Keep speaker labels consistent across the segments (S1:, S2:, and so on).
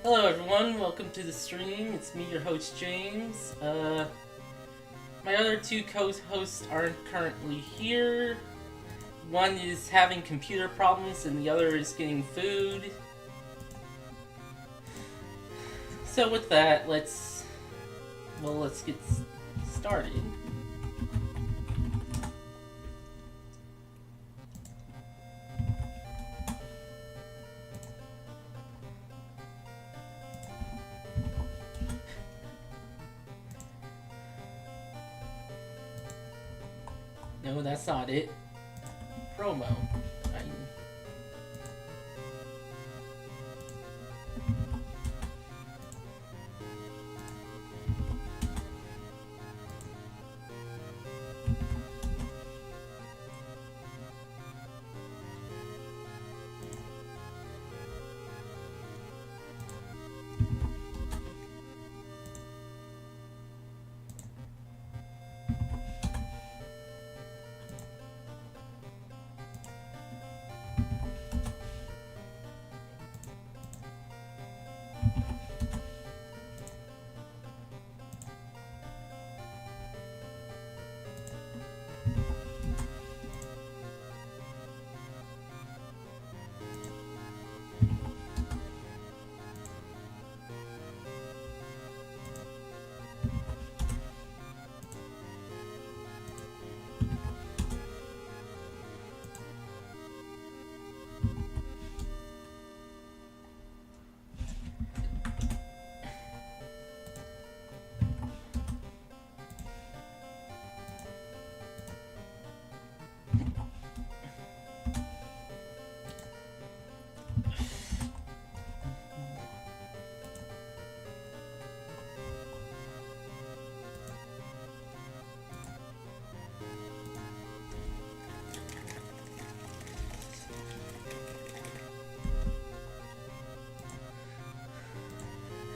S1: Hello everyone, welcome to the stream. It's me, your host James. My other two co-hosts aren't currently here. One is having computer problems and the other is getting food. So with that, let's get started. No, that's not it. Promo.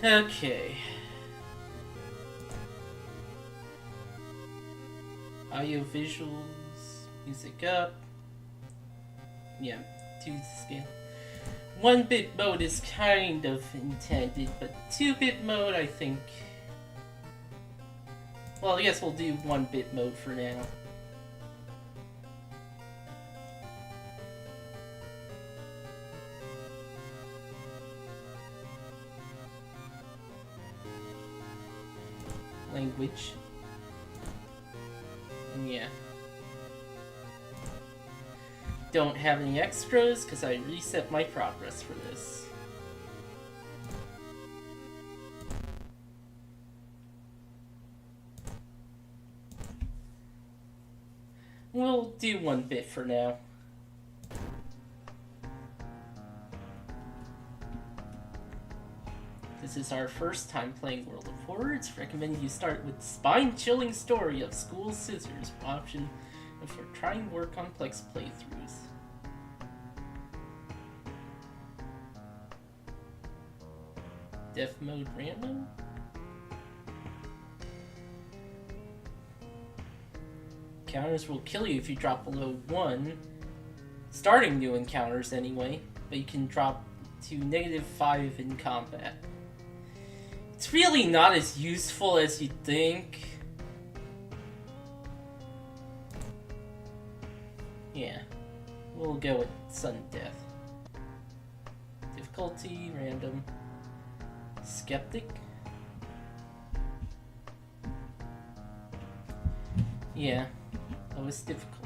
S1: Okay. Audio visuals, music up. Yeah, 2 scale. 1-bit mode is kind of intended, but 2-bit mode I think... Well, I guess we'll do 1-bit mode for now. Language. Yeah. Don't have any extras because I reset my progress for this. We'll do 1-bit for now. This is our first time playing World of Horror. It's recommended you start with spine-chilling story of School Scissors option before trying more complex playthroughs. Death mode random? Encounters will kill you if you drop below 1. Starting new encounters anyway, but you can drop to -5 in combat. It's really not as useful as you'd think. Yeah, we'll go with sudden death. Difficulty, random. Skeptic? Yeah, lowest difficulty.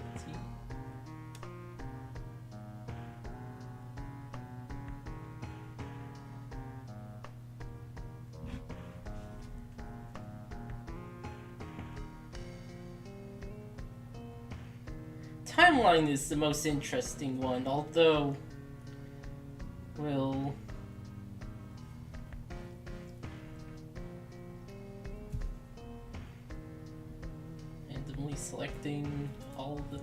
S1: Timeline is the most interesting one, although we'll randomly selecting all of those.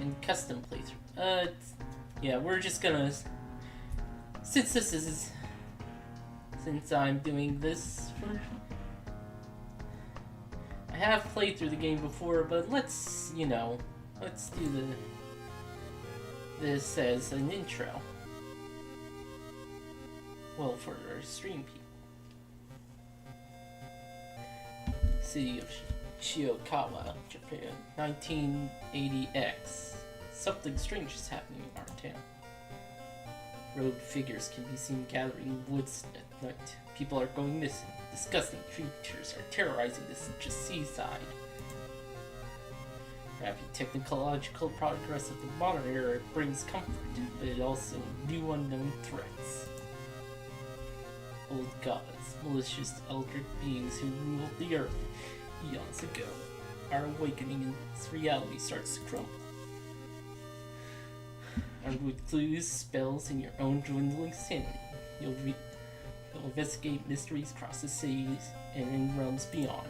S1: And custom playthrough. Yeah, we're just gonna, since I'm doing this for, I have played through the game before, but let's do the this as an intro. Well, for our stream people. City of Shiokawa, Japan, 1980X. Something strange is happening in our town. Robed figures can be seen gathering in woods at night. People are going missing. Disgusting creatures are terrorizing the seaside. Rapid technological progress of the modern era brings comfort, but it also new unknown threats. Old gods, malicious eldritch beings who ruled the earth eons ago, are awakening and this reality starts to crumble. Armed with clues, spells, and your own dwindling sanity, you'll investigate mysteries across the cities and in realms beyond.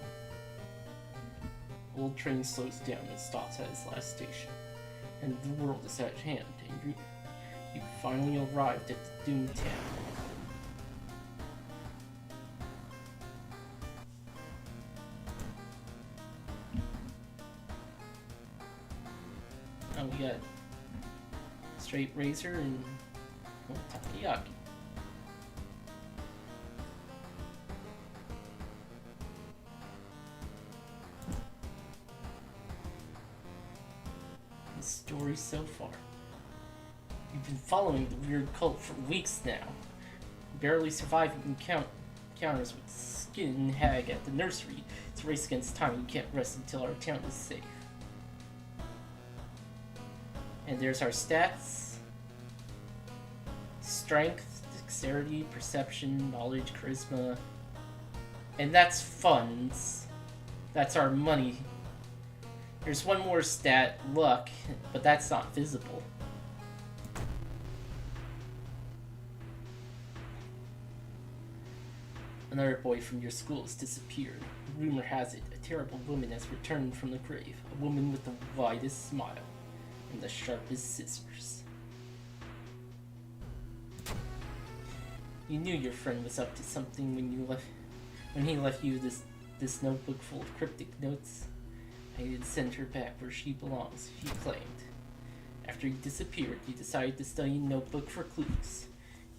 S1: Old train slows down and stops at its last station, and the world is at hand, and you finally arrived at the Doom Town. Now we got Straight Razor and Takoyaki. The story so far. You've been following the weird cult for weeks now, barely surviving encounters with Skin Hag at the nursery. It's a race against time. You can't rest until our town is safe. And there's our stats. Strength, dexterity, perception, knowledge, charisma. And that's funds. That's our money. There's one more stat, luck, but that's not visible. Another boy from your school has disappeared. Rumor has it, a terrible woman has returned from the grave. A woman with the widest smile and the sharpest scissors. You knew your friend was up to something when he left you this notebook full of cryptic notes. I had sent her back where she belongs, he claimed. After he disappeared, you decided to study a notebook for clues.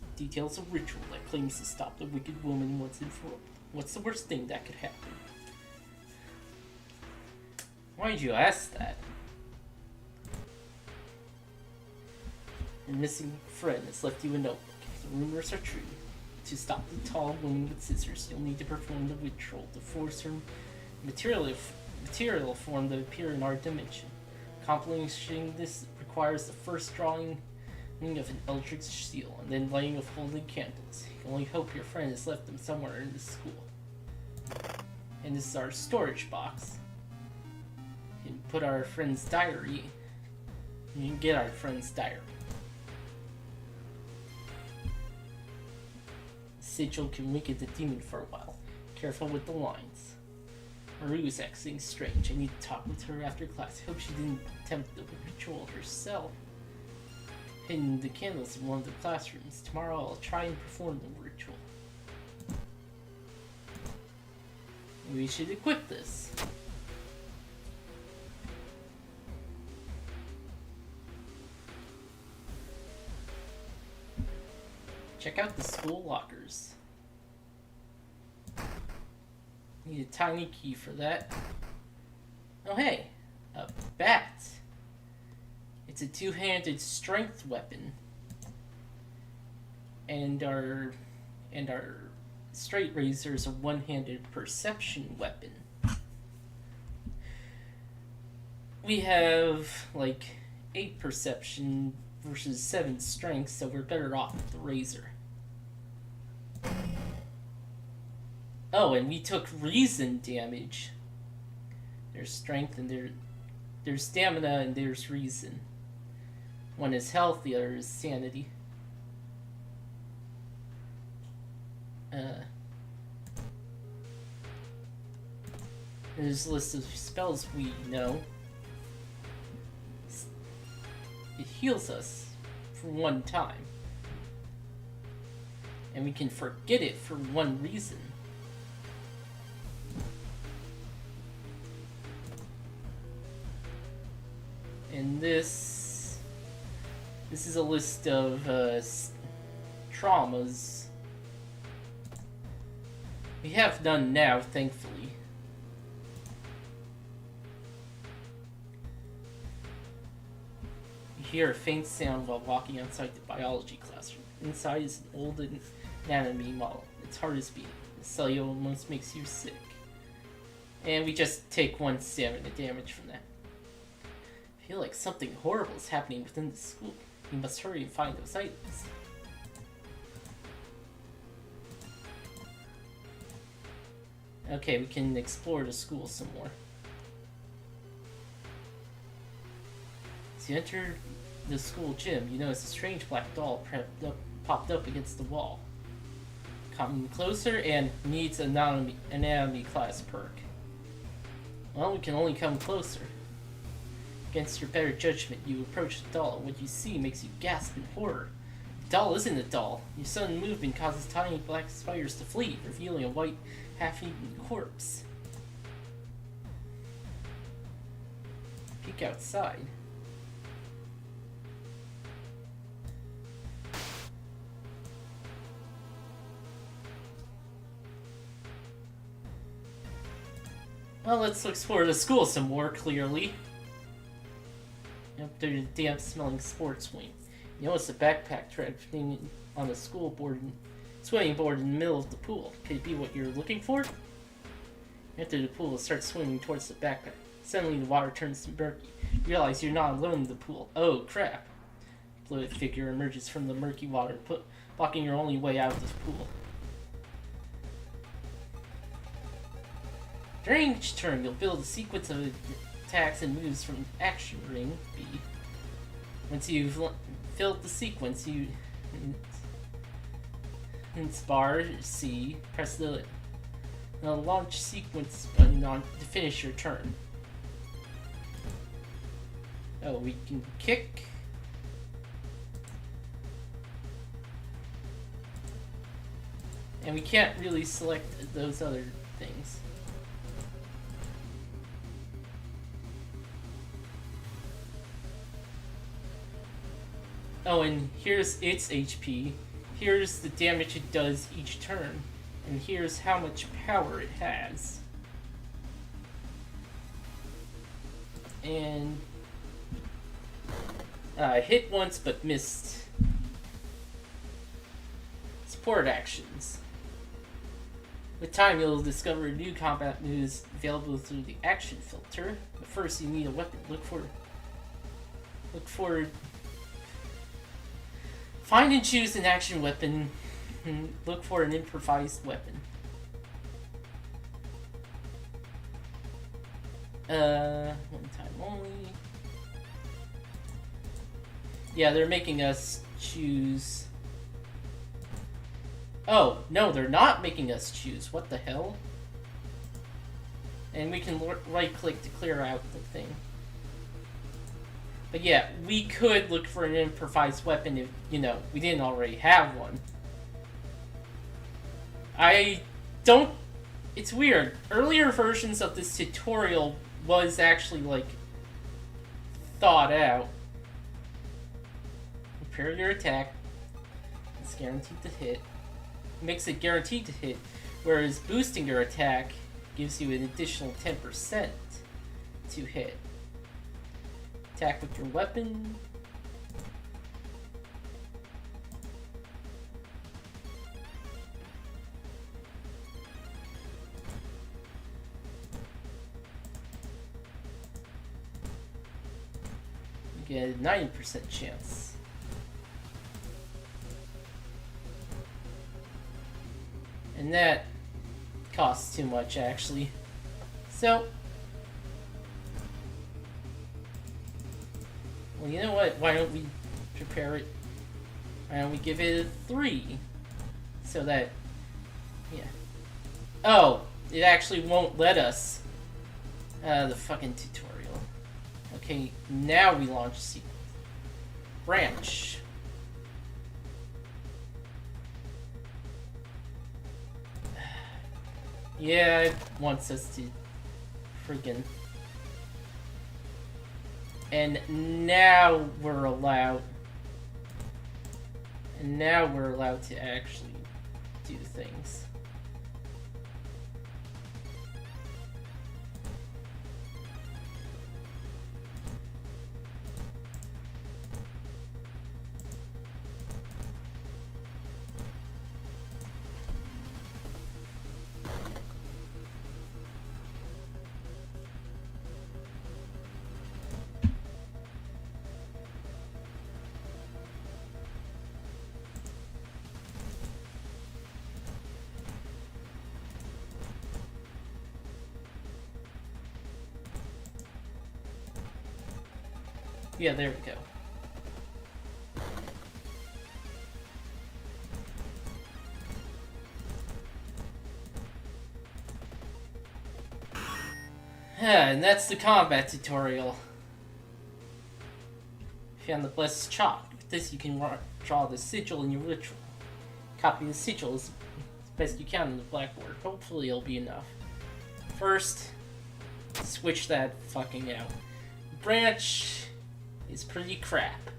S1: It details a ritual that claims to stop the wicked woman once and for all. What's the worst thing that could happen? Why'd you ask that? Your missing friend has left you a notebook. If the rumors are true, to stop the tall woman with scissors, you'll need to perform the ritual to force her material form to appear in our dimension. Accomplishing this requires the first drawing of an eldritch seal and then lighting of holy candles. You can only hope your friend has left them somewhere in the school. And this is our storage box. You can put our friend's diary. You can get our friend's diary. Sigil can weaken the demon for a while. Careful with the lines. Maru is acting strange. I need to talk with her after class. I hope she didn't attempt the ritual herself. Hidden the candles in one of the classrooms. Tomorrow I'll try and perform the ritual. We should equip this. Check out the school lockers. Need a tiny key for that. Oh hey, a bat. It's a two-handed strength weapon. And our straight razor is a one-handed perception weapon. We have like 8 perception versus 7 strength, so we're better off with the razor. Oh, and we took reason damage. There's strength and there's stamina and there's reason. One is health, the other is sanity. There's a list of spells we know. It heals us for one time. And we can forget it for one reason. And this This is a list of traumas we have none now, thankfully. You hear a faint sound while walking outside the biology classroom. Inside is an old anatomy model. Its heart is beating. The cellular almost makes you sick. And we just take 1 stamina damage from that. I feel like something horrible is happening within the school. We must hurry and find those items. Okay, we can explore the school some more. As you enter the school gym, you notice a strange black doll popped up against the wall. Come closer and needs anatomy class perk. Well, we can only come closer. Against your better judgment, you approach the doll. What you see makes you gasp in horror. The doll isn't a doll. Your sudden movement causes tiny black spiders to flee, revealing a white, half-eaten corpse. Peek outside. Well, let's explore the school some more, clearly. Up there, the damp smelling sports wing. You notice a backpack drifting on the swimming board in the middle of the pool. Could it be what you're looking for? You enter the pool and start swimming towards the backpack. Suddenly the water turns murky. You realize you're not alone in the pool. Oh crap. A bloated figure emerges from the murky water, blocking your only way out of the pool. During each turn, you'll build a sequence of attacks and moves from Action Ring B. Once you've filled the sequence, you bar C, press the launch sequence button on to finish your turn. Oh, we can kick. And we can't really select those other things. Oh, and here's its HP. Here's the damage it does each turn. And here's how much power it has. And hit once but missed. Support actions. With time, you'll discover new combat moves available through the action filter. But first, you need a weapon. Find and choose an action weapon. Look for an improvised weapon. One time only. Yeah, they're making us choose. Oh, no, they're not making us choose. What the hell? And we can right-click to clear out the thing. But yeah, we could look for an improvised weapon if, you know, we didn't already have one. I don't... It's weird. Earlier versions of this tutorial was actually, like, thought out. Prepare your attack. It's guaranteed to hit. It makes it guaranteed to hit, whereas boosting your attack gives you an additional 10% to hit. Attack with your weapon. You get a 90% chance. And that costs too much, actually. So, well, you know what? Why don't we prepare it? Why don't we give it a 3? So that, yeah. Oh, it actually won't let us. The fucking tutorial. Okay, now we launch sequence. Branch. Yeah, it wants us to friggin'. And now we're allowed. And now we're allowed to actually do things. Yeah, there we go. And that's the combat tutorial. Found the blessed chalk. With this you can draw the sigil in your ritual. Copy the sigil as best you can on the blackboard. Hopefully it'll be enough. First, switch that fucking out. Branch is pretty crap.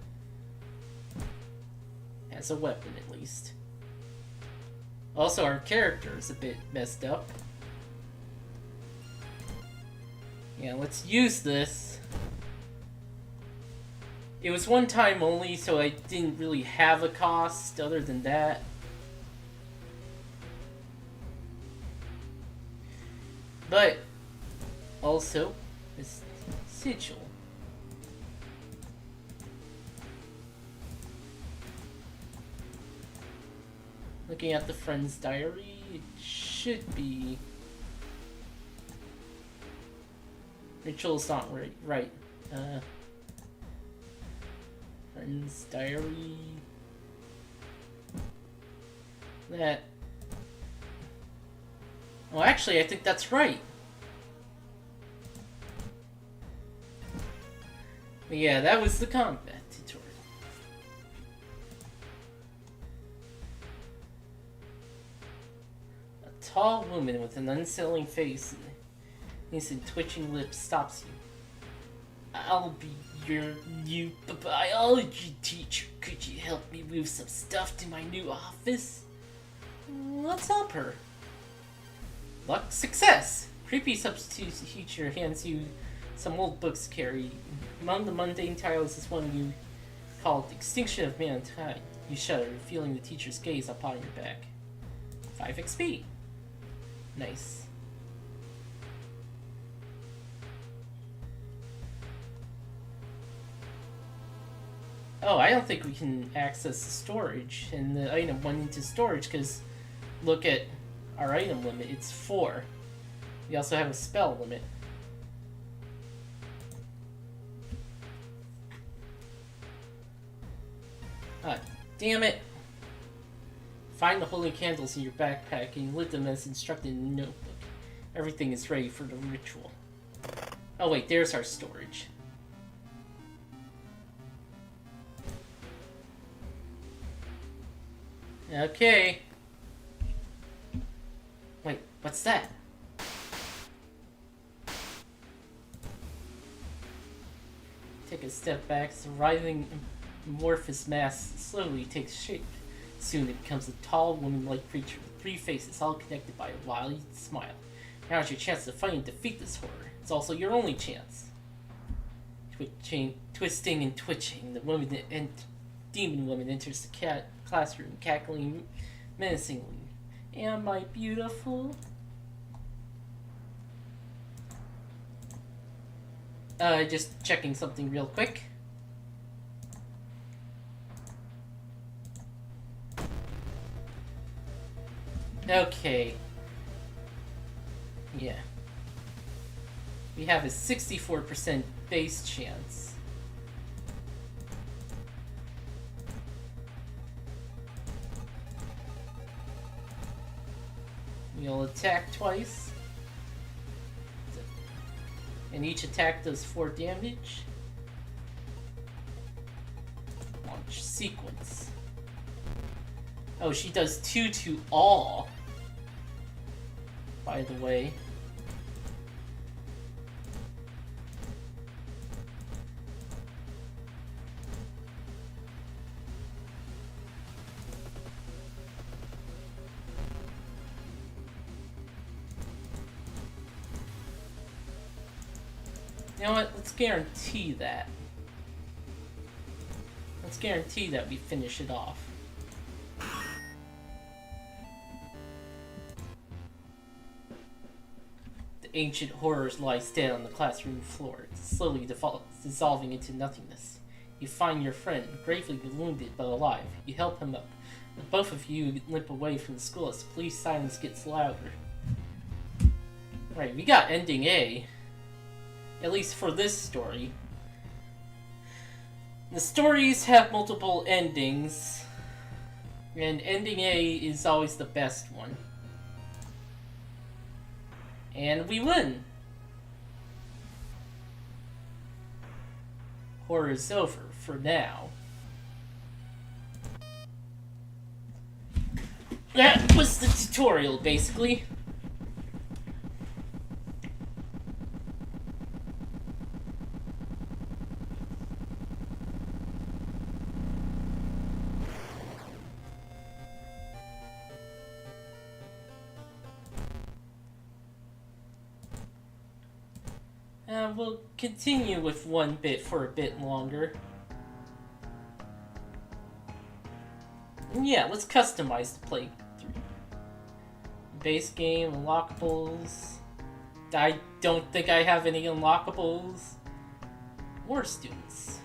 S1: As a weapon, at least. Also, our character is a bit messed up. Yeah, let's use this. It was one time only, so I didn't really have a cost other than that. But, also, this sigil. Looking at the friend's diary, it should be... Ritual's not right. Friend's diary... That... Oh, actually, I think that's right. But yeah, that was the combat tutorial. A tall woman with an unsettling face and innocent twitching lips stops you. I'll be your new biology teacher. Could you help me move some stuff to my new office? Let's help her. Luck, success! Creepy substitute teacher hands you some old books to carry. Among the mundane titles is one you called Extinction of Mankind. You shudder, feeling the teacher's gaze upon your back. 5 XP. Nice. Oh, I don't think we can access the storage, and the item went into storage because look at our item limit, it's 4. We also have a spell limit. Ah, damn it! Find the holy candles in your backpack and lit them as instructed in the notebook. Everything is ready for the ritual. Oh wait, there's our storage. Okay. Wait, what's that? Take a step back, the writhing amorphous mass slowly takes shape. Soon it becomes a tall, woman-like creature with 3 faces, all connected by a wily smile. Now is your chance to fight and defeat this horror. It's also your only chance. Twisting and twitching, the woman and demon woman enters the classroom, cackling menacingly. Am I beautiful? Just checking something real quick. Okay. Yeah. We have a 64% base chance. We'll attack twice. And each attack does 4 damage. Launch sequence. Oh, she does 2 to all. By the way. know what? Let's guarantee that. Let's guarantee that we finish it off. The ancient horrors lies dead on the classroom floor, slowly dissolving into nothingness. You find your friend, gravely wounded but alive. You help him up. Both of you limp away from the school as the police silence gets louder. Right, we got ending A. At least for this story. The stories have multiple endings, and ending A is always the best one. And we win! Horror is over, for now. That was the tutorial, basically. We'll continue with one bit for a bit longer. And yeah, let's customize the playthrough. Base game, unlockables. I don't think I have any unlockables. More students.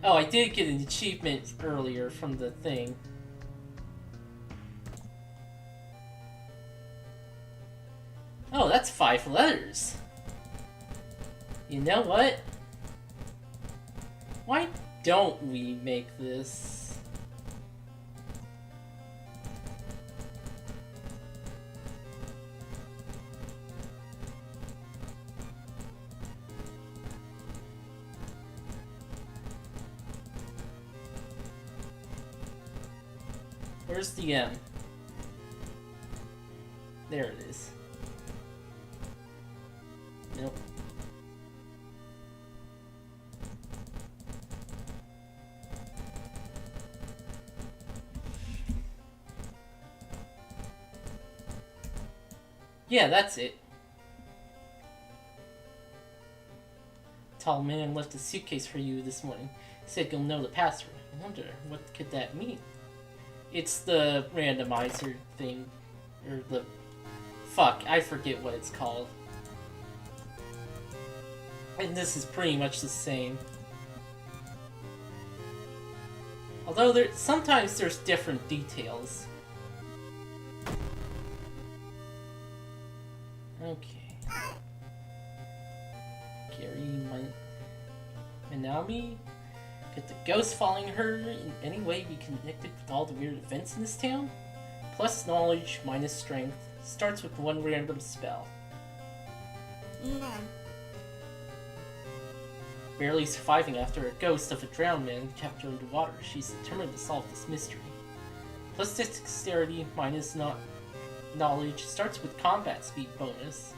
S1: Oh, I did get an achievement earlier from the thing. Oh, that's 5 letters. You know what? Why don't we make this? Where's the M? There it is. Nope. Yeah, that's it. Tall man left a suitcase for you this morning. He said you'll know the password. I wonder, what could that mean? It's the randomizer thing. Or the... Fuck, I forget what it's called. And this is pretty much the same. Although sometimes there's different details. Okay. Gary Minami? Could the ghost following her in any way be connected with all the weird events in this town? Plus knowledge minus strength. Starts with one random spell. Barely surviving after a ghost of a drowned man kept her underwater, she's determined to solve this mystery. Plus dexterity minus knowledge. Starts with combat speed bonus.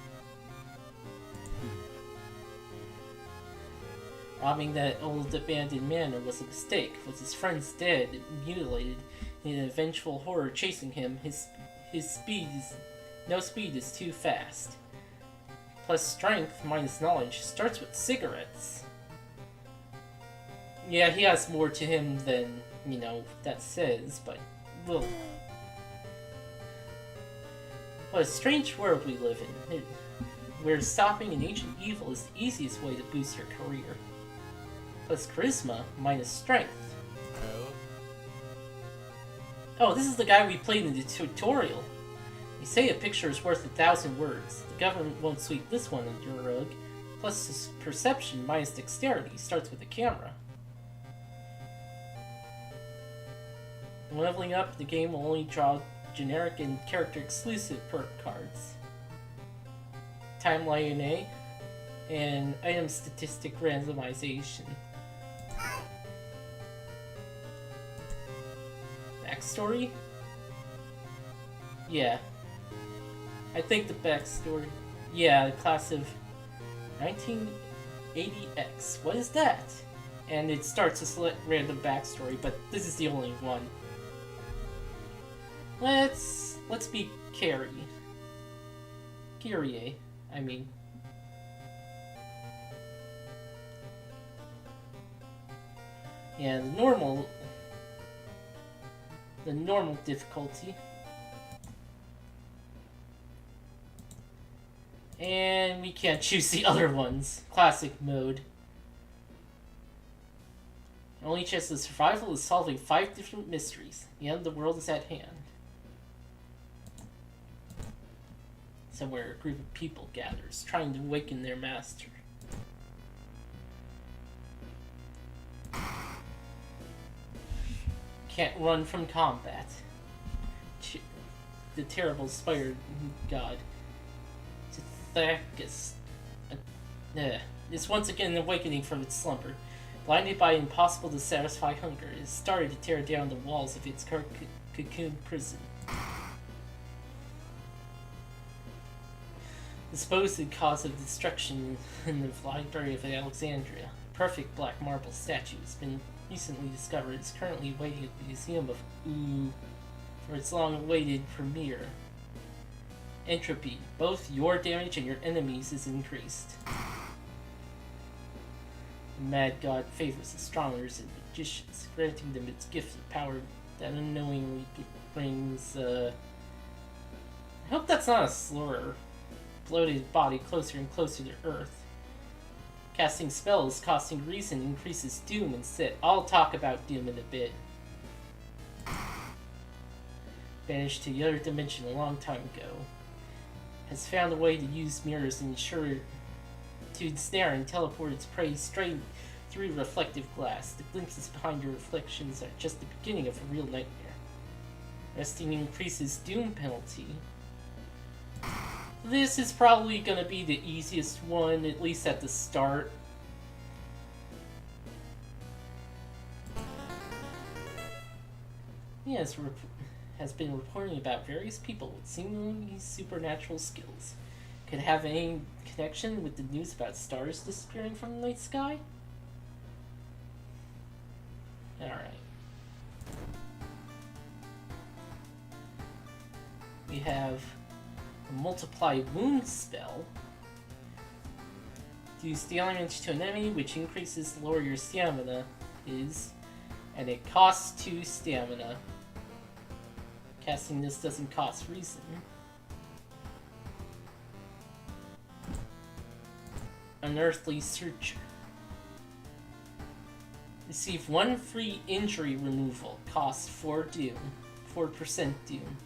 S1: Robbing that old abandoned manor was a mistake, with his friends dead, mutilated, and an eventual horror chasing him. No speed is too fast. Plus strength minus knowledge. Starts with cigarettes. Yeah, he has more to him than, you know, that says, but... Ugh. What a strange world we live in, where stopping an ancient evil is the easiest way to boost your career. Plus charisma minus strength. Oh, this is the guy we played in the tutorial. They say a picture is worth 1,000 words. The government won't sweep this one under the rug. Plus perception minus dexterity. Starts with the camera. Leveling up, the game will only draw generic and character exclusive perk cards. Timeline A and item statistic randomization. Backstory? Yeah. I think the backstory... Yeah, the class of 1980X. What is that? And it starts to select random backstory, but this is the only one. Let's be Kyrie, I mean. Yeah, the normal difficulty. And we can't choose the other ones. Classic mode. Only chance of survival is solving 5 different mysteries. The end of the world is at hand. Somewhere a group of people gathers, trying to awaken their master. Can't run from combat. The terrible spider god. Tithacus is once again awakening from its slumber. Blinded by impossible to satisfy hunger, it has started to tear down the walls of its cocoon prison. The supposed cause of destruction in the library of Alexandria, a perfect black marble statue, has been recently discovered. It's currently waiting at the Museum of Ooh for its long-awaited premiere. Entropy. Both your damage and your enemies is increased. The mad god favors astronomers and magicians, granting them its gift of power that unknowingly brings, I hope that's not a slur. Bloated body closer and closer to Earth. Casting spells costing reason increases doom instead. I'll talk about doom in a bit. Banished to the other dimension a long time ago. Has found a way to use mirrors and ensure to ensnare and teleport its prey straight through reflective glass. The glimpses behind your reflections are just the beginning of a real nightmare. Resting increases doom penalty. This is probably going to be the easiest one, at least at the start. He has been reporting about various people with seemingly supernatural skills. Could it have any connection with the news about stars disappearing from the night sky? Alright. We have a multiply wound spell. Deals damage to an enemy, which increases the lower your stamina is, and it costs 2 stamina. Casting this doesn't cost reason. Unearthly Searcher. Receive 1 free injury removal. Cost 4 doom. 4% doom.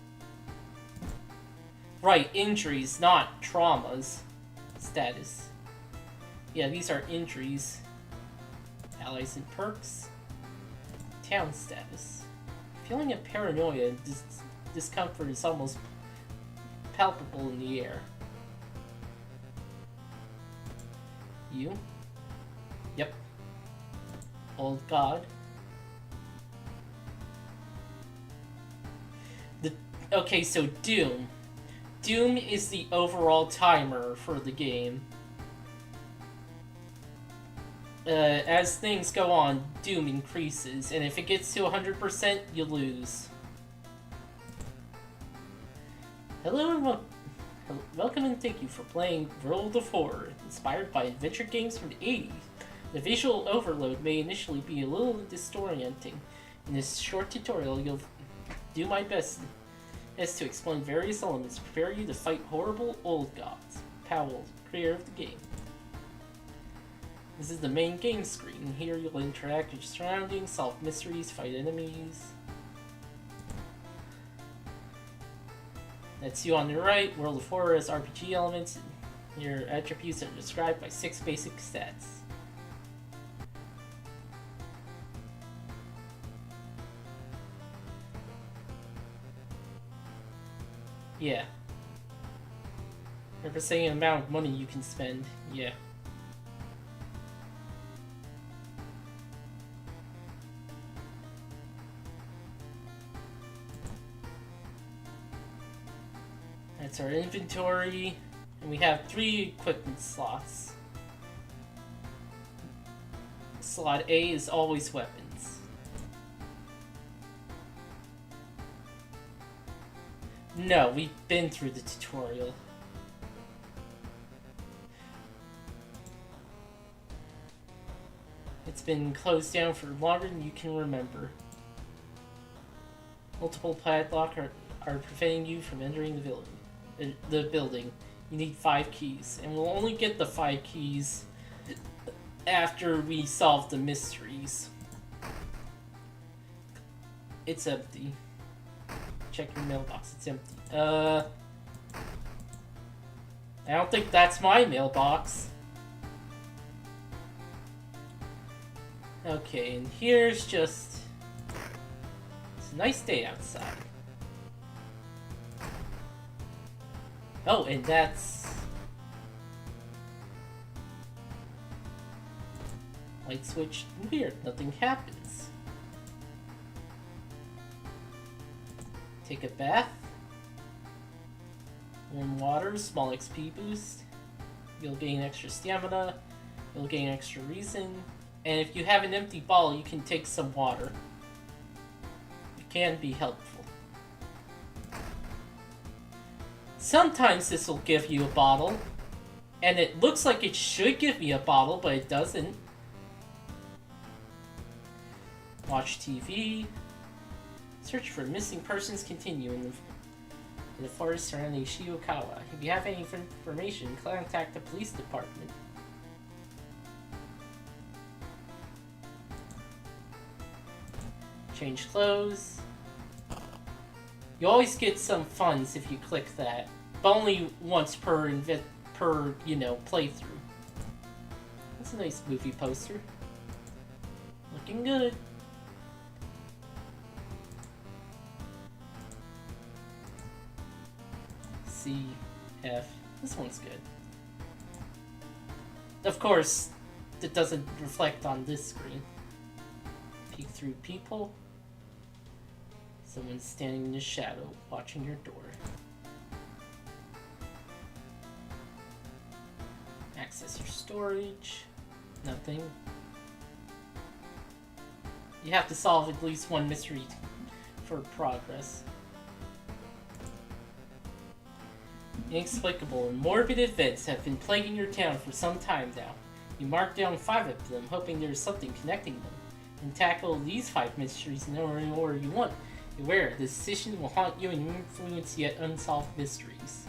S1: Right, injuries, not traumas. Status. Yeah, these are injuries. Allies and perks. Town status. Feeling of paranoia and discomfort is almost palpable in the air. You? Yep. Old God. Okay, so Doom. Doom is the overall timer for the game. As things go on, Doom increases, and if it gets to 100%, you lose. Hello and welcome and thank you for playing World of Horror, inspired by adventure games from the 80s. The visual overload may initially be a little disorienting. In this short tutorial, you'll do my best as to explain various elements to prepare you to fight horrible old gods. Powell, creator of the game. This is the main game screen. Here you'll interact with your surroundings, solve mysteries, fight enemies. That's you on the right. World of Horror has RPG elements. Your attributes are described by 6 basic stats. Yeah. Representing the amount of money you can spend. Yeah. That's our inventory, and we have 3 equipment slots. Slot A is always weapons. No, we've been through the tutorial. It's been closed down for longer than you can remember. Multiple padlocks are preventing you from entering the building. You need 5 keys, and we'll only get the 5 keys after we solve the mysteries. It's empty. Check your mailbox, it's empty. I don't think that's my mailbox. Okay, and here's just... It's a nice day outside. Oh, and that's... Light switch, weird, nothing happens. Take a bath. Warm water, small XP boost. You'll gain extra stamina. You'll gain extra reason. And if you have an empty bottle, you can take some water. It can be helpful. Sometimes this will give you a bottle. And it looks like it should give me a bottle, but it doesn't. Watch TV. Search for missing persons continue in the forest surrounding Shiokawa. If you have any information, contact the police department. Change clothes. You always get some funds if you click that, but only once per playthrough. That's a nice movie poster. Looking good. C, F. This one's good. Of course, it doesn't reflect on this screen. Peek through people. Someone's standing in the shadow, watching your door. Access your storage. Nothing. You have to solve at least one mystery for progress. Inexplicable and morbid events have been plaguing your town for some time now. You mark down 5 of them, hoping there's something connecting them, and tackle these 5 mysteries in any order you want. Beware, this decision will haunt you and influence yet unsolved mysteries.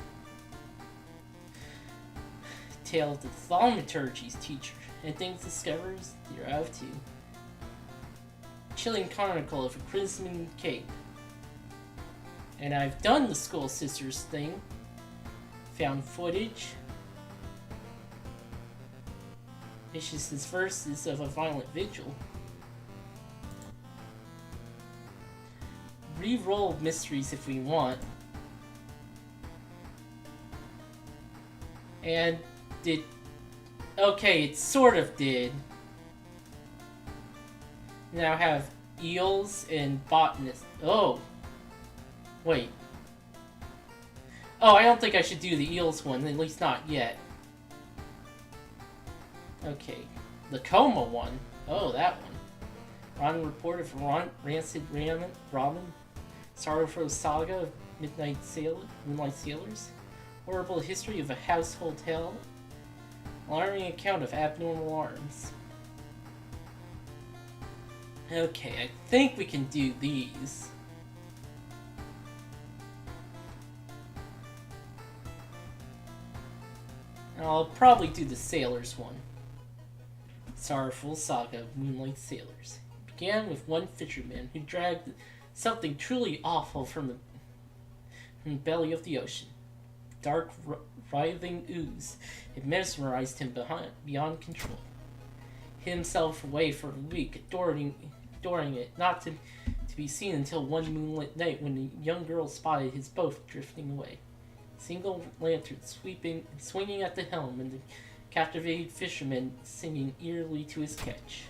S1: Tale of the Thaumaturgy's teacher, and things discovers thereof too. Chilling Chronicle of a Crimson Cape. And I've done the School Sisters thing. Found footage. Vicious verses of a violent vigil. Re-roll mysteries if we want. And did... Okay, it sort of did. Now have eels and botanists. Oh! Wait. Oh, I don't think I should do the eels one, at least not yet. Okay. The coma one. Oh, that one. Ron report of rancid ramen. Sorrowful saga of Moonlight Sailors. Horrible history of a household hell. Alarming account of abnormal arms. Okay, I think we can do these. I'll probably do the Sailors one. Sorrowful Saga of Moonlight Sailors. It began with one fisherman who dragged something truly awful from the belly of the ocean. Dark, writhing ooze. It mesmerized him beyond control. Hid himself away for a week, adoring it, not to be seen until one moonlit night when a young girl spotted his boat drifting away. Single lantern swinging at the helm, and the captivated fisherman singing eerily to his catch.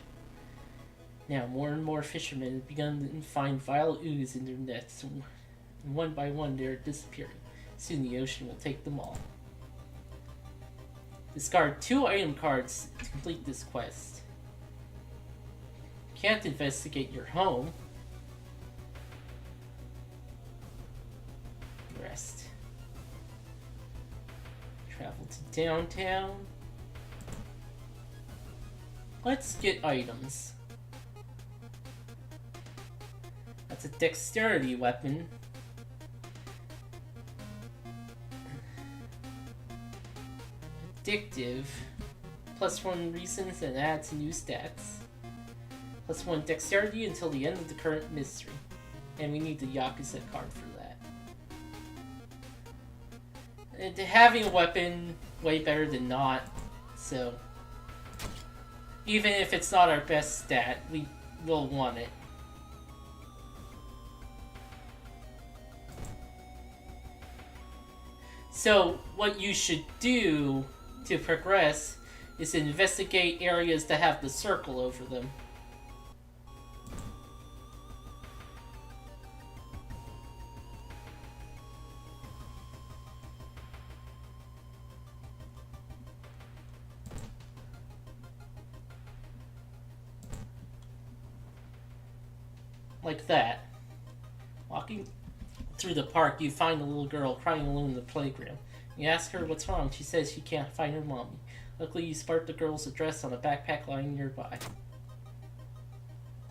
S1: Now, more and more fishermen have begun to find vile ooze in their nets, and one by one they are disappearing. Soon the ocean will take them all. Discard 2 item cards to complete this quest. Can't investigate your home. Your to downtown. Let's get items. That's a dexterity weapon. Addictive. +1 reasons and adds new stats. +1 dexterity until the end of the current mystery. And we need the Yakuza card for that. And having a weapon, way better than not. So, even if it's not our best stat, we will want it. So, what you should do to progress is investigate areas that have the circle over them. Like that. Walking through the park, you find a little girl crying alone in the playground. You ask her what's wrong. She says she can't find her mommy. Luckily, you spot the girl's address on a backpack lying nearby.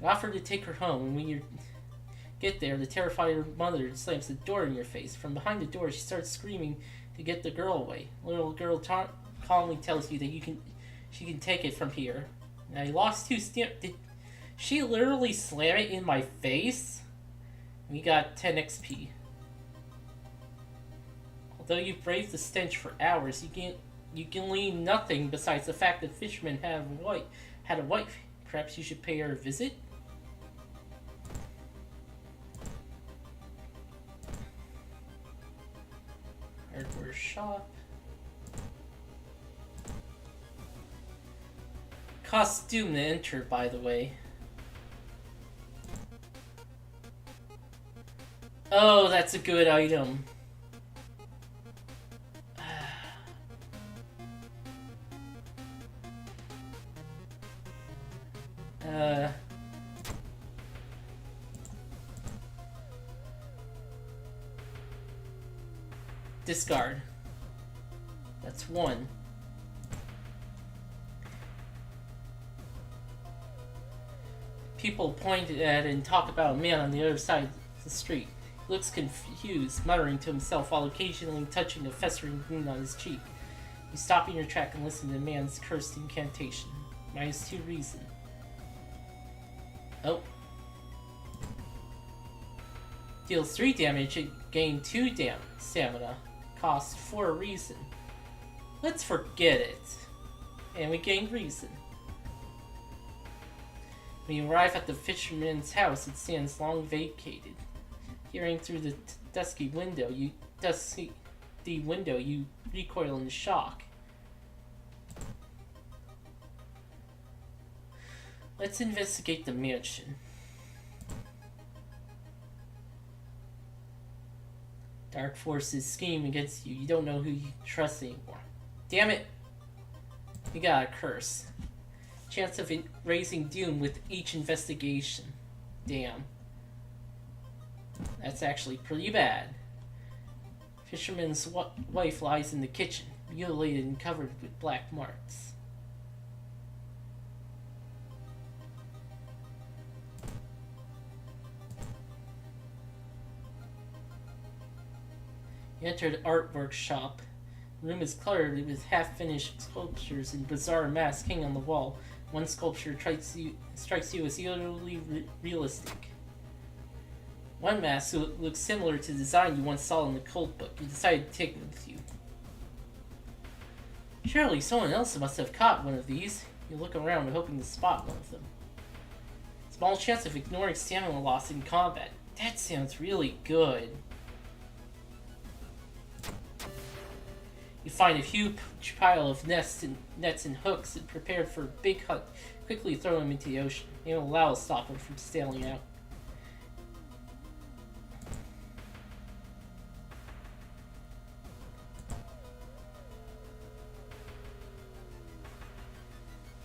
S1: You offer to take her home, and when you get there, the terrified mother slams the door in your face. From behind the door, she starts screaming to get the girl away. The little girl calmly tells you that she can take it from here. Now, you lost 2 stamp. Did she literally slam it in my face? We got 10 XP. Although you braved the stench for hours, you can glean nothing besides the fact that fishermen had a wife. Perhaps you should pay her a visit? Hardware shop. Costume to enter, by the way. Oh, that's a good item. Discard. That's 1. People point at and talk about a man on the other side of the street. He looks confused, muttering to himself while occasionally touching a festering wound on his cheek. You stop in your track and listen to the man's cursed incantation. -2 reason. Oh. Deals 3 damage and gain 2 stamina. Cost 4 reason. Let's forget it. And we gain reason. When you arrive at the fisherman's house, it stands long vacated. Peering through the dusty window, you recoil in shock. Let's investigate the mansion. Dark forces scheme against you. You don't know who you trust anymore. Damn it! You got a curse. Chance of raising doom with each investigation. Damn. That's actually pretty bad. Fisherman's wife lies in the kitchen, mutilated and covered with black marks. You enter the artwork shop. The room is cluttered with half-finished sculptures and bizarre masks hanging on the wall. One sculpture strikes you as eerily realistic. One mask looks similar to the design you once saw in the cult book. You decide to take it with you. Surely someone else must have caught one of these. You look around hoping to spot one of them. Small chance of ignoring stamina loss in combat. That sounds really good. You find a huge pile of nets and hooks and prepared for a big hunt. Quickly throw them into the ocean. They will allow a stopper from sailing out.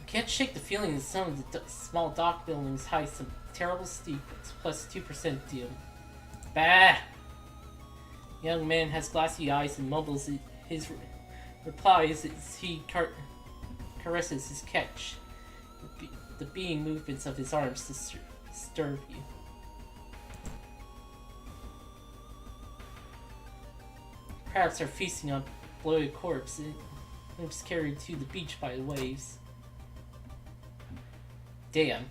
S1: You can't shake the feeling that some of the small dock buildings hide some terrible secrets. Plus 2% deal. Bah! The young man has glassy eyes and mumbles his replies as he caresses his catch. The being movements of his arms disturb you. Crabs are feasting on bloated corpse and limbs carried to the beach by the waves. Damn.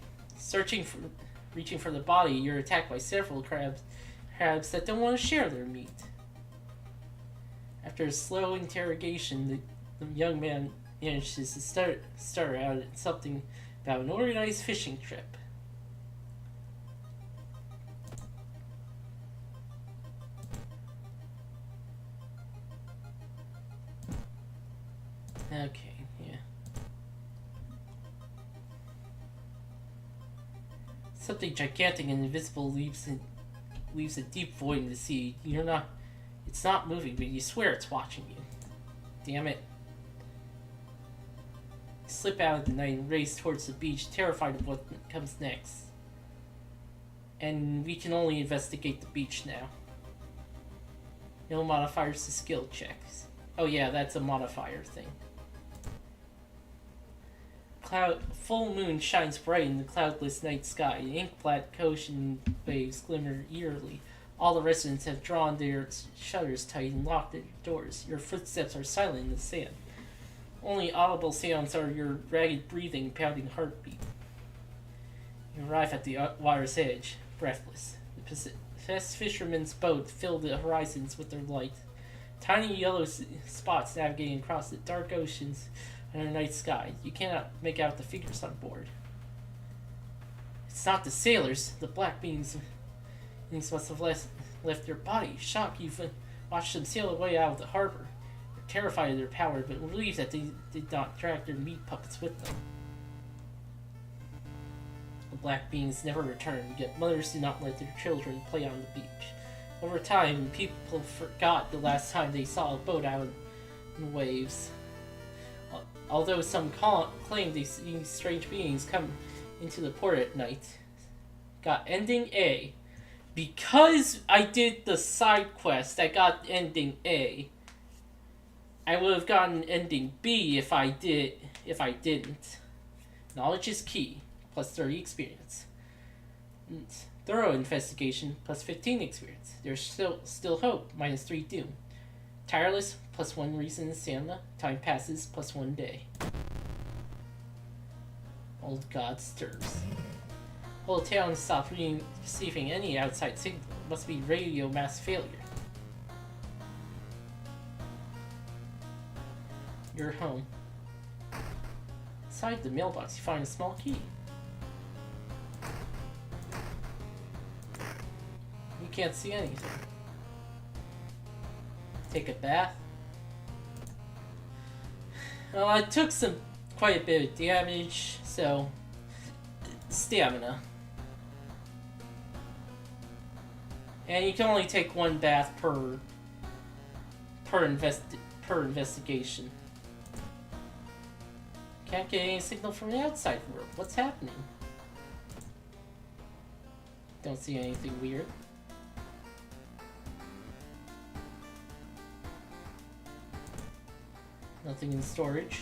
S1: Reaching for the body, you're attacked by several crabs that don't want to share their meat. After a slow interrogation, the young man manages to start out at something about an organized fishing trip. Okay, yeah. Something gigantic and invisible leaves a deep void in the sea. It's not moving, but you swear it's watching you. Damn it. You slip out of the night and race towards the beach, terrified of what comes next. And we can only investigate the beach now. No modifiers to skill checks. Oh yeah, that's a modifier thing. Full moon shines bright in the cloudless night sky. Ink-black ocean waves glimmer eerily. All the residents have drawn their shutters tight and locked their doors. Your footsteps are silent in the sand. Only audible sounds are your ragged breathing, pounding heartbeat. You arrive at the water's edge, breathless. The possessed fisherman's boat filled the horizons with their light. Tiny yellow spots navigating across the dark oceans under the night sky. You cannot make out the figures on board. It's not the sailors. The black beings must have left their body. Shocked, you've watched them sail away out of the harbor. You're terrified of their power, but relieved that they did not drag their meat puppets with them. The black beings never return, yet mothers do not let their children play on the beach. Over time, people forgot the last time they saw a boat out in the waves. Although some claim they see strange beings come into the port at night. Got ending A. Because I did the side quest, I got ending A. I would have gotten ending B if I didn't. Knowledge is key, plus 30 experience. Thorough investigation, plus 15 experience. There's still hope, minus 3 doom. Tireless, plus 1 reason in stamina. Time passes, plus 1 day. Old God stirs. Whole town stopped receiving any outside signal. It must be radio mass failure. You're home. Inside the mailbox, you find a small key. You can't see anything. Take a bath. Well, I took quite a bit of damage, so stamina. And you can only take 1 bath per investigation. Can't get any signal from the outside world. What's happening? Don't see anything weird. Nothing in storage.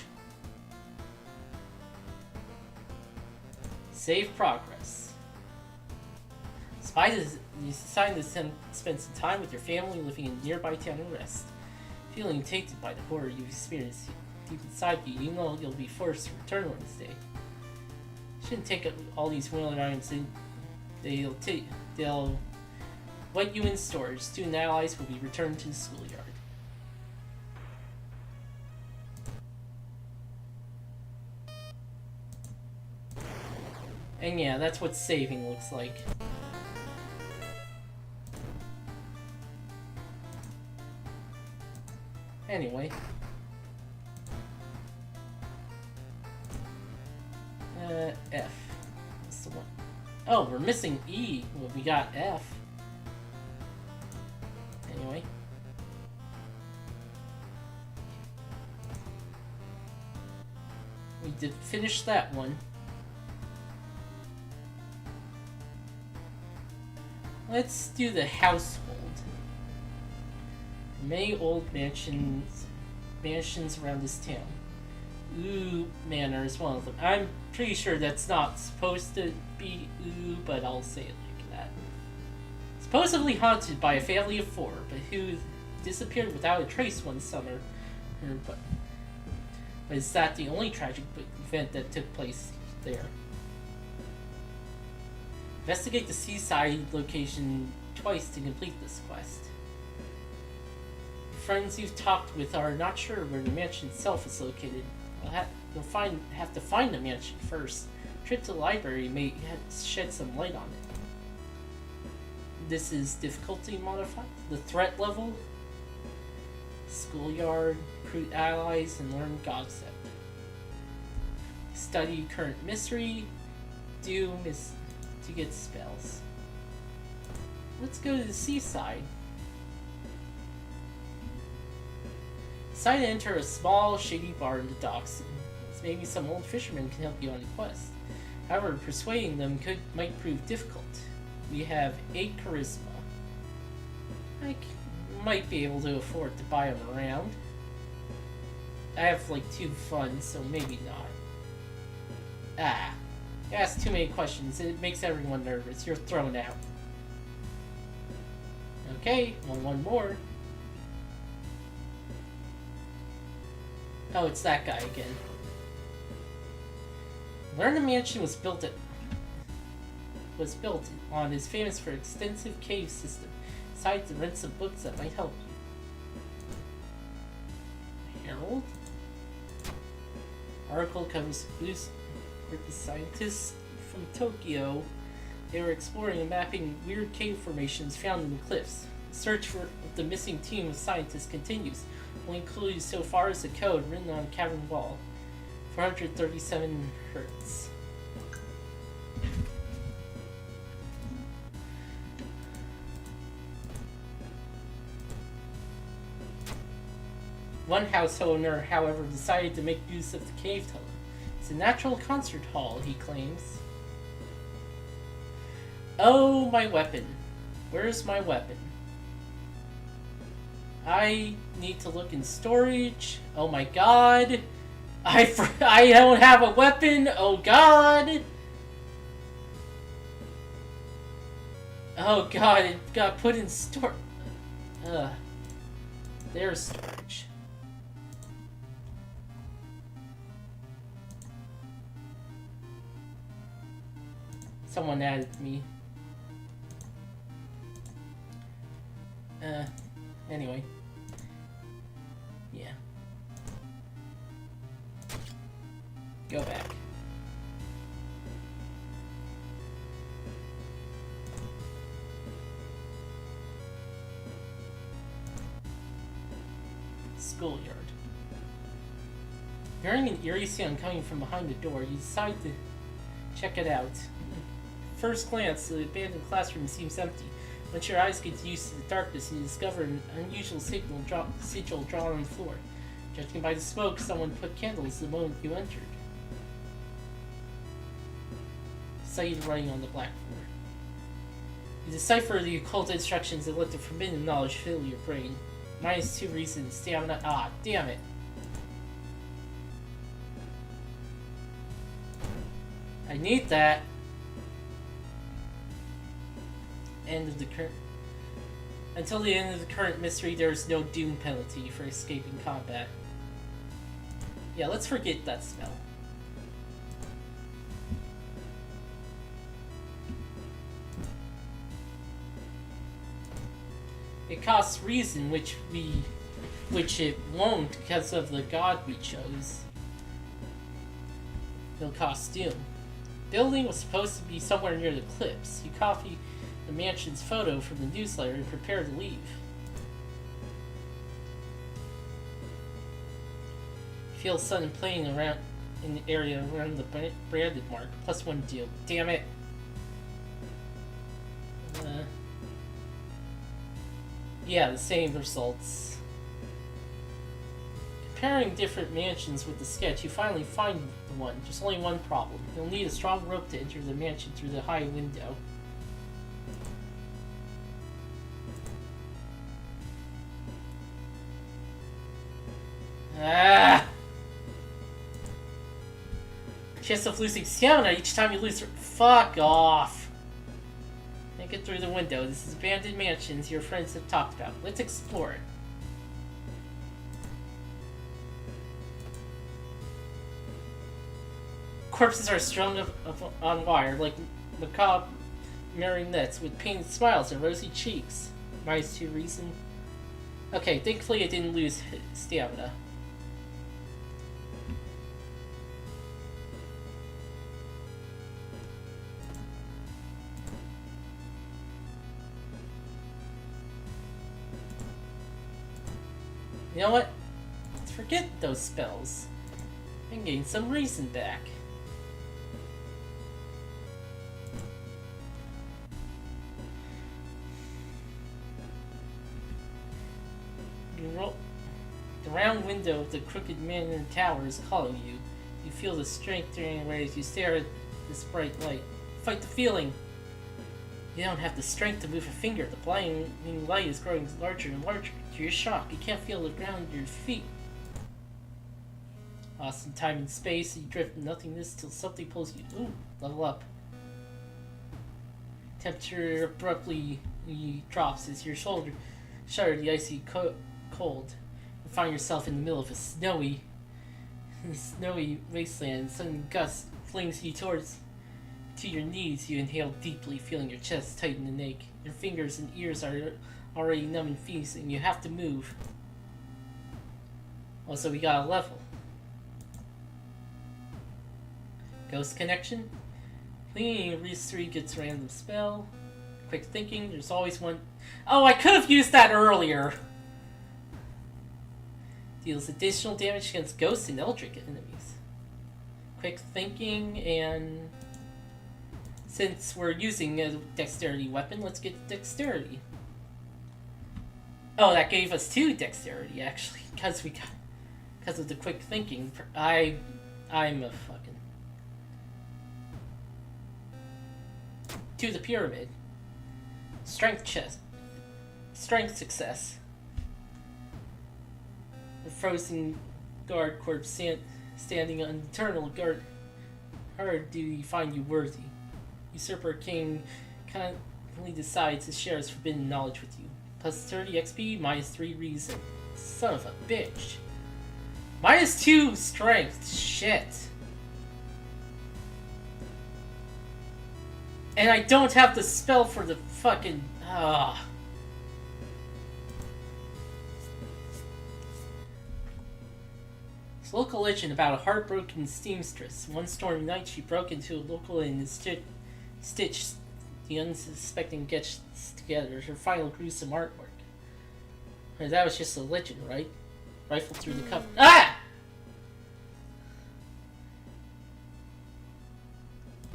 S1: Save progress. You decide to spend some time with your family living in a nearby town and rest. Feeling tainted by the horror you've experienced deep inside you, you know you'll be forced to return one this day. Shouldn't take all these wheeling items in. They'll wet you in storage. Student allies will be returned to the schoolyard. And yeah, that's what saving looks like. Anyway. F. That's the one. Oh, we're missing E. Well, we got F. Anyway. We did finish that one. Let's do the household. Many old mansions mansions around this town. Ooh Manor is one of them. I'm pretty sure that's not supposed to be ooh, but I'll say it like that. Supposedly haunted by a family of 4, but who disappeared without a trace one summer. But is that the only tragic event that took place there? Investigate the seaside location twice to complete this quest. Friends you've talked with are not sure where the mansion itself is located. You'll have to find the mansion first. A trip to the library may shed some light on it. This is difficulty modified. The threat level, schoolyard, recruit allies, and learn gossip. Study current mystery. Doom is to get spells. Let's go to the seaside. Decide to enter a small, shady bar in the docks. Maybe some old fishermen can help you on the quest. However, persuading them might prove difficult. We have 8 charisma. I might be able to afford to buy them around. I have like 2 funds, so maybe not. You ask too many questions. It makes everyone nervous. You're thrown out. Okay, one more. Oh, it's that guy again. Learn the mansion was built on is famous for extensive cave system. Besides the rent some books that might help you. Herald? Article covers clues with the scientists from Tokyo. They were exploring and mapping weird cave formations found in the cliffs. The search for the missing team of scientists continues. Only clues so far is the code written on a cavern wall. 437 hertz. One house owner, however, decided to make use of the cave tunnel. It's a natural concert hall, he claims. Oh, my weapon. Where's my weapon? I need to look in storage. Oh my god. I don't have a weapon. Oh god. Oh god, it got put in storage. There's storage. Someone added me. Anyway. Yeah. Go back. Schoolyard. Hearing an eerie sound coming from behind the door, you decide to check it out. First glance, the abandoned classroom seems empty. Once your eyes get used to the darkness, you discover an unusual sigil drawn on the floor. Judging by the smoke, someone put candles the moment you entered. Sight writing on the blackboard. You decipher the occult instructions that let the forbidden knowledge fill your brain. -2 reason, stamina. Ah, damn it. I need that. End of the current. Until the end of the current mystery, there is no doom penalty for escaping combat. Yeah, let's forget that spell. It costs reason, which it won't because of the god we chose. It'll cost doom. The building was supposed to be somewhere near the cliffs. You copy the mansion's photo from the newsletter and prepare to leave. Feel sudden playing around in the area around the branded mark. +1 deal. Damn it. Yeah, the same results. Comparing different mansions with the sketch, you finally find the one. Just only one problem. You'll need a strong rope to enter the mansion through the high window. Ah! Chance of losing stamina each time you lose. Fuck off! Can't get through the window. This is abandoned mansions your friends have talked about. Let's explore it. Corpses are strung up on wire like macabre marionettes with painted smiles and rosy cheeks. Minus 2 reason. Okay, thankfully I didn't lose stamina. You know what? Let's forget those spells and gain some reason back. The round window of the crooked man in the tower is calling you. You feel the strength draining away as you stare at this bright light. Fight the feeling! You don't have the strength to move a finger. The blinding light is growing larger and larger. To your shock, you can't feel the ground under your feet. Lost in time and space, you drift in nothingness till something pulls you. Ooh, level up. Temperature abruptly drops as your shoulder shudder the icy cold. You find yourself in the middle of a snowy wasteland, and sudden gust flings you to your knees. You inhale deeply, feeling your chest tighten and ache. Your fingers and ears are already numb and freezing. You have to move. Also, we got a level. Ghost connection. Cleaning Reese 3 gets random spell. Quick thinking, there's always one. Oh, I could have used that earlier! Deals additional damage against ghosts and eldritch enemies. Quick thinking, and since we're using a dexterity weapon, let's get dexterity. Oh, that gave us 2 dexterity actually, because of the quick thinking. I'm a fucking to the pyramid. Strength success. The frozen guard corpse standing on eternal guard duty find you worthy. Usurper King kindly decides to share his forbidden knowledge with you. Plus 30 XP, minus 3 reason. Son of a bitch. Minus 2 strength. Shit. And I don't have the spell for the fucking... It's a local legend about a heartbroken seamstress. One stormy night she broke into a local inn and stitched the unsuspecting guests together. Her final gruesome artwork. And that was just a legend, right? Rifle through the cover. Ah!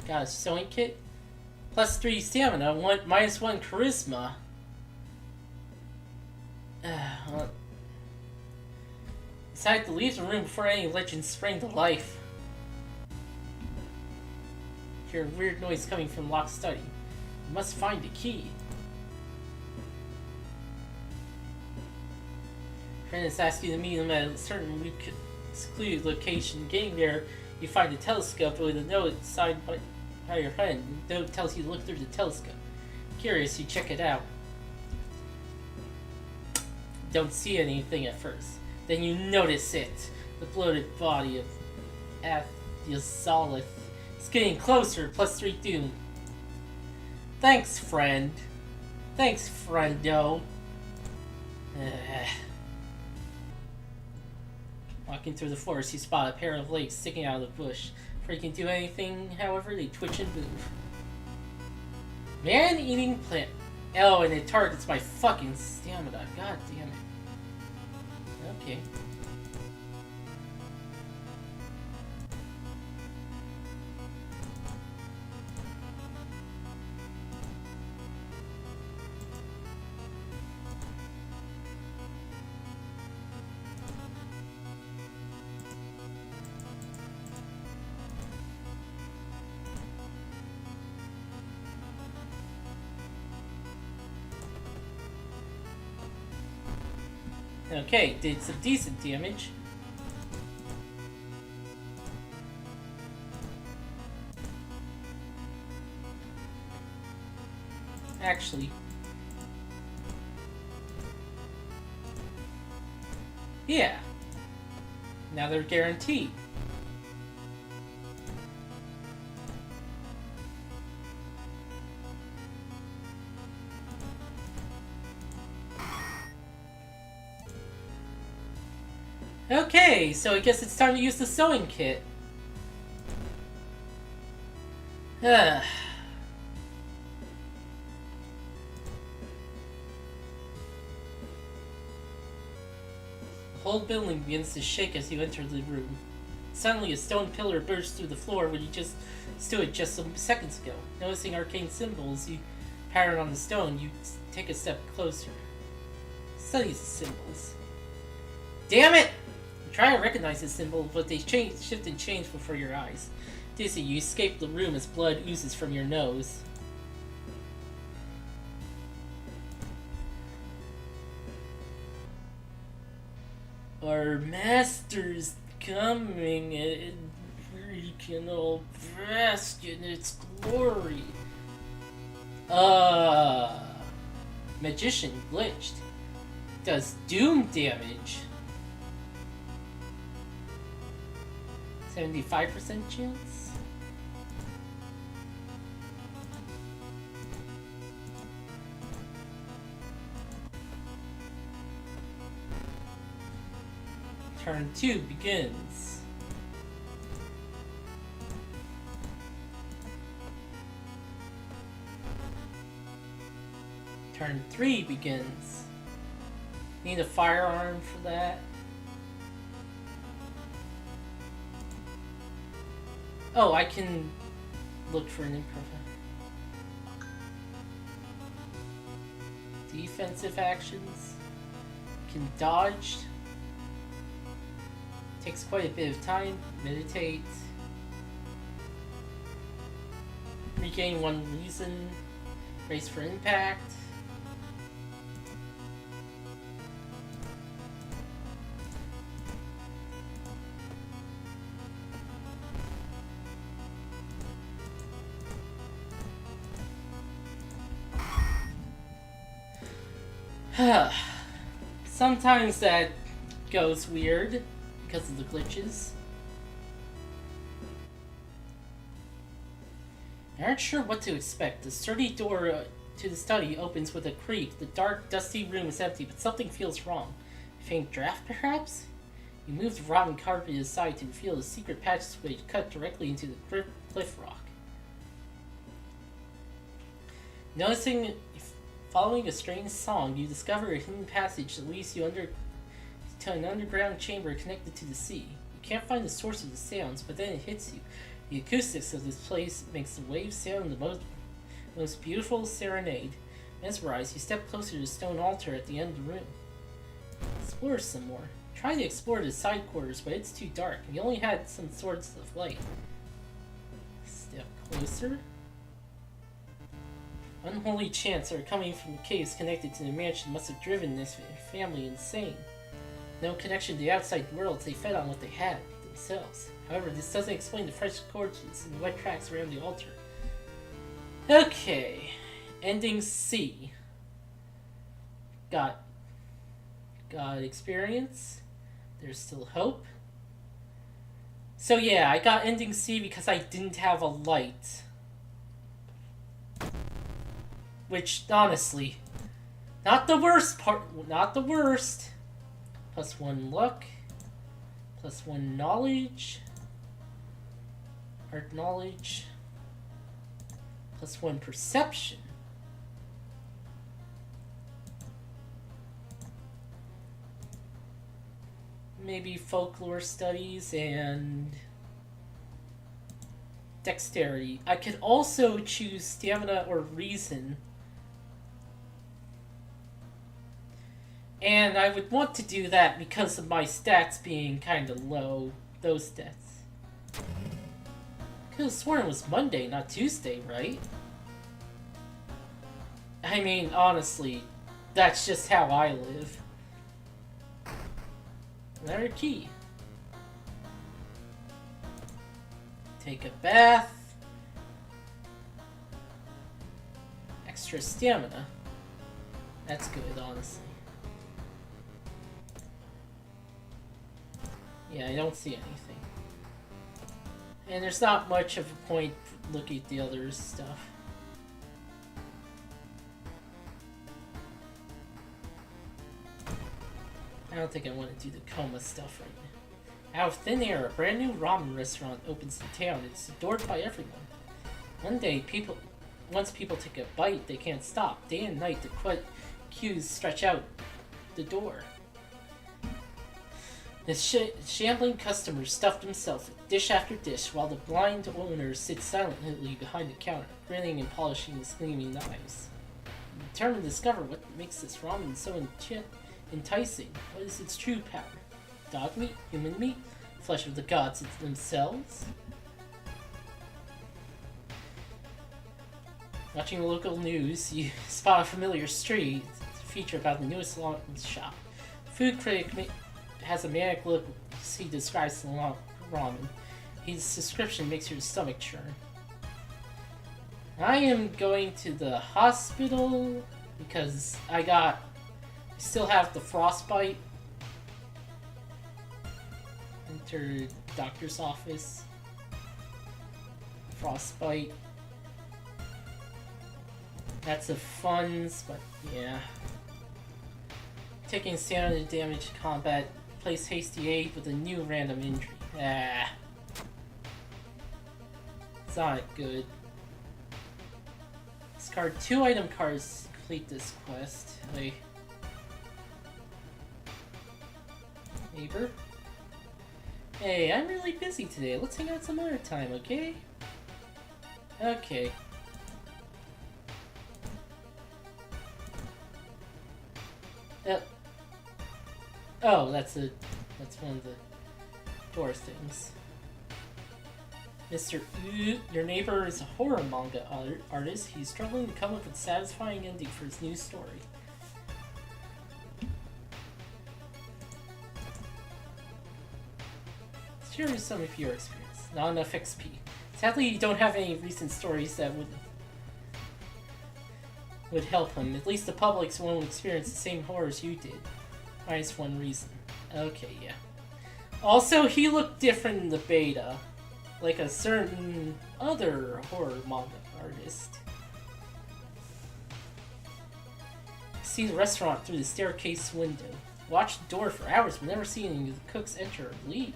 S1: Got a sewing kit. Plus 3 stamina, minus 1 charisma. Decided to leave the room before any legends sprang to life. Hear a weird noise coming from locked study. You must find a key. Friends ask you to meet him at a certain secluded location. Getting there, you find a telescope with a note signed by your friend. The note tells you to look through the telescope. Curious, you check it out. Don't see anything at first. Then you notice it. The bloated body of Athiazolith is getting closer. Plus 3 doom. Thanks, friend. Thanks, friendo. Walking through the forest, you spot a pair of legs sticking out of the bush. Before you can do anything, however, they twitch and move. Man-eating plant. Oh, and it targets my fucking stamina. God damn it. Okay. Okay, did some decent damage. actually. Yeah. Now they're guaranteed. Okay, so I guess it's time to use the sewing kit. The whole building begins to shake as you enter the room. Suddenly, a stone pillar bursts through the floor where you just stood just some seconds ago. Noticing arcane symbols you pattern on the stone, you take a step closer. Study the symbols. Damn it! You try to recognize the symbol, but they shift and change before your eyes. Dizzy, you escape the room as blood oozes from your nose. Our master's coming and we can all bask in its glory. Magician glitched. Does doom damage. 75% chance? Turn 2 begins. Turn 3 begins. Need a firearm for that. Oh, I can look for an improv. Defensive actions. Can dodge. Takes quite a bit of time. Meditate. Regain 1 reason. Brace for impact. Sometimes that goes weird because of the glitches. I aren't sure what to expect. The sturdy door to the study opens with a creak. The dark, dusty room is empty, but something feels wrong. A faint draft, perhaps? You move the rotten carpet aside to reveal a secret passageway cut directly into the cliff rock. Following a strange song, you discover a hidden passage that leads you to an underground chamber connected to the sea. You can't find the source of the sounds, but then it hits you. The acoustics of this place makes the waves sound the most beautiful serenade. Mesmerized, you step closer to the stone altar at the end of the room. Explore some more. Try to explore the side quarters, but it's too dark. You only had some swords of light. Step closer. Unholy chants are coming from the caves connected to the mansion must have driven this family insane. No connection to the outside worlds, they fed on what they had, themselves. However, this doesn't explain the fresh corpses and wet tracks around the altar. Okay. Ending C. Got experience. There's still hope. So yeah, I got ending C because I didn't have a light. Which, honestly, not the worst part, not the worst. +1 luck, +1 knowledge, art knowledge, +1 perception. Maybe folklore studies and dexterity. I could also choose stamina or reason. And I would want to do that because of my stats being kind of low. Those stats. Could have sworn it was Monday, not Tuesday, right? I mean, honestly, that's just how I live. Another key. Take a bath. extra stamina. That's good, honestly. Yeah, I don't see anything. And there's not much of a point looking at the other stuff. I don't think I want to do the coma stuff right now. Out of thin air, a brand new ramen restaurant opens in town. It's adored by everyone. One day, once people take a bite, they can't stop. Day and night, the queues stretch out the door. The shambling customers stuff themselves with dish after dish, while the blind owners sit silently behind the counter, grinning and polishing his gleaming knives. Determined to discover what makes this ramen so enticing. What is its true power? Dog meat? Human meat? Flesh of the gods themselves? Watching the local news, you spot a familiar street feature about the newest ramen shop. Food critic has a manic look as he describes the ramen. His description makes your stomach churn. I am going to the hospital because I still have the frostbite. Enter doctor's office. Frostbite. That's the funds, but yeah. Taking standard damage in combat. Place hasty aid with a new random injury. Ah. It's not good. Discard 2 item cards to complete this quest. Hey. Neighbor? Hey, I'm really busy today. Let's hang out some other time, okay? Okay. Oh, that's one of the door things. Mr. Your neighbor is a horror manga artist. He's struggling to come up with a satisfying ending for his new story. Share some of your experience. Not enough XP. Sadly, you don't have any recent stories that would help him. At least the public won't experience the same horrors you did. Minus one reason. Okay, yeah. Also, he looked different in the beta. Like a certain other horror manga artist. See the restaurant through the staircase window. Watch the door for hours but never see any of the cooks enter or leave.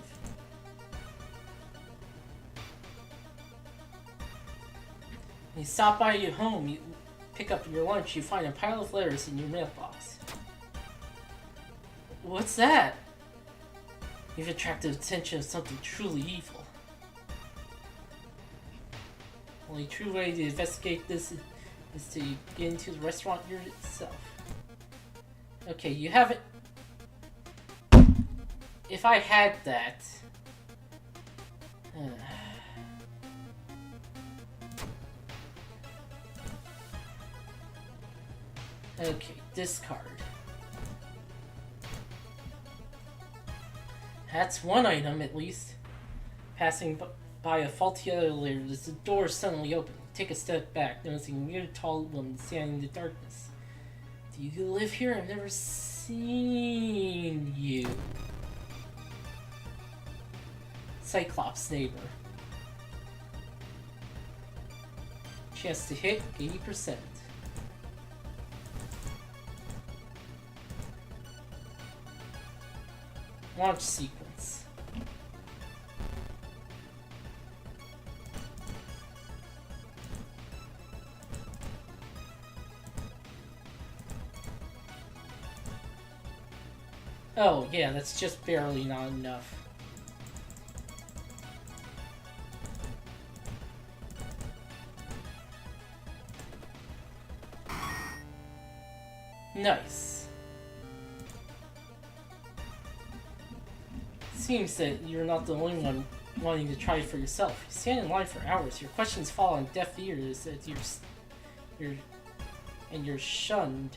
S1: When you stop by your home, you pick up your lunch, you find a pile of letters in your mailbox. What's that? You've attracted the attention of something truly evil. Only true way to investigate this is to get into the restaurant yourself. Okay, you haven't... If I had that... Okay, discard. That's one item, at least. Passing by a faulty elevator, as the door suddenly opened. Take a step back, noticing a weird tall woman standing in the darkness. Do you live here? I've never seen you. Cyclops neighbor. Chance to hit 80%. Launch sequence. Oh, yeah, that's just barely not enough. Nice. Seems that you're not the only one wanting to try it for yourself. You stand in line for hours. Your questions fall on deaf ears as you're shunned.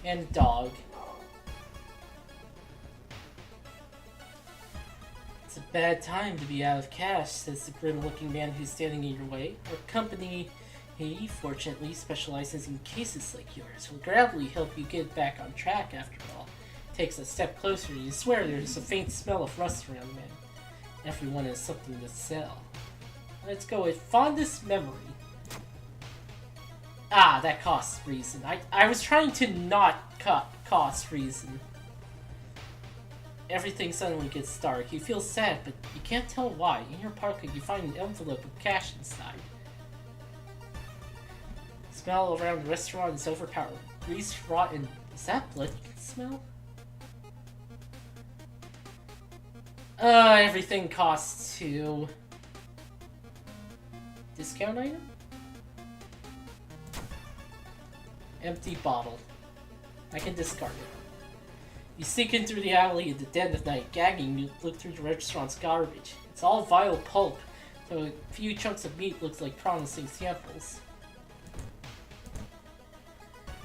S1: And a dog. It's a bad time to be out of cash, says the grim-looking man who's standing in your way. Our company, he fortunately specializes in cases like yours. Will gladly help you get back on track after all. Takes a step closer, you swear there's a faint smell of rust around him. Everyone has something to sell. Let's go with fondest memory. Ah, that costs reason. I was trying to not cut cost reason. Everything suddenly gets dark. You feel sad, but you can't tell why. In your pocket, you find an envelope with cash inside. The smell around the restaurant is overpowering. Grease, rotten. Is that blood you can smell? Everything costs 2. Discount item? Empty bottle. I can discard it. You sneak in through the alley at the dead of night, gagging. You look through the restaurant's garbage. It's all vile pulp, so a few chunks of meat looks like promising samples.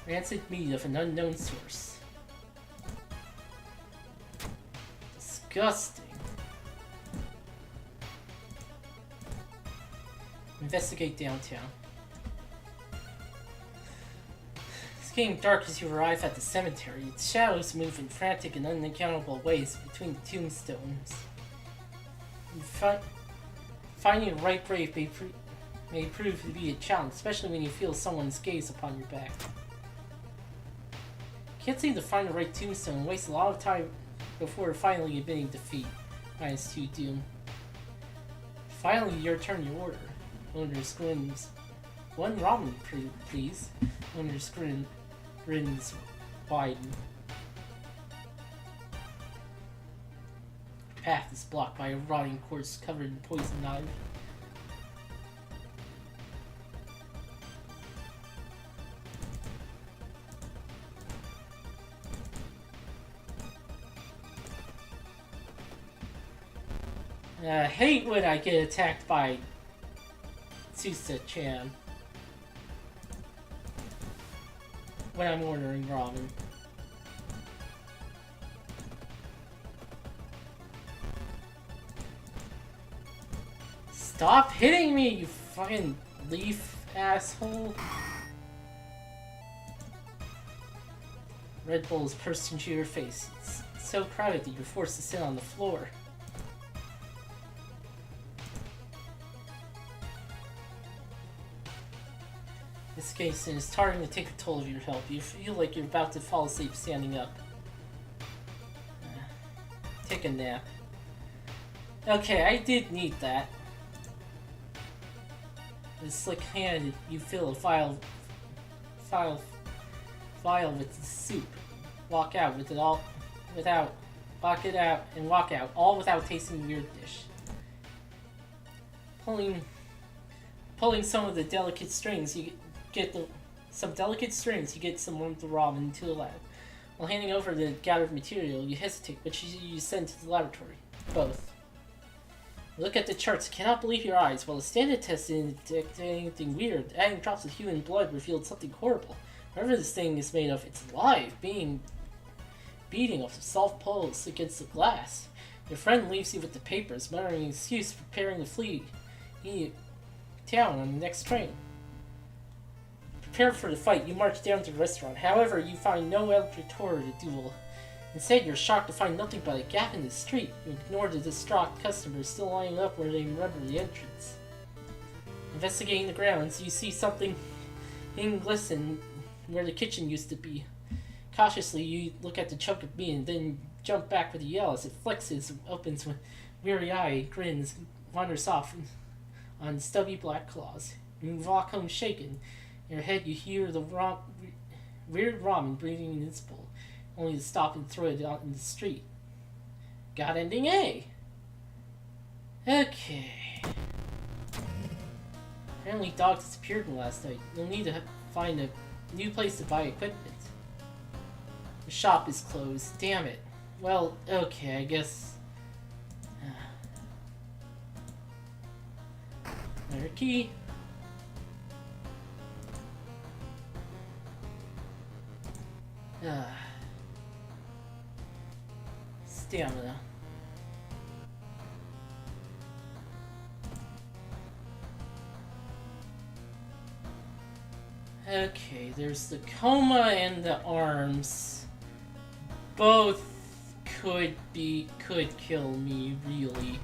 S1: Rancid meat of an unknown source. Disgusting. Investigate downtown. It's getting dark as you arrive at the cemetery. Its shadows move in frantic and unaccountable ways between the tombstones. Finding the right grave may prove to be a challenge, especially when you feel someone's gaze upon your back. Can't seem to find the right tombstone and waste a lot of time before finally admitting defeat. -2 doom. Finally, your turn to order. Owner's grins. 1 ramen, please. Owner's grins widen. The path is blocked by a rotting corpse covered in poison ivy. I hate when I get attacked by Susa-chan when I'm ordering ramen. Stop hitting me, you fucking leaf asshole! Red Bull is pursed into your face. It's so crowded that you're forced to sit on the floor. This case is starting to take a toll of your health. You feel like you're about to fall asleep standing up. Take a nap. Okay, I did need that. With a slick hand, you fill a vial with the soup. Walk out with it all, walk it out and walk out, all without tasting the weird dish. Pulling some of the delicate strings, you get some of the ramen to the lab. While handing over the gathered material, you hesitate, which you send to the laboratory. Both. Look at the charts. Cannot believe your eyes. While the standard test didn't detect anything weird, adding drops of human blood revealed something horrible. Whatever this thing is made of, it's alive, beating off a soft pulse against the glass. Your friend leaves you with the papers, muttering an excuse, preparing to flee town on the next train. Prepared for the fight, you march down to the restaurant. However, you find no electric horror to duel. Instead, you're shocked to find nothing but a gap in the street. You ignore the distraught customers still lining up where they remember the entrance. Investigating the grounds, you see something glisten where the kitchen used to be. Cautiously, you look at the chunk of meat and then jump back with a yell as it flexes, opens with weary eye, grins, wanders off on stubby black claws. You walk home shaken. In your head, you hear the weird ramen breathing in its bowl, only to stop and throw it out in the street. Got ending A. Okay. Apparently, dog disappeared from last night. You'll need to find a new place to buy equipment. The shop is closed. Damn it. Well, okay, I guess. Another key. Stamina. Okay, there's the coma and the arms. Both could kill me, really.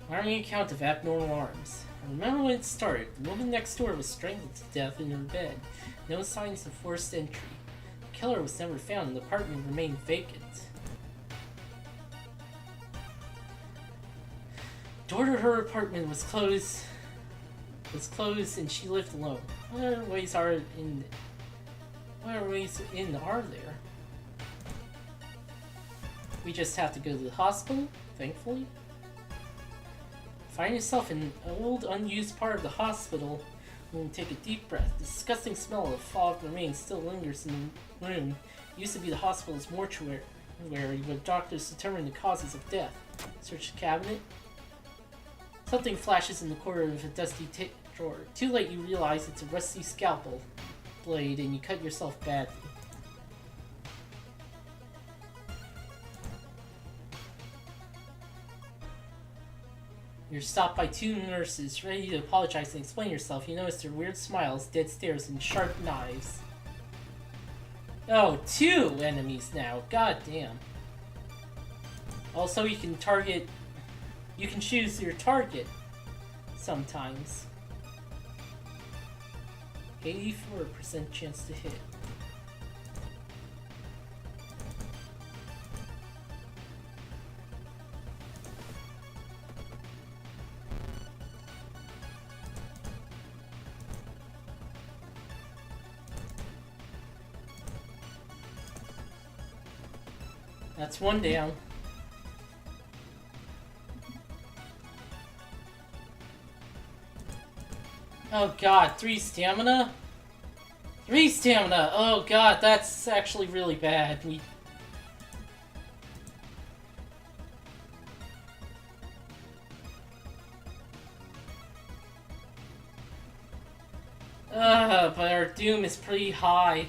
S1: Alarming account of abnormal arms. I remember when it started. The woman next door was strangled to death in her bed. No signs of forced entry. The killer was never found and the apartment remained vacant. Door to her apartment was closed and she lived alone. What other ways are there? We just have to go to the hospital, thankfully. Find yourself in an old, unused part of the hospital and take a deep breath. The disgusting smell of fog remains still lingers in the room. It used to be the hospital's mortuary, where doctors determine the causes of death. Search the cabinet. Something flashes in the corner of a dusty drawer. Too late, you realize it's a rusty scalpel blade and you cut yourself badly. You're stopped by two nurses, ready to apologize and explain yourself. You notice their weird smiles, dead stares, and sharp knives. Oh, two enemies now. God damn. Also, you can choose your target sometimes. 84% chance to hit. That's one down. Oh god, 3 stamina? 3 stamina! Oh god, that's actually really bad. But our doom is pretty high.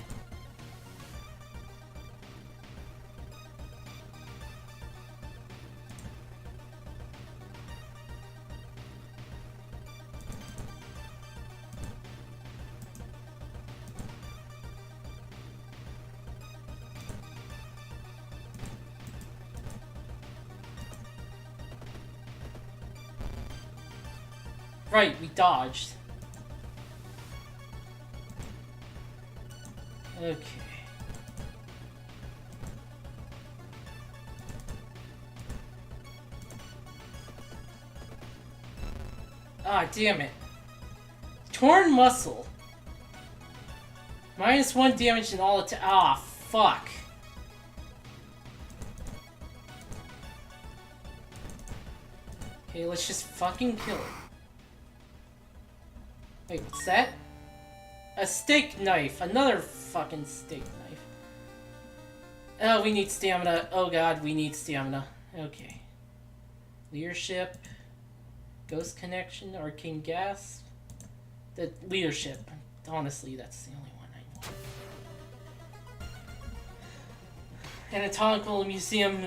S1: Right, we dodged. Okay. Ah, damn it. Torn muscle. -1 damage in all attack. Ah, fuck. Okay, let's just fucking kill it. Wait, what's that? A steak knife! Another fucking steak knife. Oh, we need stamina. Oh god, we need stamina. Okay. Leadership. Ghost connection. Arcane gas. The leadership. Honestly, that's the only one I want. Anatomical Museum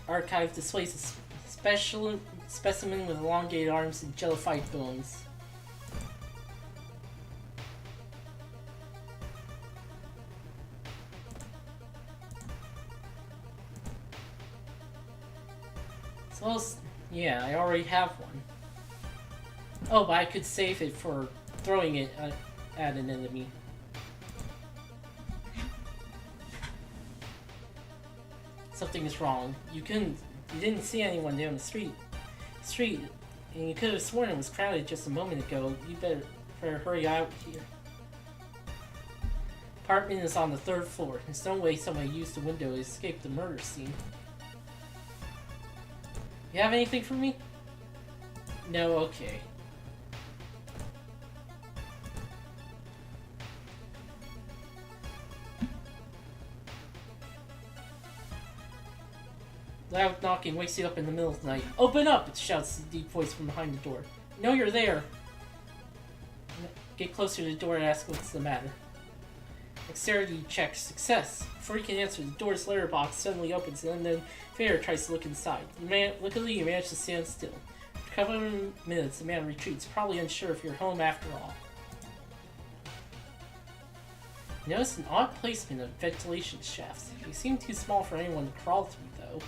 S1: Archive displays a special specimen with elongated arms and jellified bones. Well, yeah, I already have one. Oh, but I could save it for throwing it at an enemy. Something is wrong. You didn't see anyone down the street, and you could have sworn it was crowded just a moment ago. You better hurry out here. Apartment is on the 3rd floor. There's no way somebody used the window to escape the murder scene. You have anything for me? No, okay. Loud knocking wakes you up in the middle of the night. Open up! It shouts a deep voice from behind the door. No, you're there! Get closer to the door and ask what's the matter. Dexterity check success. Before you can answer, the door's letterbox suddenly opens and then Fair tries to look inside. Luckily, you manage to stand still. For a couple of minutes, the man retreats, probably unsure if you're home after all. Notice an odd placement of ventilation shafts. They seem too small for anyone to crawl through, though.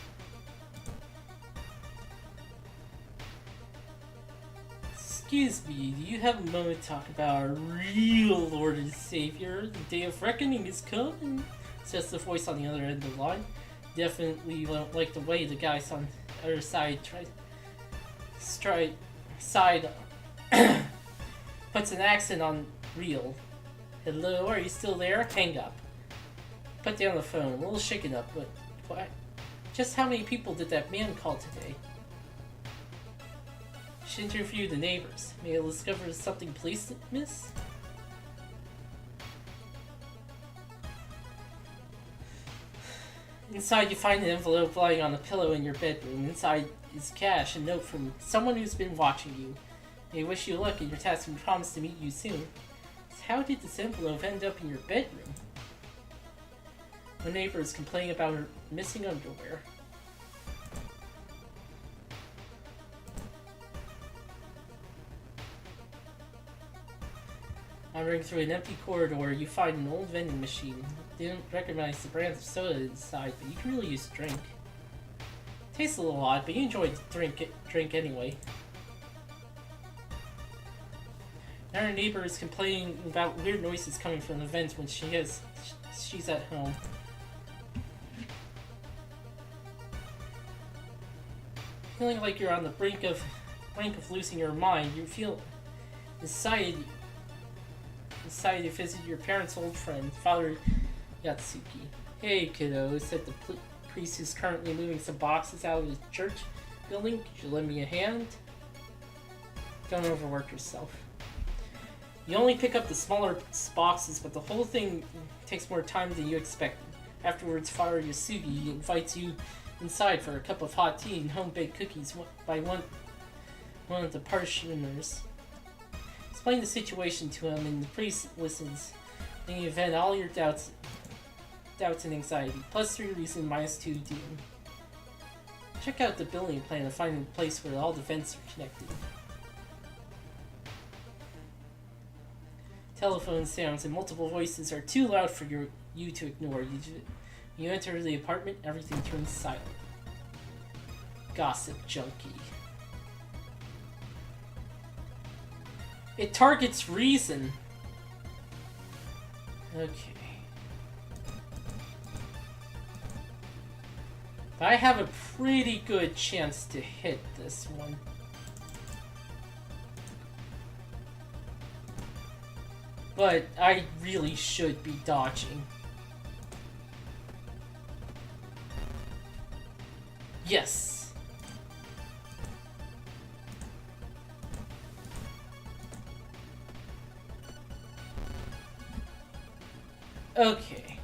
S1: Excuse me, do you have a moment to talk about our real Lord and Savior? The day of reckoning is coming, says the voice on the other end of the line. Definitely don't like the way the guys on the other side puts an accent on real. Hello, are you still there? Hang up. Put down the phone, a little shaken up, but what? Just how many people did that man call today? Should interview the neighbors. May I discover something police miss? Inside you find an envelope lying on a pillow in your bedroom. Inside is cash, a note from someone who's been watching you. They wish you luck in your task and promise to meet you soon. How did this envelope end up in your bedroom? My neighbor is complaining about her missing underwear. Wandering through an empty corridor, you find an old vending machine. You didn't recognize the brands of soda inside, but you can really use a drink. Tastes a little odd, but you enjoy the drink anyway. Now her neighbor is complaining about weird noises coming from the vent when she's at home. Feeling like you're on the brink of losing your mind, you feel decided to visit your parents' old friend, Father Yatsuki. Hey kiddo, said the priest who's currently moving some boxes out of the church building. Could you lend me a hand? Don't overwork yourself. You only pick up the smaller boxes, but the whole thing takes more time than you expected. Afterwards, Father Yasugi invites you inside for a cup of hot tea and home-baked cookies by one of the parishioners. Explain the situation to him, and the priest listens. In the event, all your doubts and anxiety. +3 reason, -2 demon. Check out the building plan to find a place where all the vents are connected. Telephone sounds and multiple voices are too loud for you to ignore. You enter the apartment, everything turns silent. Gossip junkie. It targets reason. Okay. But I have a pretty good chance to hit this one. But I really should be dodging. Yes. Okay.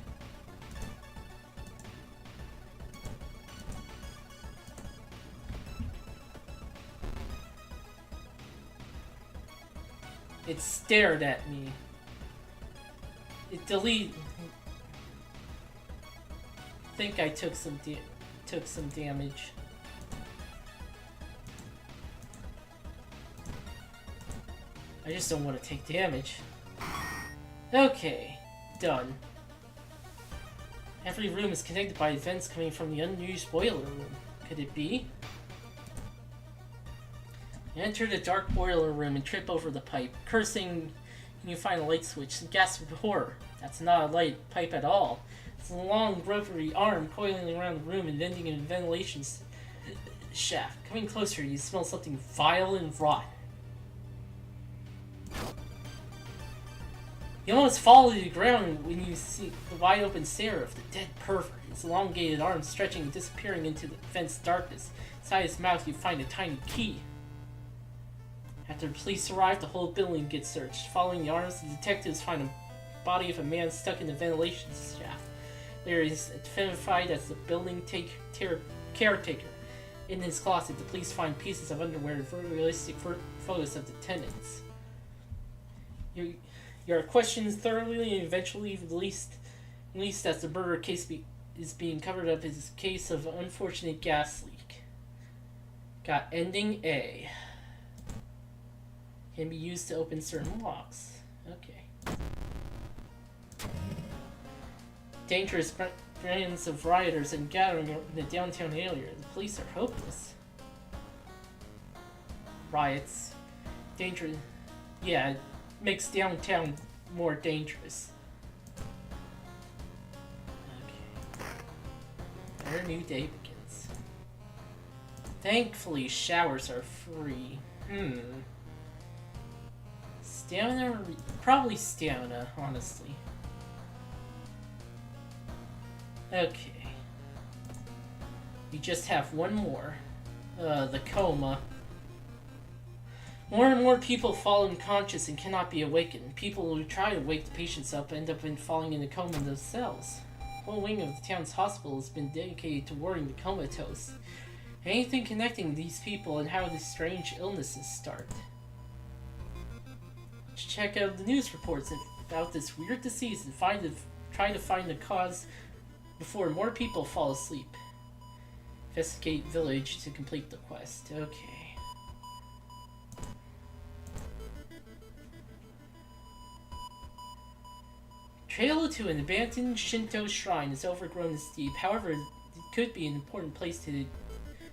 S1: It stared at me. It deleted. I think I took some damage. I just don't want to take damage. Okay. Done. Every room is connected by vents coming from the unused boiler room. Could it be? You enter the dark boiler room and trip over the pipe. Cursing, you find a light switch and gasp with horror. That's not a light pipe at all. It's a long, rubbery arm coiling around the room and ending in a ventilation shaft. Coming closer, you smell something vile and rotten. You almost fall to the ground when you see the wide open stare of the dead pervert, his elongated arms stretching and disappearing into the vent's darkness. Inside his mouth you find a tiny key. After the police arrive, the whole building gets searched. Following the arms, the detectives find a body of a man stuck in the ventilation shaft. There is identified as the building caretaker. In his closet, the police find pieces of underwear and realistic photos of the tenants. Your questions thoroughly and eventually released as the murder case is being covered up as a case of unfortunate gas leak. Got ending A. Can be used to open certain locks. Okay. Dangerous bands of rioters and gathering in the downtown area. The police are hopeless. Riots. Dangerous. Yeah, it makes downtown more dangerous. Okay. Our new day begins. Thankfully, showers are free. Stamina? Probably stamina, honestly. Okay. We just have one more. The coma. More and more people fall unconscious and cannot be awakened. People who try to wake the patients up end up falling in a coma themselves. One wing of the town's hospital has been dedicated to warding the comatose. Anything connecting these people and how these strange illnesses start. Let's check out the news reports about this weird disease and try to find the cause before more people fall asleep. Investigate village to complete the quest. Okay. Trail to an abandoned Shinto shrine is overgrown and steep. However, it could be an important place to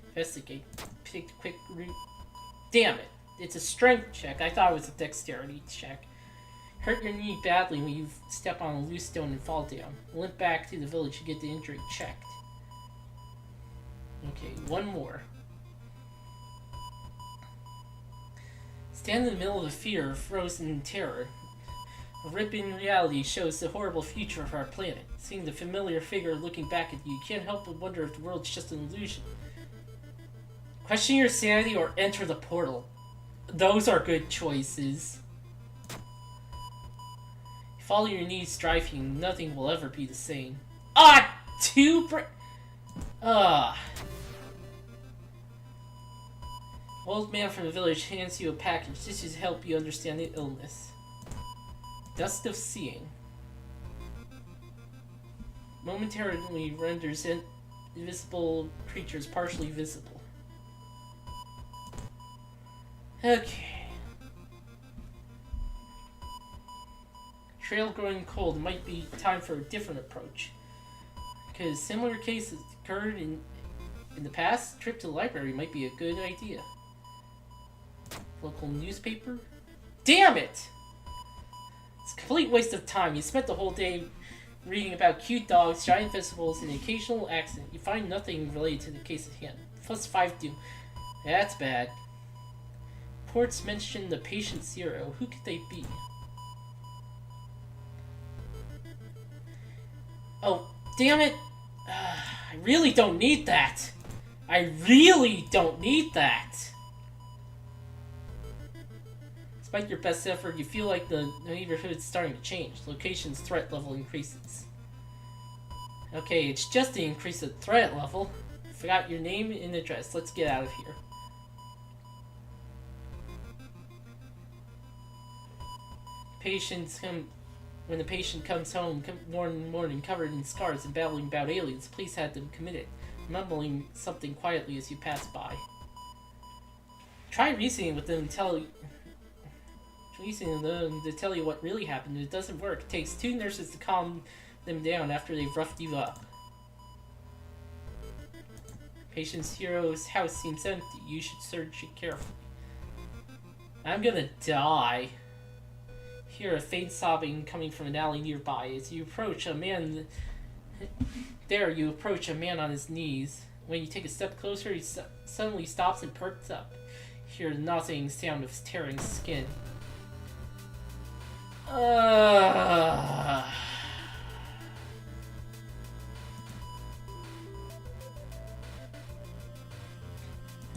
S1: investigate. Pick a quick route. Damn it! It's a strength check. I thought it was a dexterity check. Hurt your knee badly when you step on a loose stone and fall down. Limp back to the village to get the injury checked. Okay, one more. Stand in the middle of a fear, frozen in terror. A rip in reality shows the horrible future of our planet. Seeing the familiar figure looking back at you can't help but wonder if the world's just an illusion. Question your sanity or enter the portal. Those are good choices. Follow your knees striving, nothing will ever be the same. Old man from the village hands you a package. This should help you understand the illness. Dust of seeing. Momentarily renders invisible creatures partially visible. Okay. Trail growing cold, might be time for a different approach. Because similar cases occurred in the past, trip to the library might be a good idea. Local newspaper? Damn it! It's a complete waste of time. You spent the whole day reading about cute dogs, giant festivals, and an occasional accident. You find nothing related to the case at hand. Plus 5 doom. That's bad. Reports mention the patient zero. Who could they be? Oh, damn it! I really don't need that! I really don't need that! Despite your best effort, you feel like the neighborhood is starting to change. Location's threat level increases. Okay, it's just the increase of threat level. Forgot your name and address. Let's get out of here. When the patient comes home morning covered in scars and babbling about aliens, police had them committed, mumbling something quietly as you pass by. Try reasoning with them to tell you what really happened. It doesn't work. It takes 2 nurses to calm them down after they've roughed you up. Patient's hero's house seems empty. You should search it carefully. I'm gonna die. Hear a faint sobbing coming from an alley nearby. As you approach a man... you approach a man on his knees. When you take a step closer, he suddenly stops and perks up. Hear the nauseating sound of tearing skin.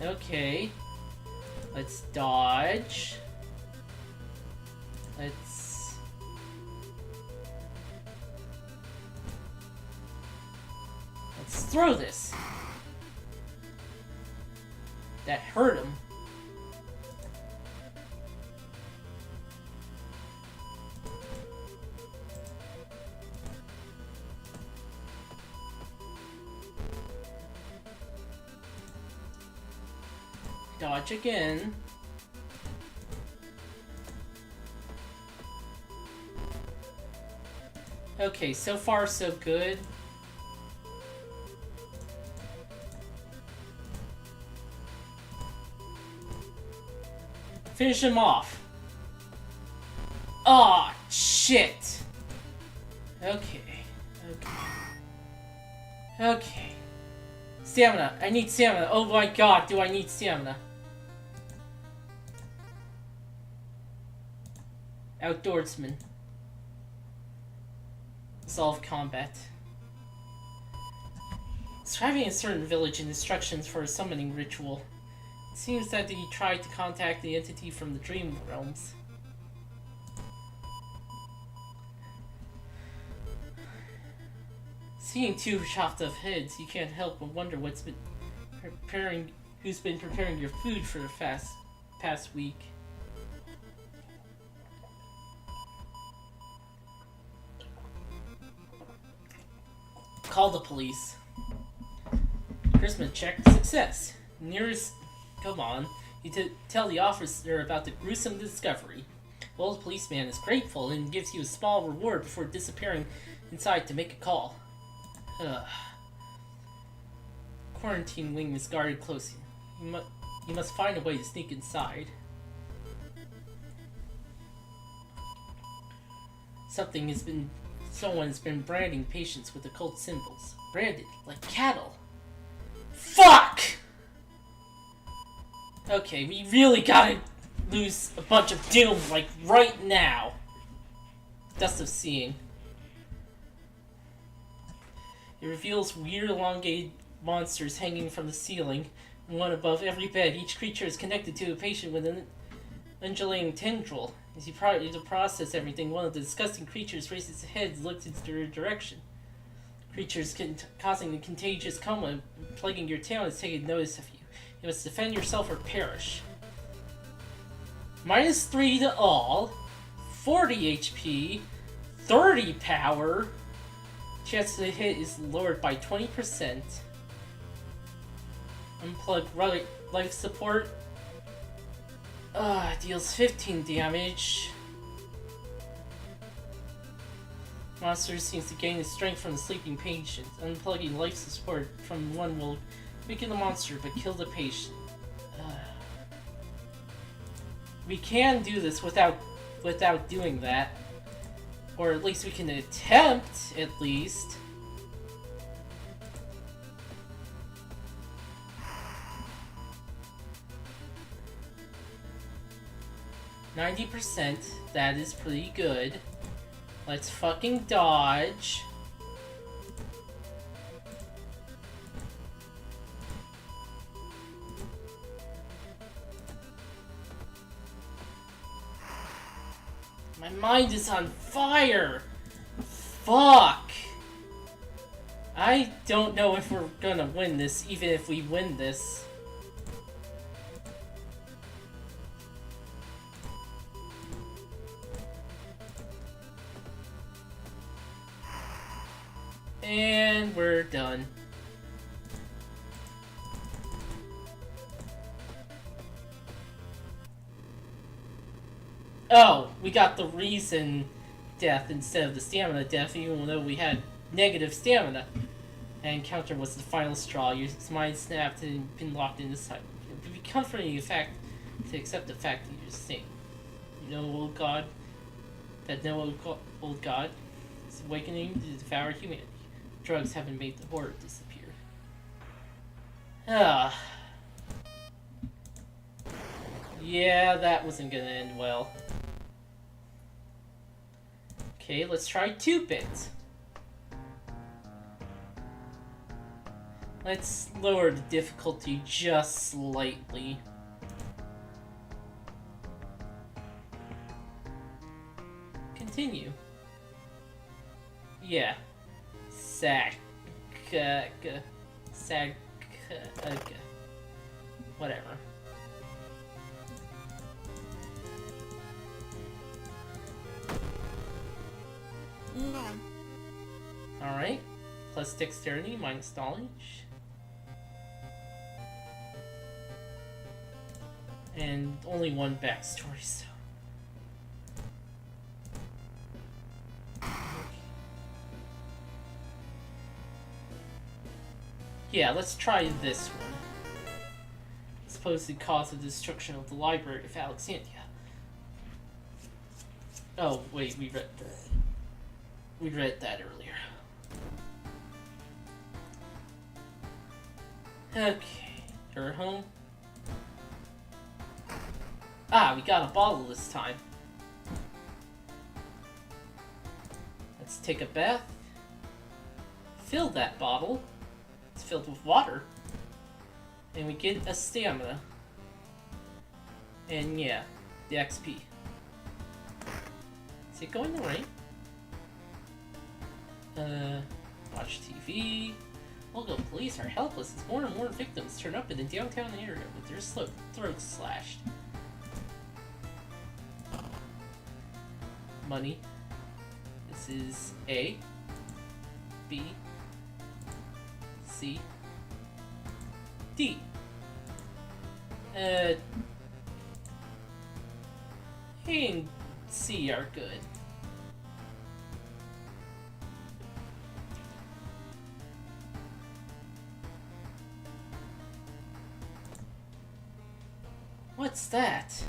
S1: Okay. Let's dodge. Let's throw this. That hurt him. Dodge again. Okay, so far so good. Finish him off. Aw, shit. Okay. Okay. Stamina. I need stamina. Oh my god, do I need stamina. Outdoorsman. Solve combat. Describing a certain village and instructions for a summoning ritual. It seems that he tried to contact the entity from the dream realms. Seeing two chopped off heads, you can't help but wonder who's been preparing your food for the past week. Call the police. Charisma check success. Nearest, come on. You tell the officer about the gruesome discovery. Well, the policeman is grateful and gives you a small reward before disappearing inside to make a call. Quarantine wing is guarded closely. You must find a way to sneak inside. Someone's been branding patients with occult symbols. Branded like cattle. Fuck! Okay, we really gotta lose a bunch of doom, like, right now. Dust of Seeing. It reveals weird elongated monsters hanging from the ceiling, and one above every bed. Each creature is connected to a patient with an undulating tendril. As you process everything, one of the disgusting creatures raises its head and looks in your direction. Creatures causing a contagious coma, plaguing your town, is taking notice of you. You must defend yourself or perish. -3 to all, 40 HP, 30 power. Chance to hit is lowered by 20%. Unplug life support. Deals 15 damage. Monster seems to gain its strength from the sleeping patient. Unplugging life support from one will weaken the monster but kill the patient. We can do this without doing that. Or at least we can attempt, at least. %, that is pretty good. Let's fucking dodge. My mind is on fire! Fuck! I don't know if we're gonna win this, even if we win this. And we're done. Oh, we got the reason death instead of the stamina death, even though we had negative stamina. And encounter was the final straw. Your mind snapped and been locked in the sight. It would be comforting to accept the fact that you're sane. You know, old God, old God is awakening to devour humanity. Drugs haven't made the horror disappear. Yeah, that wasn't gonna end well. Okay, let's try 2-bit. Let's lower the difficulty just slightly. Continue. Yeah. Whatever.
S2: No.
S1: Alright. Plus dexterity, minus knowledge. And only one backstory, so. Yeah, let's try this one. Supposed cause of destruction of the Library of Alexandria. Oh, wait, we read that earlier. Okay, you're home. Ah, we got a bottle this time. Let's take a bath. Fill that bottle. It's filled with water. And we get a stamina. And yeah, the XP. Is it going to rain? Watch TV. Local police are helpless as more and more victims turn up in the downtown area with their throats slashed. Money. This is A, B, C, D. A and C are good. What's that?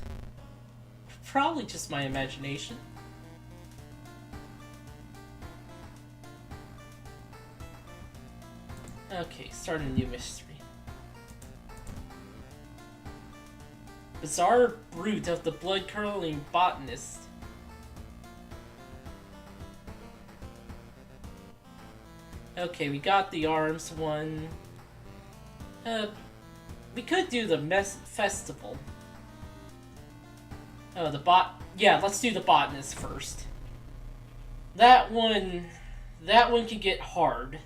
S1: Probably just my imagination. Okay, start a new mystery. Bizarre brute of the blood-curdling botanist. Okay, we got the arms one. We could do the festival. Oh, yeah, let's do the botanist first. That one can get hard.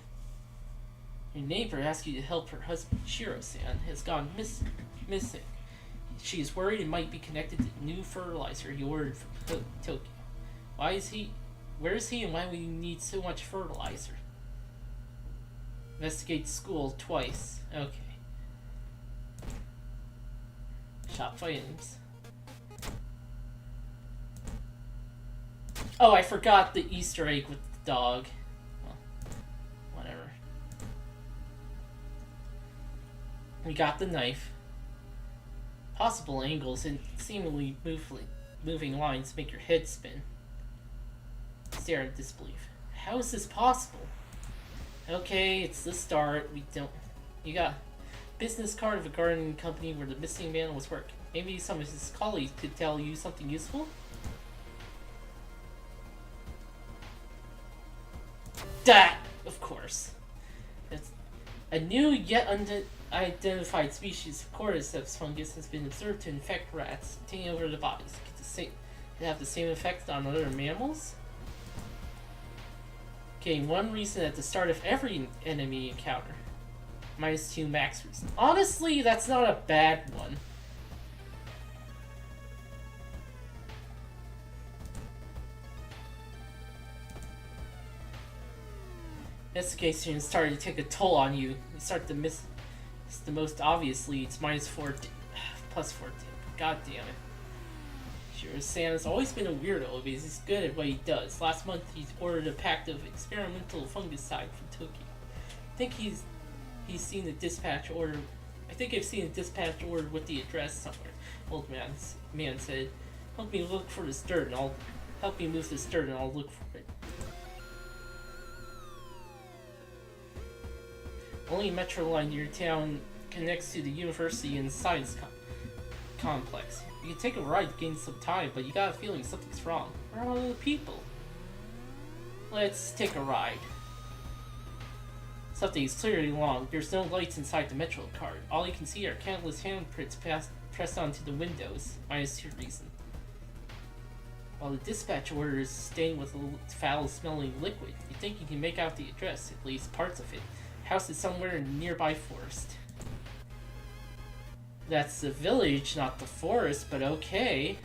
S1: Your neighbor asked you to help her husband, Shiro-san, has gone missing. She is worried it might be connected to new fertilizer he ordered from Tokyo. Where is he and why will you need so much fertilizer? Investigate school twice. Okay. Shop items. Oh, I forgot the Easter egg with the dog. Well, whatever. We got the knife. Possible angles and seemingly moving lines make your head spin. Stare in disbelief. How is this possible? Okay, it's the start. You got business card of a gardening company where the missing man was working. Maybe some of his colleagues could tell you something useful? That, of course. It's a new yet unidentified species of cordyceps fungus has been observed to infect rats, taking over the bodies. Could have the same effect on other mammals? Getting one reason at the start of every enemy encounter. -2 max reason. Honestly, that's not a bad one. Investigation is starting to take a toll on you. You start to miss the most obviously. It's -4 +4. God damn it. Sure, Sam has always been a weirdo, but he's good at what he does. Last month, he ordered a pack of experimental fungicide from Tokyo. I think he's seen the dispatch order. I think I've seen a dispatch order with the address somewhere. Old man said, "Help me look for this dirt, and I'll help me move this dirt, and I'll look for it." Only metro line near town connects to the university and science complex. You can take a ride to gain some time, but you got a feeling something's wrong. Where are all the people? Let's take a ride. Something is clearly wrong. There's no lights inside the metro card. All you can see are countless handprints pressed onto the windows. -2 reason. While the dispatch order is stained with a foul-smelling liquid, you think you can make out the address, at least parts of it. House is somewhere in a nearby forest. That's the village, not the forest, but okay.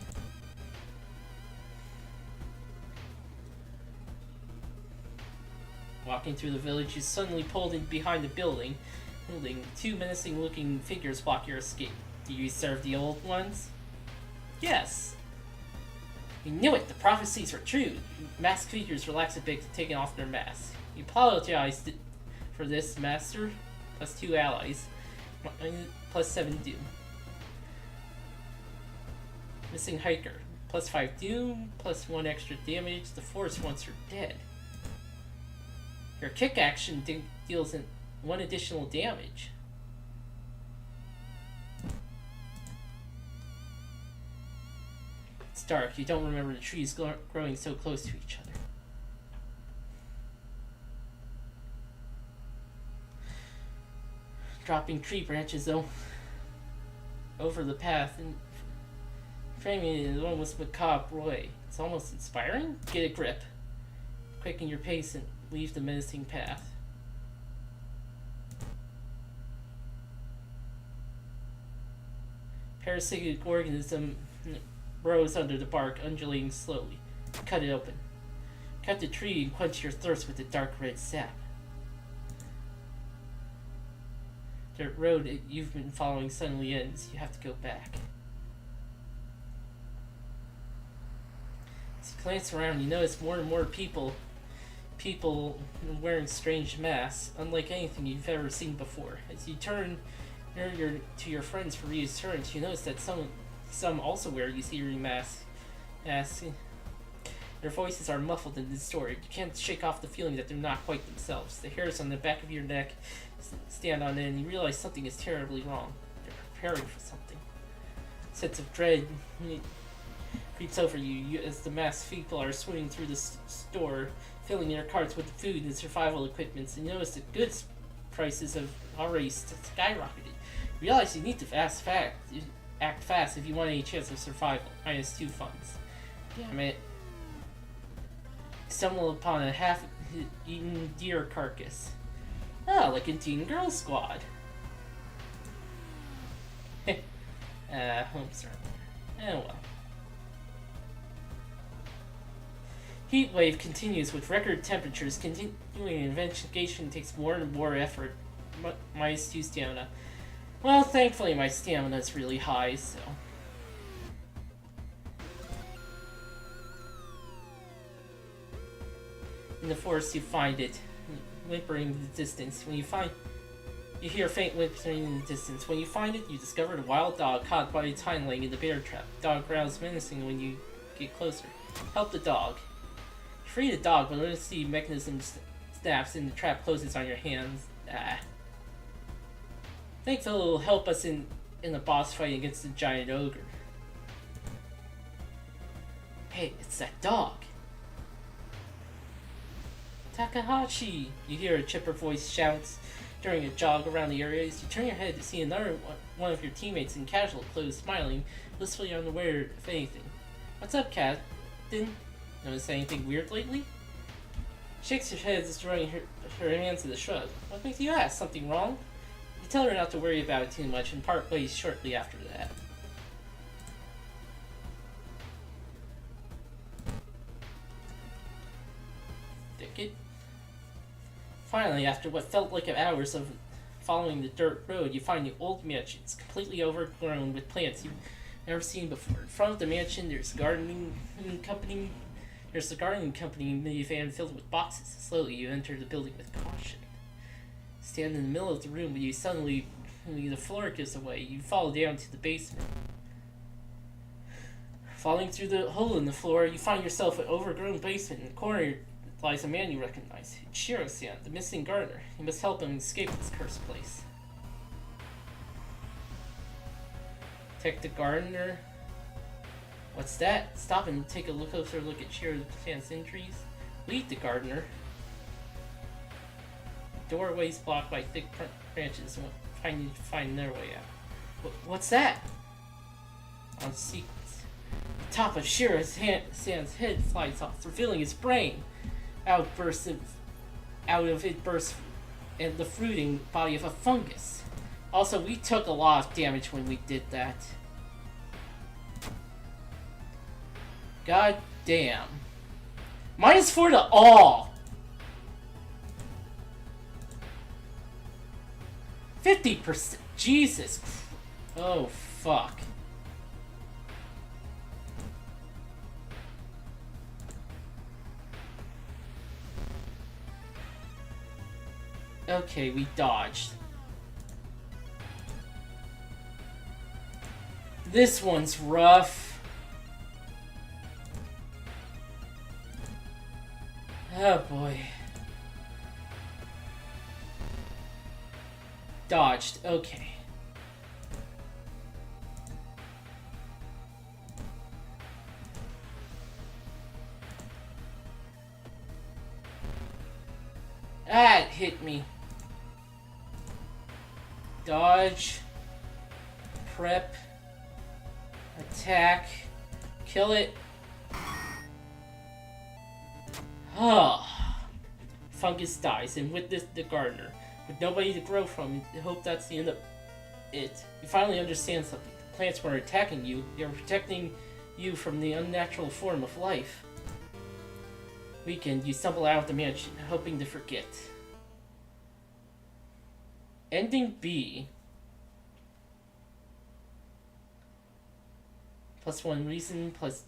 S1: Walking through the village, you suddenly pulled in behind a building. Two menacing-looking figures block your escape. Do you serve the old ones? Yes. You knew it. The prophecies were true. Masked figures relax a bit, taking off their masks. You apologized for this, Master. plus 2 allies, plus 7 doom. Missing hiker, plus 5 doom, plus 1 extra damage. The force once you're dead. Your kick action deals 1 additional damage. It's dark. You don't remember the trees growing so close to each other. Dropping tree branches over the path and framing it in an almost macabre way. It's almost inspiring. Get a grip. Quicken your pace and leave the menacing path. Parasitic organism burrows under the bark, undulating slowly. Cut it open. Cut the tree and quench your thirst with the dark red sap. The road you've been following suddenly ends. You have to go back. As you glance around, you notice more and more people wearing strange masks, unlike anything you've ever seen before. As you turn near to your friends for reassurance, you notice that some also wear these eerie masks. Their voices are muffled in this story. You can't shake off the feeling that they're not quite themselves. The hairs on the back of your neck stand on end, and you realize something is terribly wrong. They're preparing for something. A sense of dread creeps over you as the masked people are swimming through the store, filling their carts with food and survival equipment, and you notice that goods prices have already skyrocketed. You realize you need to act fast if you want any chance of survival. -2 funds. Damn it. Stumble upon a half-eaten deer carcass. Oh, like a Teen Girl Squad. Home server. Oh well. Heat wave continues with record temperatures. Continuing investigation takes more and more effort. -2 stamina. Well, thankfully my stamina is really high, so... In the forest, you find it, whimpering in the distance. You hear faint whimpering in the distance. When you find it, you discover a wild dog caught by its hind leg in the bear trap. The dog growls menacingly when you get closer. Help the dog. You free the dog, but notice the mechanism snaps and the trap closes on your hands. Thankfully, it will help us in the boss fight against the giant ogre. Hey, it's that dog. Takahashi! You hear a chipper voice shouts during a jog around the area. As you turn your head to see another one of your teammates in casual clothes smiling, blissfully unaware of anything. What's up, Captain? Notice anything weird lately? Shakes her head, throwing her hands in a shrug. What makes you ask? Something wrong? You tell her not to worry about it too much and part ways shortly after that. Thicket. Finally, after what felt like hours of following the dirt road, you find the old mansion. It's completely overgrown with plants you've never seen before. In front of the mansion, there's a gardening company minivan filled with boxes. Slowly, you enter the building with caution. Stand in the middle of the room, but the floor gives away. You fall down to the basement. Falling through the hole in the floor, you find yourself in an overgrown basement. In the corner lies a man you recognize. It's Shiro-san, the missing gardener. You must help him escape this cursed place. Take the gardener. What's that? Stop and take a closer look at Shiro-san's injuries. Lead the gardener. Doorways blocked by thick branches and find their way out. What's that? On sequence. The top of Shiro-san's head flies off, revealing his brain. Out of it bursts and the fruiting body of a fungus. Also, we took a lot of damage when we did that. God damn. -4 to all. 50%. Jesus. Oh, fuck. Okay, we dodged. This one's rough. Oh boy. Dodged. Okay. Ah, it hit me. Dodge. Prep. Attack. Kill it. Oh. Fungus dies, and with this, the gardener. With nobody to grow from, I hope that's the end of it. You finally understand something. The plants weren't attacking you. They were protecting you from the unnatural form of life. Weekend, you stumble out of the mansion, hoping to forget. Ending B. +1 reason, plus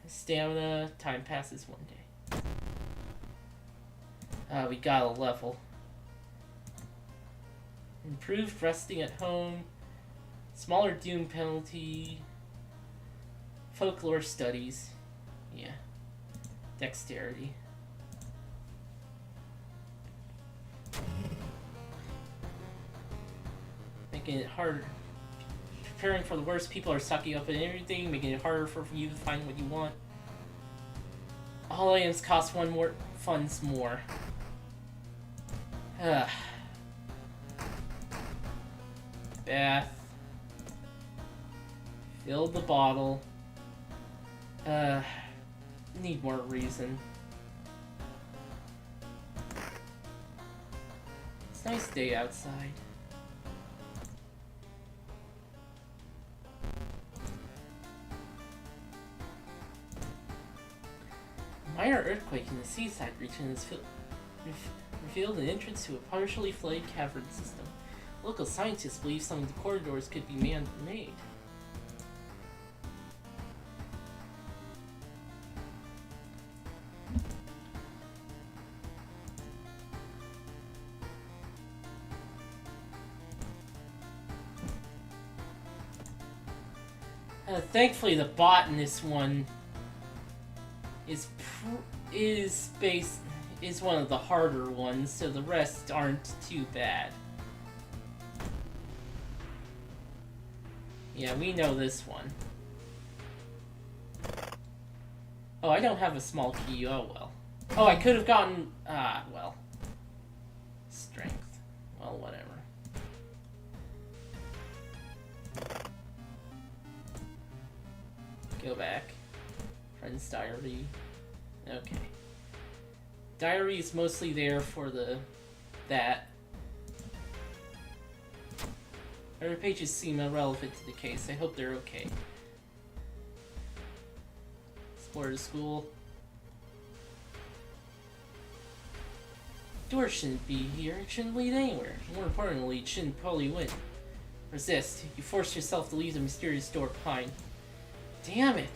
S1: stamina. Time passes one day. We got a level. Improved resting at home. Smaller doom penalty. Folklore studies. Yeah. Dexterity. Making it harder. Preparing for the worst. People are sucking up at everything, making it harder for you to find what you want. All items cost 1 more funds more. Bath. Fill the bottle. Need more reason. It's a nice day outside. A minor earthquake in the seaside region has revealed an entrance to a partially flooded cavern system. Local scientists believe some of the corridors could be man-made. Thankfully, the botanist one is one of the harder ones, so the rest aren't too bad. Yeah, we know this one. Oh, I don't have a small key. Oh well. Oh, I could have gotten. Well. Strength. Well, whatever. Go back. Friend's diary. Okay. Diary is mostly there for that. Other pages seem irrelevant to the case. I hope they're okay. Explore the school. Door shouldn't be here. It shouldn't lead anywhere. More importantly, it shouldn't probably win. Resist. You force yourself to leave the mysterious door behind. Damn it!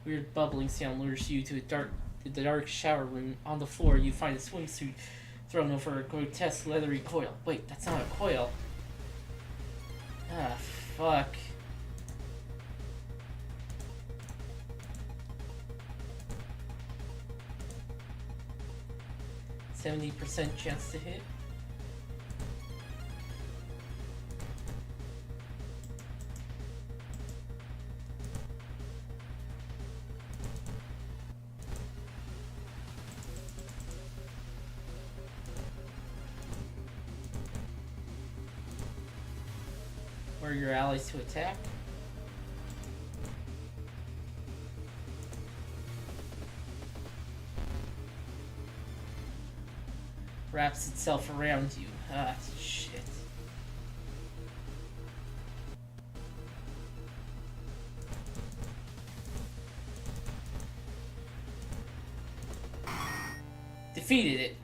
S1: Weird bubbling sound lures you to the dark shower room. On the floor, you find a swimsuit thrown over a grotesque leathery coil. Wait, that's not a coil. Ah, fuck. %70 chance to hit. Order your allies to attack. Wraps itself around you. Ah, shit. Defeated it.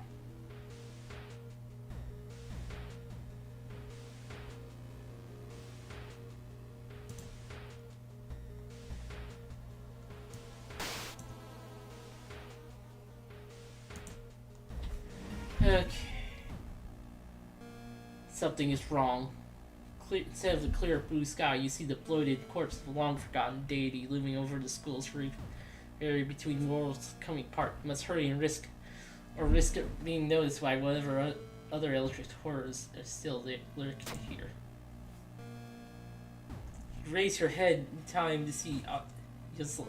S1: Okay. Something is wrong. Instead of the clear blue sky, you see the bloated corpse of a long-forgotten deity looming over the school's roof. Area between worlds coming apart. You must hurry and risk being noticed by whatever other eldritch horrors are still lurking here. You raise your head in time to see just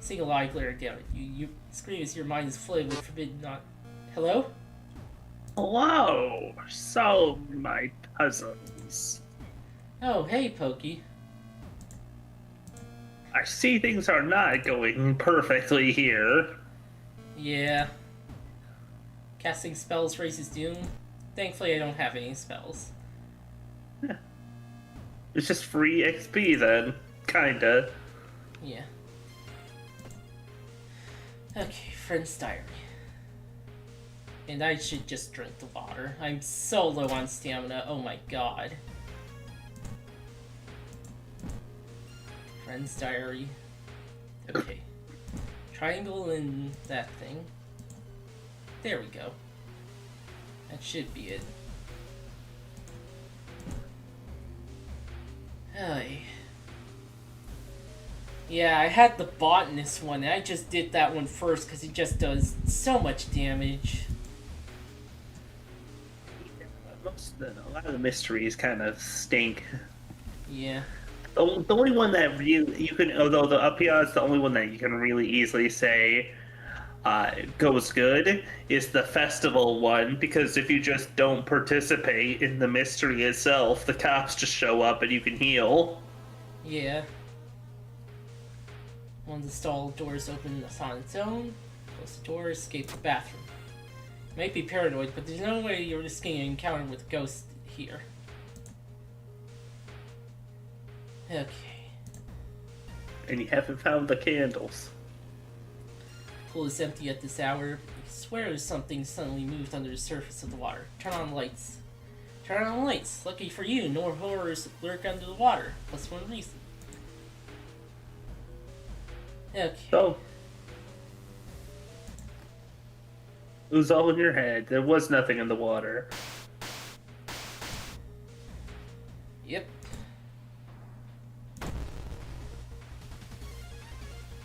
S1: single eye glare down at you. You scream as your mind is flooded with forbidden not. Hello?
S3: Hello! So, my cousins.
S1: Oh, hey, Pokey.
S3: I see things are not going perfectly here.
S1: Yeah. Casting spells raises doom. Thankfully, I don't have any spells.
S3: It's just free XP then. Kinda.
S1: Yeah. Okay, friend's diary. And I should just drink the water. I'm so low on stamina, oh my god. Friend's diary. Okay. Triangle and that thing. There we go. That should be it. Hey. Yeah, I had the botanist one, and I just did that one first because it just does so much damage.
S3: A lot of the mysteries kind of stink.
S1: Yeah.
S3: The only one that you can, although the Upia is the only one that you can really easily say goes good, is the festival one, because if you just don't participate in the mystery itself, the cops just show up and you can heal.
S1: Yeah. One of the stall doors open on its own. Close the door, escape the bathroom. You might be paranoid, but there's no way you're risking an encounter with a ghost here. Okay.
S3: And you haven't found the candles.
S1: Pool is empty at this hour. You swear something suddenly moved under the surface of the water. Turn on the lights. Turn on the lights. Lucky for you, no horrors lurk under the water. Plus one reason. Okay.
S3: So, it was all in your head. There was nothing in the water.
S1: Yep.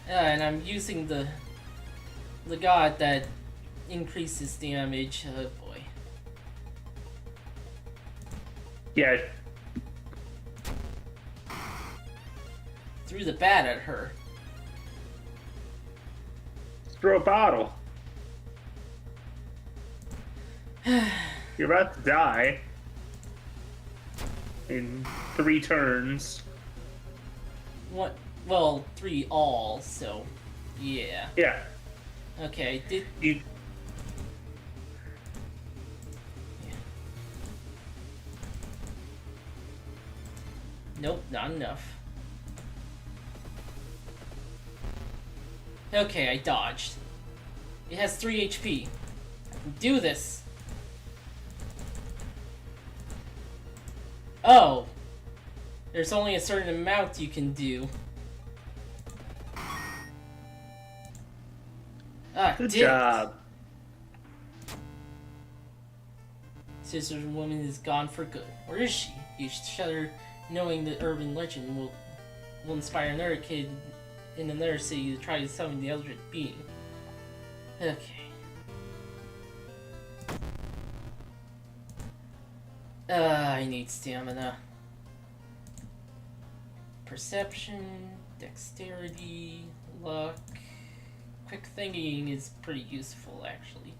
S1: And I'm using the god that increases damage. Oh boy.
S3: Yeah.
S1: Threw the bat at her.
S3: Throw a bottle. You're about to die. In 3 turns.
S1: What? Well, 3 all, so yeah.
S3: Yeah.
S1: Okay, did
S3: You.
S1: yeah. Nope, not enough. Okay, I dodged. It has 3 HP. I can do this. Oh. There's only a certain amount you can do. Ah,
S3: Good
S1: damn it.
S3: job.
S1: Scissor Woman is gone for good. Where is she? You shudder, knowing the urban legend will inspire another kid in another city to try to summon the eldritch being. Okay. I need stamina. Perception, dexterity, luck. Quick thinking is pretty useful, actually.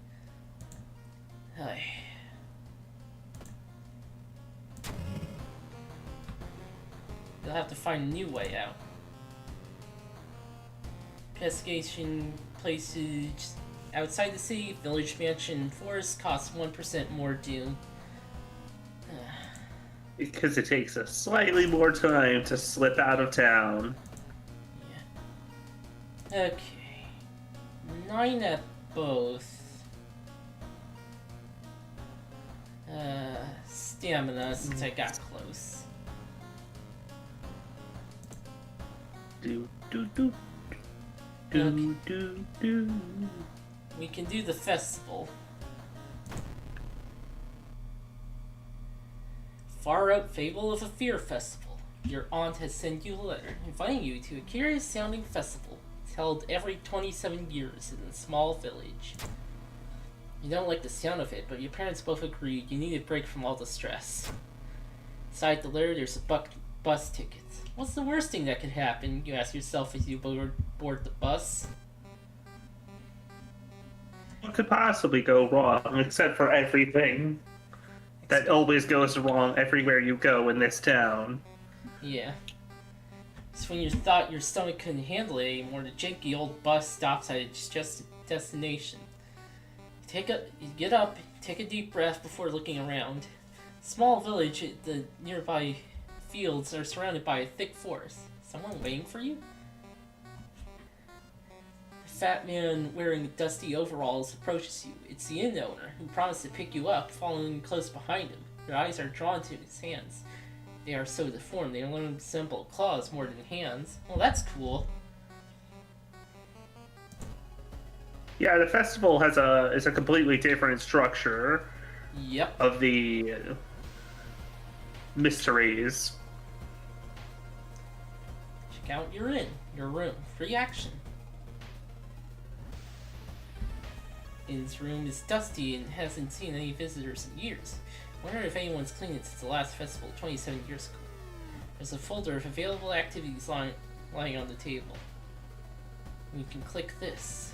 S1: Hi. You'll have to find a new way out. Investigation places outside the city, village, mansion, forest costs 1% more doom.
S3: Because it takes a slightly more time to slip out of town.
S1: Yeah. Okay. 9 at both. Stamina since I got close.
S3: Do do do do do do.
S1: We can do the festival. Far out fable of a fear festival. Your aunt has sent you a letter inviting you to a curious sounding festival. It's held every 27 years in a small village. You don't like the sound of it, but your parents both agree you need a break from all the stress. Inside the letter, there's a bus ticket. What's the worst thing that could happen? You ask yourself as you board the bus.
S3: What could possibly go wrong, except for everything that always goes wrong everywhere you go in this town?
S1: Yeah. It's when you thought your stomach couldn't handle it anymore, the janky old bus stops at its destination. You get up, take a deep breath before looking around. Small village, the nearby fields are surrounded by a thick forest. Someone waiting for you? A fat man wearing dusty overalls approaches you. It's the inn owner, who promised to pick you up, following close behind him. Your eyes are drawn to his hands. They are so deformed, they only resemble claws more than hands. Well, that's cool.
S3: Yeah, the festival is a completely different structure.
S1: Yep.
S3: Of the mysteries.
S1: Check out your room. Free action. Inn's room is dusty and hasn't seen any visitors in years. Wonder if anyone's cleaned it since the last festival 27 years ago. There's a folder of available activities lying on the table. We can click this.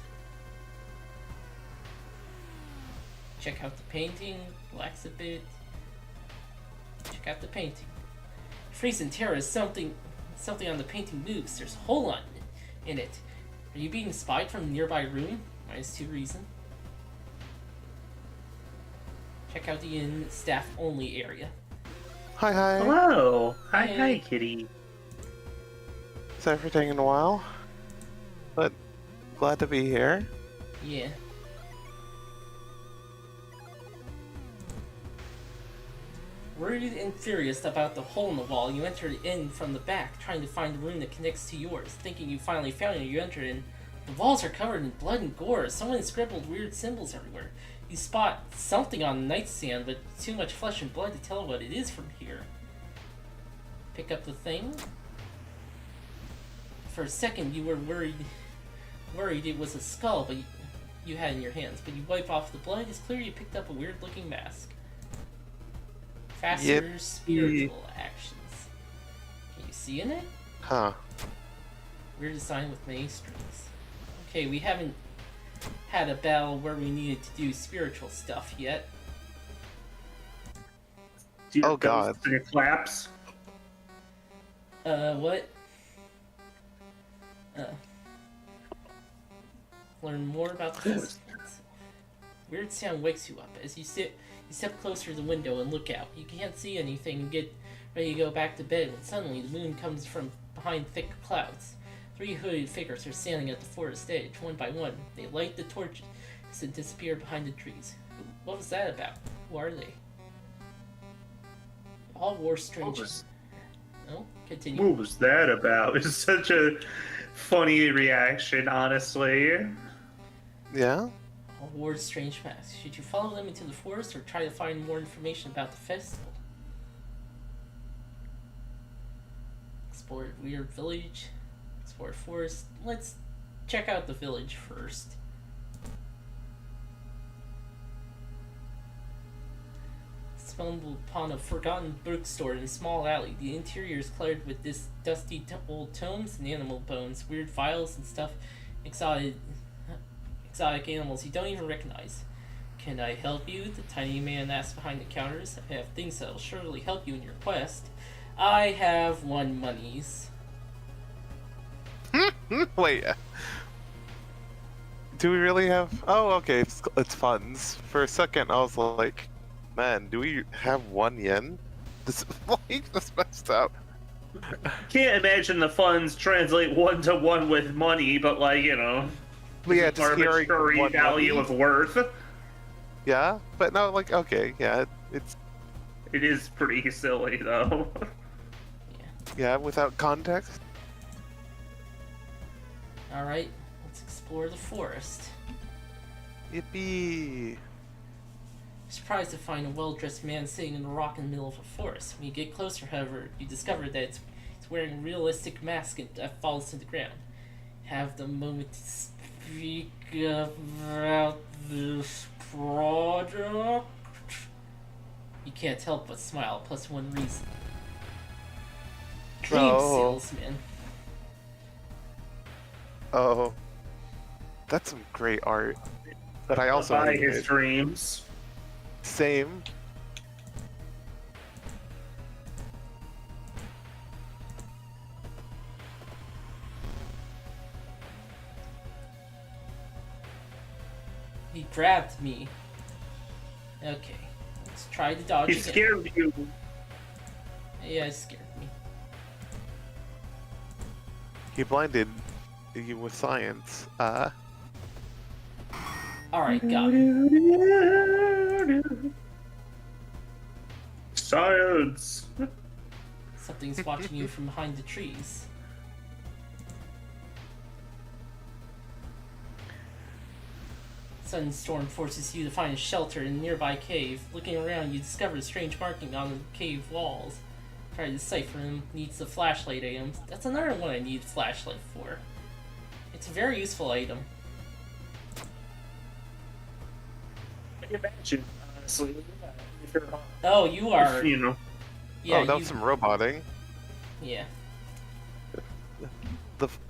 S1: Check out the painting, relax a bit. Check out the painting. Freeze and terror is something on the painting moves. There's a hole in it. Are you being spied from a nearby room? -2 reason. Check out the inn staff only area.
S4: Hi.
S3: Hello. Hi,
S1: Hey.
S3: hi, kitty.
S4: Sorry for taking a while, but glad to be here.
S1: Yeah. Worried and furious about the hole in the wall, you enter the inn from the back, trying to find the room that connects to yours. Thinking you finally found it, you enter in. The walls are covered in blood and gore. Someone scribbled weird symbols everywhere. You spot something on the nightstand, but too much flesh and blood to tell what it is from here. Pick up the thing. For a second, you were worried it was a skull, but you had in your hands. But you wipe off the blood. It's clear you picked up a weird-looking mask. Faster spiritual actions. Can you see in it?
S4: Huh.
S1: Weird design with many strings. Okay, we haven't had a battle where we needed to do spiritual stuff yet.
S3: Do your
S4: Oh, God.
S3: ghosts and your claps?
S1: What? Learn more about the festival. Weird sound wakes you up. As you step closer to the window and look out. You can't see anything and get ready to go back to bed when suddenly the moon comes from behind thick clouds. 3 hooded figures are standing at the forest edge, one by one. They light the torches and disappear behind the trees. What was that about? Who are they? All wore strange... No? Continue.
S3: What was that about? It's such a funny reaction, honestly.
S4: Yeah?
S1: All wore strange masks. Should you follow them into the forest or try to find more information about the festival? Explore weird village. Explore forest. Let's check out the village first. Stumbled upon a forgotten bookstore in a small alley. The interior is cluttered with this dusty old tomes and animal bones, weird files and stuff, exotic animals you don't even recognize. Can I help you? The tiny man asks behind the counters. I have things that'll surely help you in your quest. I have 1 monies.
S4: Wait. Do we really have... Oh, okay, it's funds. For a second, I was like, man, do we have 1 yen? This that's messed up.
S3: Can't imagine the funds translate 1-to-1 with money, but like, you know,
S4: But yeah, just hearing
S3: arbitrary
S4: one
S3: value
S4: money.
S3: of worth.
S4: Yeah, but no, like, okay, yeah, it's...
S3: It is pretty silly, though.
S4: Yeah, without context.
S1: Alright, let's explore the forest.
S4: Yippee!
S1: Surprised to find a well-dressed man sitting in a rock in the middle of a forest. When you get closer, however, you discover that it's wearing a realistic mask that falls to the ground. Have the moment to speak about this project? You can't help but smile, plus one reason. Dream salesman.
S4: Oh, that's some great art. But I also
S3: Buy
S4: hate
S3: his
S4: it.
S3: dreams.
S4: Same.
S1: He grabbed me. Okay, let's try to dodge
S3: He
S1: again.
S3: scared you.
S1: Yeah, it scared me.
S4: He blinded you with science.
S1: Alright, got him.
S3: Science.
S1: Something's watching you from behind the trees. Sudden storm forces you to find a shelter in a nearby cave. Looking around, you discover a strange marking on the cave walls. Try to decipher them. Needs the flashlight item. That's another one I need a flashlight for. It's a very useful item.
S3: I can imagine, honestly. If you're,
S1: Oh, you are.
S3: you know.
S1: Yeah,
S4: oh, that
S1: you.
S4: was some roboting.
S1: Yeah.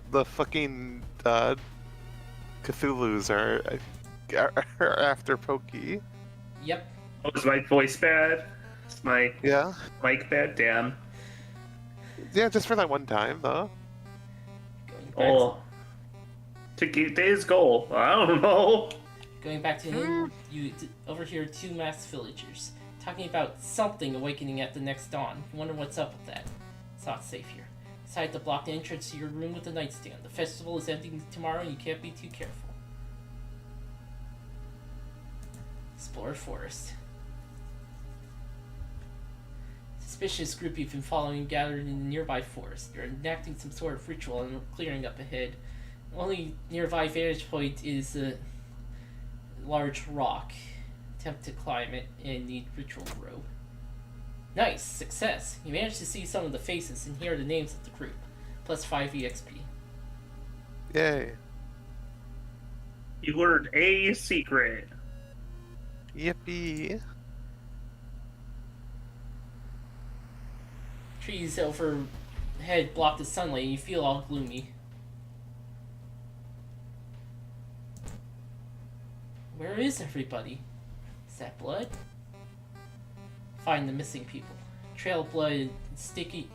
S4: The fucking Cthulhu's are after Pokey.
S1: Yep.
S3: Oh, is my voice bad? Is my
S4: Yeah.
S3: mic bad? Damn.
S4: Yeah, just for that one time though.
S1: Going back
S3: Oh. To get his goal. I don't know.
S1: Going back to him, you overhear two masked villagers talking about something awakening at the next dawn. You wonder what's up with that. It's not safe here. Decide to block the entrance to your room with a nightstand. The festival is ending tomorrow and you can't be too careful. Explore forest. Suspicious group you've been following gathered in the nearby forest. You're enacting some sort of ritual and clearing up ahead. The only nearby vantage point is a large rock. Attempt to climb it and need ritual rope. Nice! Success! You managed to see some of the faces and hear the names of the group. Plus 5 EXP.
S4: Yay.
S3: You learned a secret.
S4: Yippee.
S1: Trees overhead block the sunlight and you feel all gloomy. Where is everybody? Is that blood? Find the missing people. Trail of blood and sticky...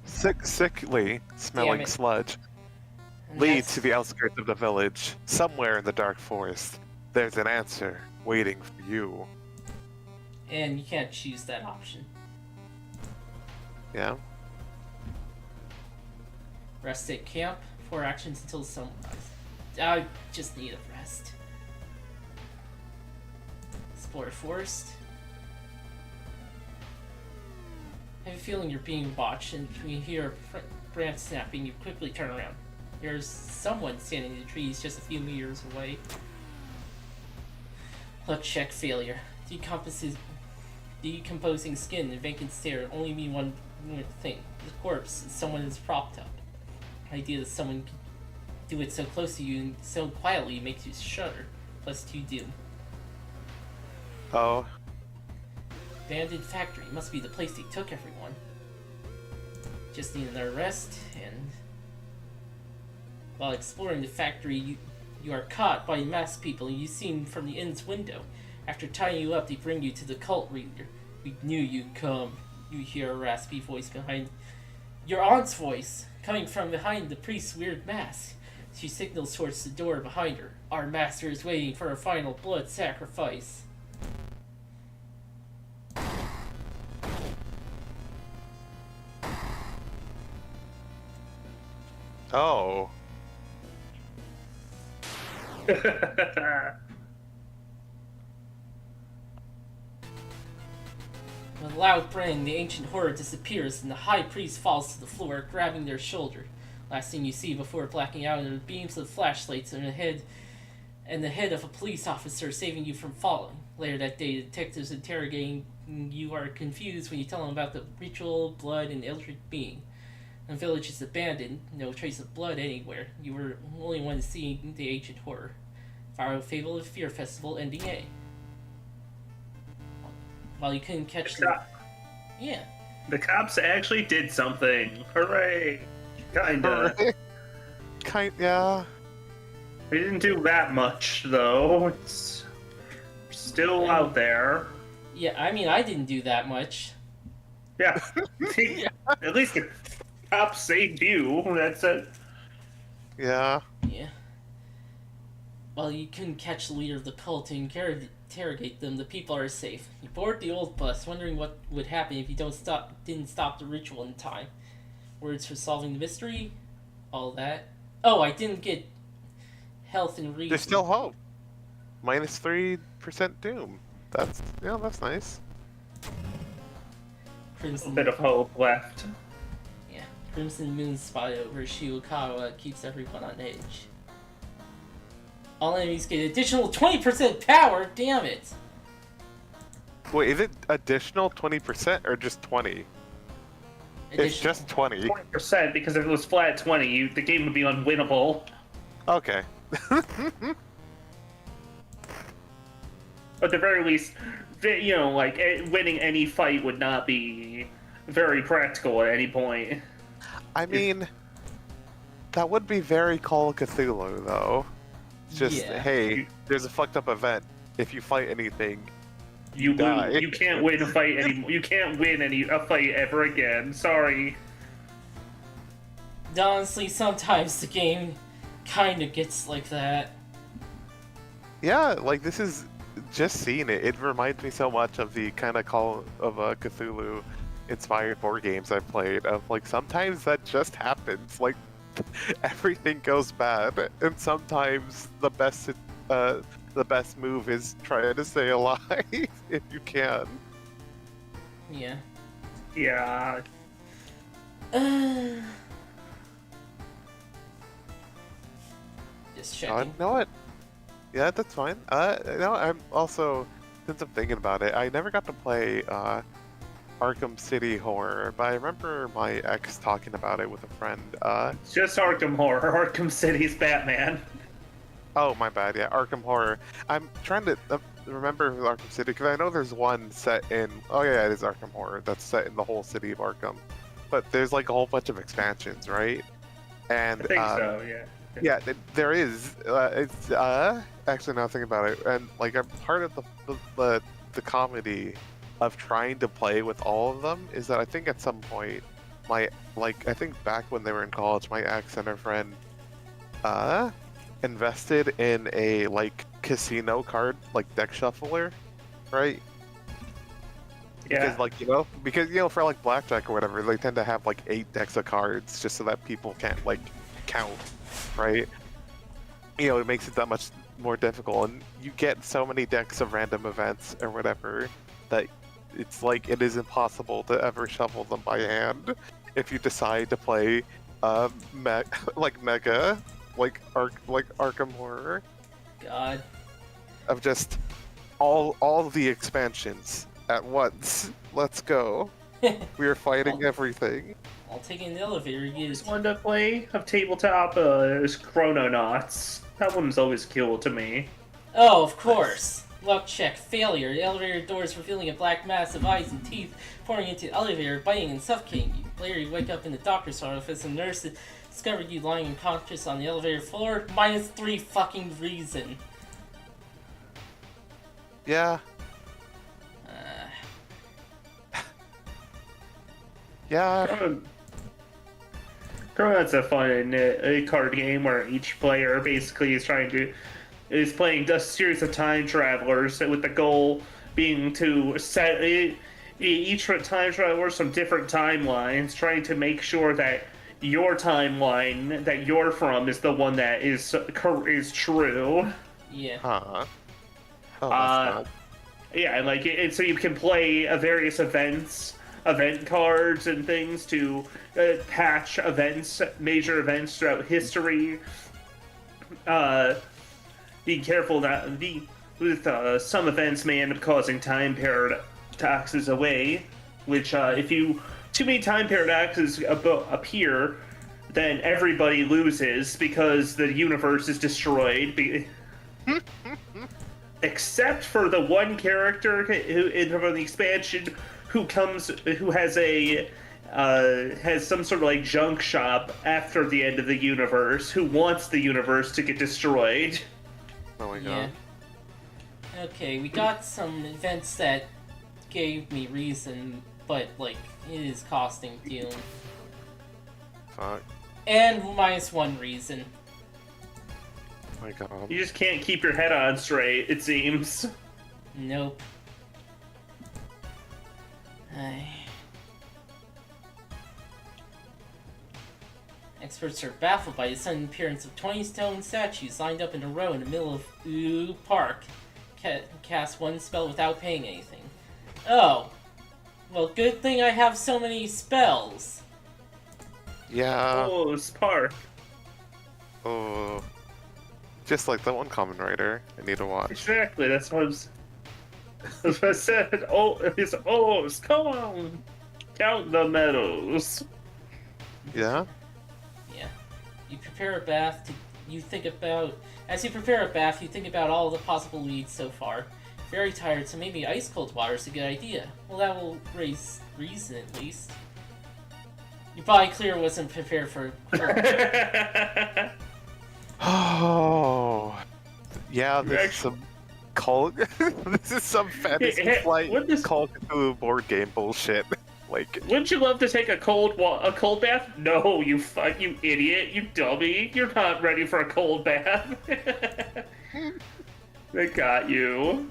S4: Sickly smelling
S1: it.
S4: sludge.
S1: and
S4: Lead
S1: that's-
S4: to the outskirts of the village. Somewhere in the dark forest. There's an answer waiting for you.
S1: And you can't choose that option.
S4: Yeah?
S1: Rest at camp. 4 actions until sunrise. I just need a rest. Explore forest. I have a feeling you're being watched, and when you hear a branch snapping, you quickly turn around. There's someone standing in the trees just a few meters away. Luck check failure. Decomposing skin and vacant stare only mean one thing. The corpse is someone is propped up. The idea that someone can do it so close to you and so quietly makes you shudder. Plus 2 doom.
S4: Oh.
S1: Abandoned factory must be the place they took everyone. Just need another rest, and while exploring the factory, you are caught by masked people you seen from the inn's window. After tying you up, they bring you to the cult leader. We knew you'd come. You hear a raspy voice behind. Your aunt's voice, coming from behind the priest's weird mask. She signals towards the door behind her. Our master is waiting for a final blood sacrifice.
S4: Oh.
S1: With a loud braying, the ancient horror disappears and the high priest falls to the floor, grabbing their shoulder. Last thing you see before blacking out are the beams of flashlights and the head of a police officer saving you from falling. Later that day, the detectives interrogating you are confused when you tell them about the ritual, blood, and eldritch being. The village is abandoned, no trace of blood anywhere. You were the only one seeing the ancient horror. Faro Fable of Fear Festival ending A. While you couldn't catch the... Yeah.
S3: The cops actually did something. Hooray! Kinda.
S4: Yeah.
S3: We didn't do that much, though. It's still out there.
S1: Yeah, I mean, I didn't do that much.
S3: Yeah. At least the cops saved you. That's it.
S4: Yeah.
S1: Yeah. While you couldn't catch the leader of the cult and interrogate them, the people are safe. You board the old bus, wondering what would happen if you didn't stop the ritual in time. Words for solving the mystery, all that. Oh, I didn't get health and reason.
S4: There's still hope. -3% doom. That's nice.
S3: A
S1: Crimson,
S3: bit of hope left.
S1: yeah, Crimson Moon spot over Shiwakawa keeps everyone on edge. All enemies get additional 20% power. Damn it!
S4: Wait, is it additional 20% or just 20? It's just 20.
S3: 20%, because if it was flat 20, the game would be unwinnable.
S4: Okay.
S3: At the very least, winning any fight would not be very practical at any point.
S4: I mean, that would be very Call of Cthulhu, though. It's just,
S1: Yeah.
S4: hey, there's a fucked up event. If you fight anything,
S3: You
S4: die.
S3: You can't win a fight anymore. You can't win a fight ever again. Sorry.
S1: Honestly, sometimes the game kind of gets like that.
S4: yeah, like this is just seeing it. It reminds me so much of the kind of Call of Cthulhu inspired board games I've played. Of like sometimes that just happens. Like everything goes bad, and sometimes the best move is trying to stay alive if you can.
S1: Yeah.
S3: Yeah.
S1: Just checking.
S4: Know what? Yeah, that's fine. I'm also, since I'm thinking about it, I never got to play Arkham City Horror, but I remember my ex talking about it with a friend.
S3: It's just Arkham Horror. Arkham City's Batman.
S4: Oh, my bad. Yeah, Arkham Horror. I'm trying to remember Arkham City because I know there's one set in. Oh yeah, it is Arkham Horror. That's set in the whole city of Arkham. But there's like a whole bunch of expansions, right? And
S3: I think so. Yeah.
S4: yeah, there is. It's actually now thinking about it, and like I'm part of the comedy of trying to play with all of them is that I think at some point I think back when they were in college, my ex and her friend invested in a like casino card like deck shuffler, right?
S3: Yeah.
S4: Because for like blackjack or whatever, they tend to have like 8 decks of cards just so that people can't like count, right? It makes it that much more difficult, and you get so many decks of random events or whatever that it's like it is impossible to ever shuffle them by hand if you decide to play Mega, like Arkham Horror,
S1: God.
S4: of just all the expansions at once. Let's go. We are fighting everything.
S1: I'll take an elevator. You
S3: Just wanted to play a tabletop Chrononauts. That one's always cool to me.
S1: Oh, of course. Luck check. Failure. The elevator doors revealing a black mass of eyes and teeth pouring into the elevator, biting and suffocating you. Later, you wake up in the doctor's office and nurse discovered you lying unconscious on the elevator floor. -3 fucking reason.
S4: Yeah. Yeah.
S3: Chrononauts a fun card game where each player basically is playing a series of time travelers with the goal being to set each time travelers from different timelines, trying to make sure that your timeline that you're from is the one that is true.
S1: Yeah.
S4: Huh. Oh, that's fun.
S3: Yeah, and so you can play various event cards and things to patch major events throughout history. Be careful not with some events may end up causing time paradoxes away, which if you too many time paradoxes appear, then everybody loses because the universe is destroyed. Except for the one character who from the expansion who has some sort of like junk shop after the end of the universe, who wants the universe to get destroyed.
S4: Oh my
S1: Yeah.
S4: god.
S1: Okay, we got some events that gave me reason, but like it is costing Doom.
S4: Fuck.
S1: And -1 reason.
S4: Oh my god.
S3: You just can't keep your head on straight, it seems.
S1: Nope. Ay. Experts are baffled by the sudden appearance of 20 stone statues lined up in a row in the middle of Ooh Park. Cast one spell without paying anything. Oh. Well, good thing I have so many spells.
S4: Yeah.
S3: Oh, Spark.
S4: Oh. Just like the one common writer I need to watch.
S3: Exactly, that's what I said. Oh, it's O's. Come on. Count the medals.
S4: Yeah?
S1: Yeah. You prepare a bath as you prepare a bath, you think about all the possible leads so far. Very tired, so maybe ice cold water is a good idea. Well, that will raise reason at least. Your body clear wasn't prepared for
S4: Oh. Yeah, this is some Call. This is some fantasy flight Call of Cthulhu board game bullshit. Like,
S3: wouldn't you love to take a cold bath? No, you idiot, you dummy. You're not ready for a cold bath. They got you.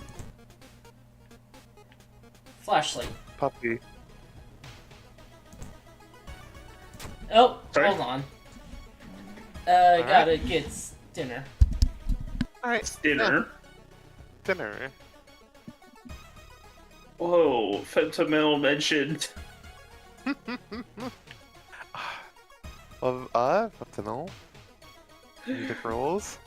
S1: flashlight.
S4: puppy.
S1: Oh,
S3: Sorry?
S1: hold on. Gotta get dinner.
S4: Alright.
S3: Dinner.
S4: Dinner.
S3: Whoa, fentanyl mentioned.
S4: What to know? Music rolls.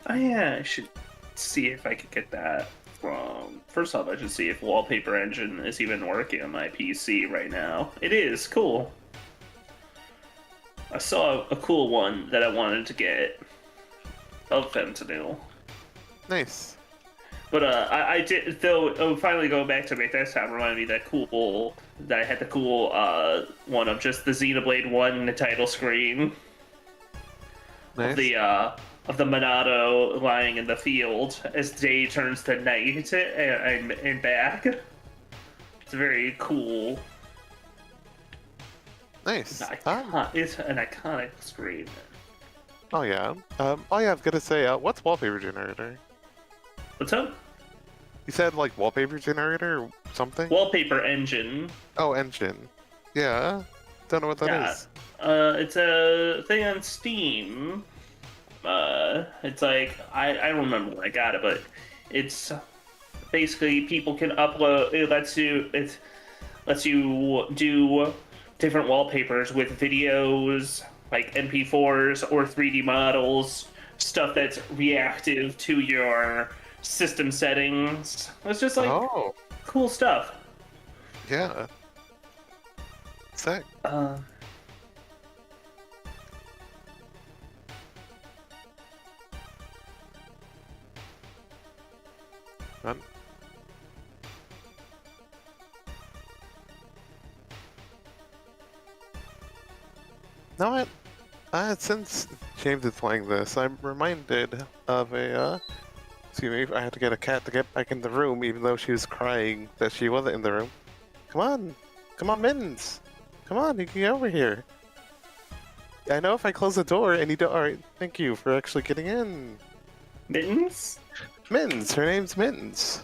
S3: I should see if I could get that from... First off, I should see if Wallpaper Engine is even working on my PC right now. It is, cool. I saw a cool one that I wanted to get of fentanyl.
S4: Nice.
S3: But I did, though, finally going back to my desktop reminded me that I had the cool one of just the Xenoblade 1 in the title screen.
S4: Nice.
S3: Of the Monado lying in the field as day turns to night and back. It's very cool.
S4: Nice.
S3: It's an iconic screen.
S4: Oh yeah. Oh yeah, I was gonna say, what's wallpaper generator?
S3: What's up?
S4: You said like wallpaper generator or something?
S3: Wallpaper Engine.
S4: Oh, engine. Yeah. Don't know what that is.
S3: It's a thing on Steam. It's like I don't remember when I got it, but it's basically people can upload. It lets you do different wallpapers with videos, like MP4s or 3D models, stuff that's reactive to your system settings. It's just like cool stuff.
S4: Yeah. Sick. Run. No, since James is playing this, I'm reminded of a, excuse me, I had to get a cat to get back in the room even though she was crying that she wasn't in the room. Come on, Mittens! Come on, you can get over here. I know if I close the door and you don't, alright, thank you for actually getting in.
S3: Mittens?
S4: Mittens, her name's Mittens.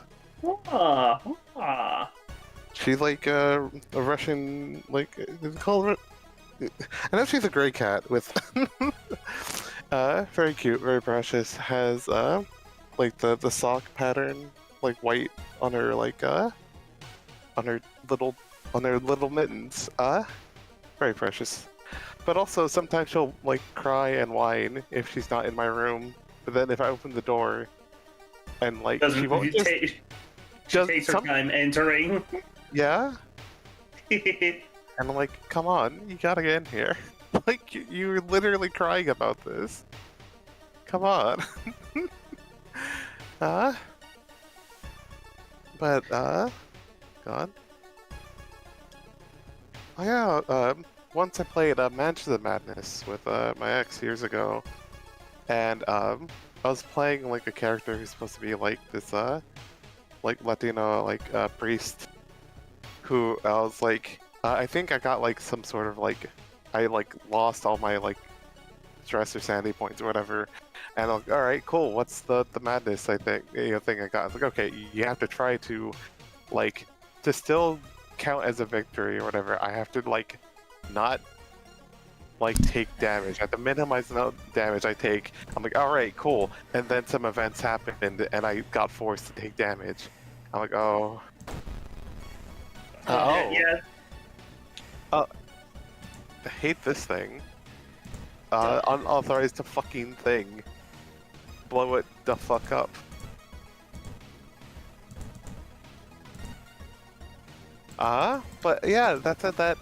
S4: She's like a Russian, like, it's called. I know she's a gray cat with, very cute, very precious. Has like the sock pattern, like white on her, like on her little mittens. Very precious. But also, sometimes she'll, like, cry and whine if she's not in my room. But then if I open the door, and, like, she
S3: Doesn't
S4: won't just...
S3: she
S4: Just
S3: takes her time entering.
S4: Yeah? And I'm like, come on, you gotta get in here. Like, you're literally crying about this. Come on. But, God. Oh yeah, once I played Mansion of Madness with my ex years ago, and I was playing like a character who's supposed to be like this like Latino like priest, who I was like I think I got like some sort of like I like lost all my like stress or sanity points or whatever, and I'm like, all right, cool. What's the madness? I think thing I got. I was like, okay, you have to try to like to still count as a victory or whatever. I have to like not like take damage. I have to minimize the amount of damage I take. I'm like, all right, cool. And then some events happened, and I got forced to take damage. I'm like, oh.
S3: Yeah.
S4: I hate this thing. Unauthorized fucking thing. Blow it the fuck up. But yeah, that's it. That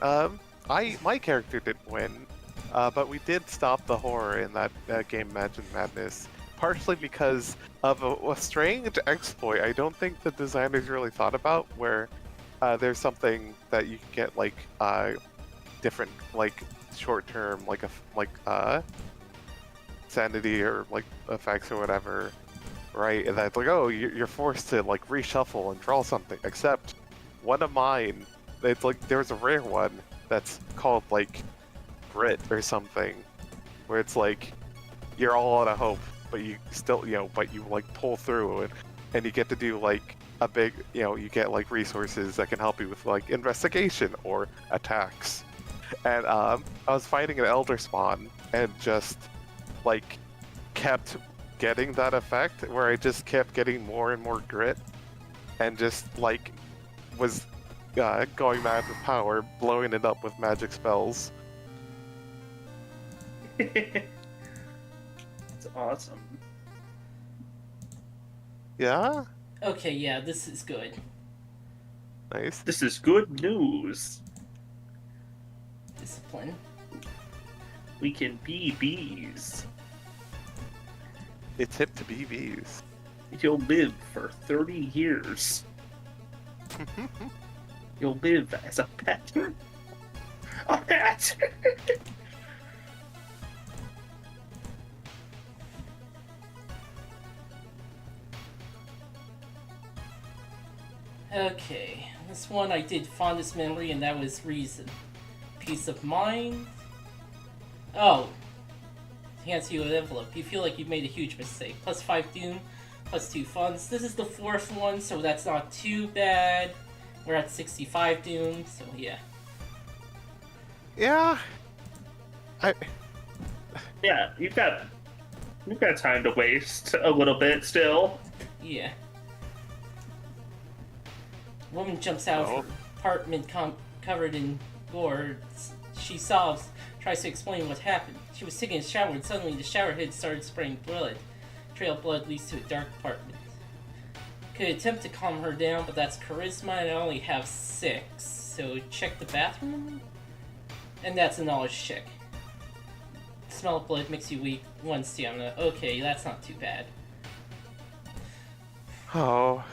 S4: my character didn't win, but we did stop the horror in that game, Mansion Madness. Partially because of a strange exploit I don't think the designers really thought about, where there's something that you can get like different like short-term like sanity or like effects or whatever, right? And that's like, oh, you're forced to like reshuffle and draw something. Except one of mine, it's like there's a rare one that's called like grit or something, where it's like you're all out of hope, but you still but you like pull through it, and you get to do like a big you get like resources that can help you with like investigation or attacks. And I was fighting an elder spawn and just like kept getting that effect where I just kept getting more and more grit and just like was going mad with power, blowing it up with magic spells.
S3: It's awesome.
S4: Yeah?
S1: Okay, yeah, this is good.
S4: Nice.
S3: This is good news.
S1: Discipline.
S3: We can be bees.
S4: It's hip to BVs.
S3: You'll live for 30 years. You'll live as a pet. A pet!
S1: Okay, this one I did fondest memory, and that was reason. Peace of mind. Oh. Hands you an envelope. You feel like you've made a huge mistake. Plus 5 doom, plus 2 funds. This is the 4th one, so that's not too bad. We're at 65 doom, so yeah.
S4: Yeah.
S3: Yeah, you've got time to waste a little bit still.
S1: Yeah. Woman jumps out of her apartment covered in gore. She sobs, tries to explain what happened. She was taking a shower and suddenly the shower head started spraying blood. Trail of blood leads to a dark apartment. Could attempt to calm her down, but that's charisma and I only have 6. So check the bathroom? And that's a knowledge check. Smell of blood makes you weak. 1 stamina. Okay, that's not too bad.
S4: Oh.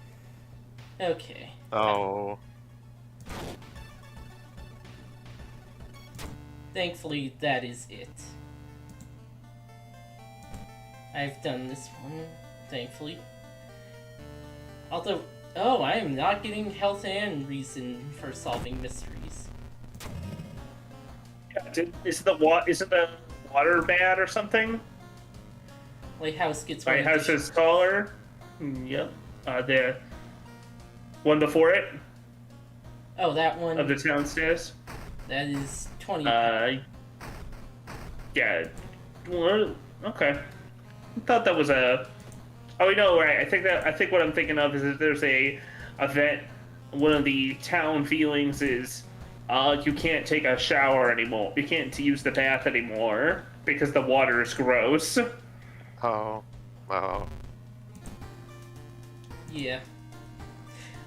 S1: Okay.
S4: Oh.
S1: Thankfully, that is it. I've done this one, thankfully. Although, oh, I am not getting health and reason for solving mysteries.
S3: Is the water bad or something?
S1: Lighthouse gets one.
S3: Lighthouse is taller. Yep. The one before it.
S1: Oh, that one.
S3: Of the town stairs.
S1: That is 20.
S3: Yeah. Well, okay. I thought that was a. Oh, no, right. I think what I'm thinking of is that there's a event. One of the town feelings is you can't take a shower anymore. You can't use the bath anymore because the water is gross.
S4: Oh. Oh.
S1: Yeah.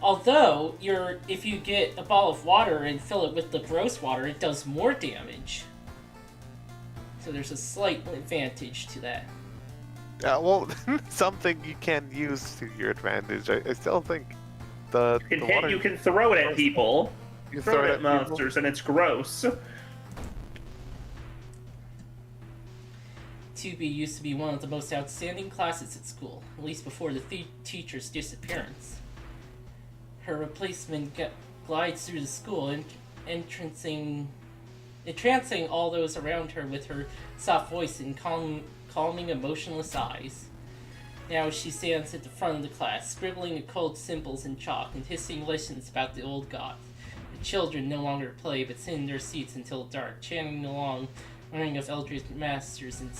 S1: Although, if you get a ball of water and fill it with the gross water, it does more damage. So there's a slight advantage to that.
S4: Yeah, well, something you can use to your advantage. I still think the water...
S3: You can throw it at people.
S4: You
S3: Throw it at
S4: people?
S3: monsters, and it's gross.
S1: 2B used to be one of the most outstanding classes at school, at least before the teacher's disappearance. Her replacement glides through the school, entrancing all those around her with her soft voice and calming, emotionless eyes. Now she stands at the front of the class, scribbling occult symbols in chalk and hissing legends about the old gods. The children no longer play, but sit in their seats until dark, chanting along, learning of eldritch masters and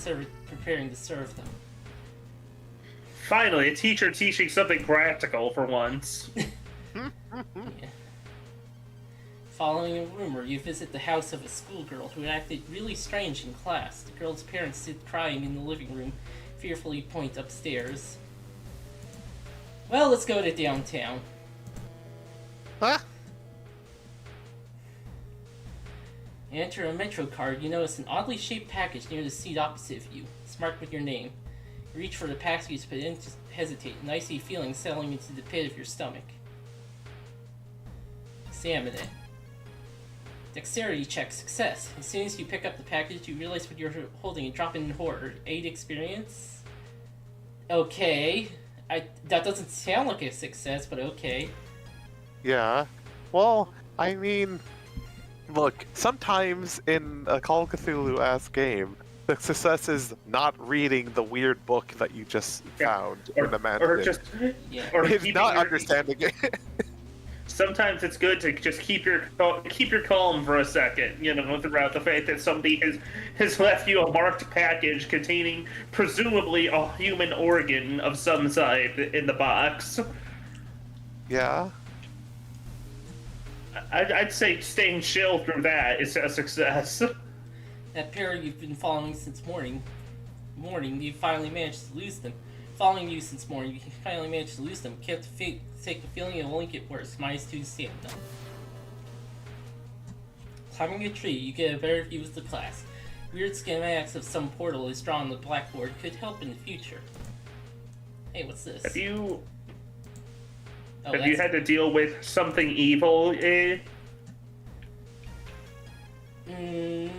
S1: preparing to serve them.
S3: Finally, a teacher teaching something practical for once.
S1: Yeah. Following a rumor, you visit the house of a schoolgirl who acted really strange in class. The girl's parents sit crying in the living room, fearfully point upstairs. Well, let's go to downtown.
S4: Huh?
S1: You enter a Metro card, you notice an oddly shaped package near the seat opposite of you. It's marked with your name. You reach for the package but then hesitate, an icy feeling settling into the pit of your stomach. Examine it. Dexterity check success. As soon as you pick up the package, you realize what you're holding and drop in horror. 8 experience? Okay. That doesn't sound like a success, but okay.
S4: Yeah. Well, I mean, look, sometimes in a Call of Cthulhu-esque game, the success is not reading the weird book that you just found in the mansion.
S3: Or just...
S1: Yeah.
S3: Or
S4: It's
S3: keeping
S4: not
S3: your-
S4: understanding it.
S3: Sometimes it's good to just keep your calm for a second, throughout the fact that somebody has left you a marked package containing presumably a human organ of some sort in the box.
S4: Yeah.
S3: I'd say staying chill through that is a success.
S1: That pair you've been following since morning, you finally managed to lose them. Following you since morning, you finally managed to lose them. Can't take the feeling it will only get worse. -2 to stand them. Climbing a tree, you get a better view of the class. Weird schematics of some portal is drawn on the blackboard could help in the future. Hey, what's this?
S3: Have you
S1: Oh,
S3: have you had to deal with something evil?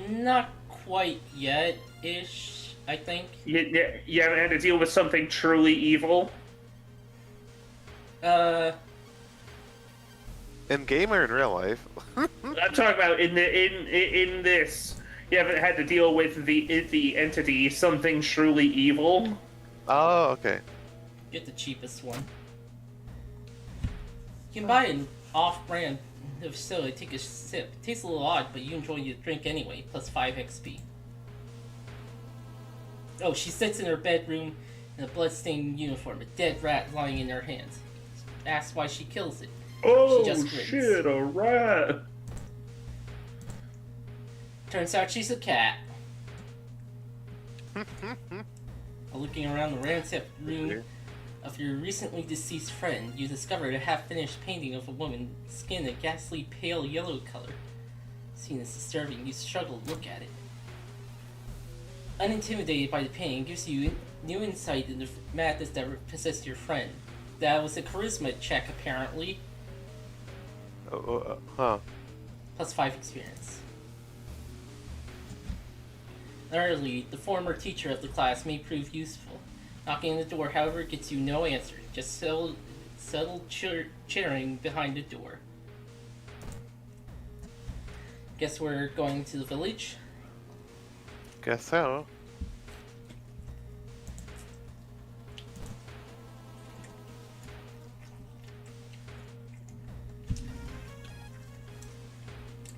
S1: Not quite yet-ish. I think.
S3: You haven't had to deal with something truly evil?
S4: In game or in real life?
S3: I'm talking about in this. You haven't had to deal with the entity, something truly evil?
S4: Oh, okay.
S1: Get the cheapest one. You can buy an off-brand of soda, take a sip. It tastes a little odd, but you enjoy your drink anyway, plus 5 XP. Oh, she sits in her bedroom in a blood-stained uniform, a dead rat lying in her hands. Asks why she kills it.
S3: Oh,
S1: She just grins.
S3: shit, a rat!
S1: Turns out she's a cat. Looking around the ransacked room of your recently deceased friend, you discover a half-finished painting of a woman, skin a ghastly pale yellow color. Seen as disturbing, you struggle to look at it. Unintimidated by the painting, gives you new insight into the madness that possessed your friend. That was a charisma check, apparently.
S4: Huh.
S1: Plus 5 experience. Early, the former teacher of the class may prove useful. Knocking on the door, however, gets you no answer. Just subtle chittering behind the door. Guess we're going to the village?
S4: Guess so.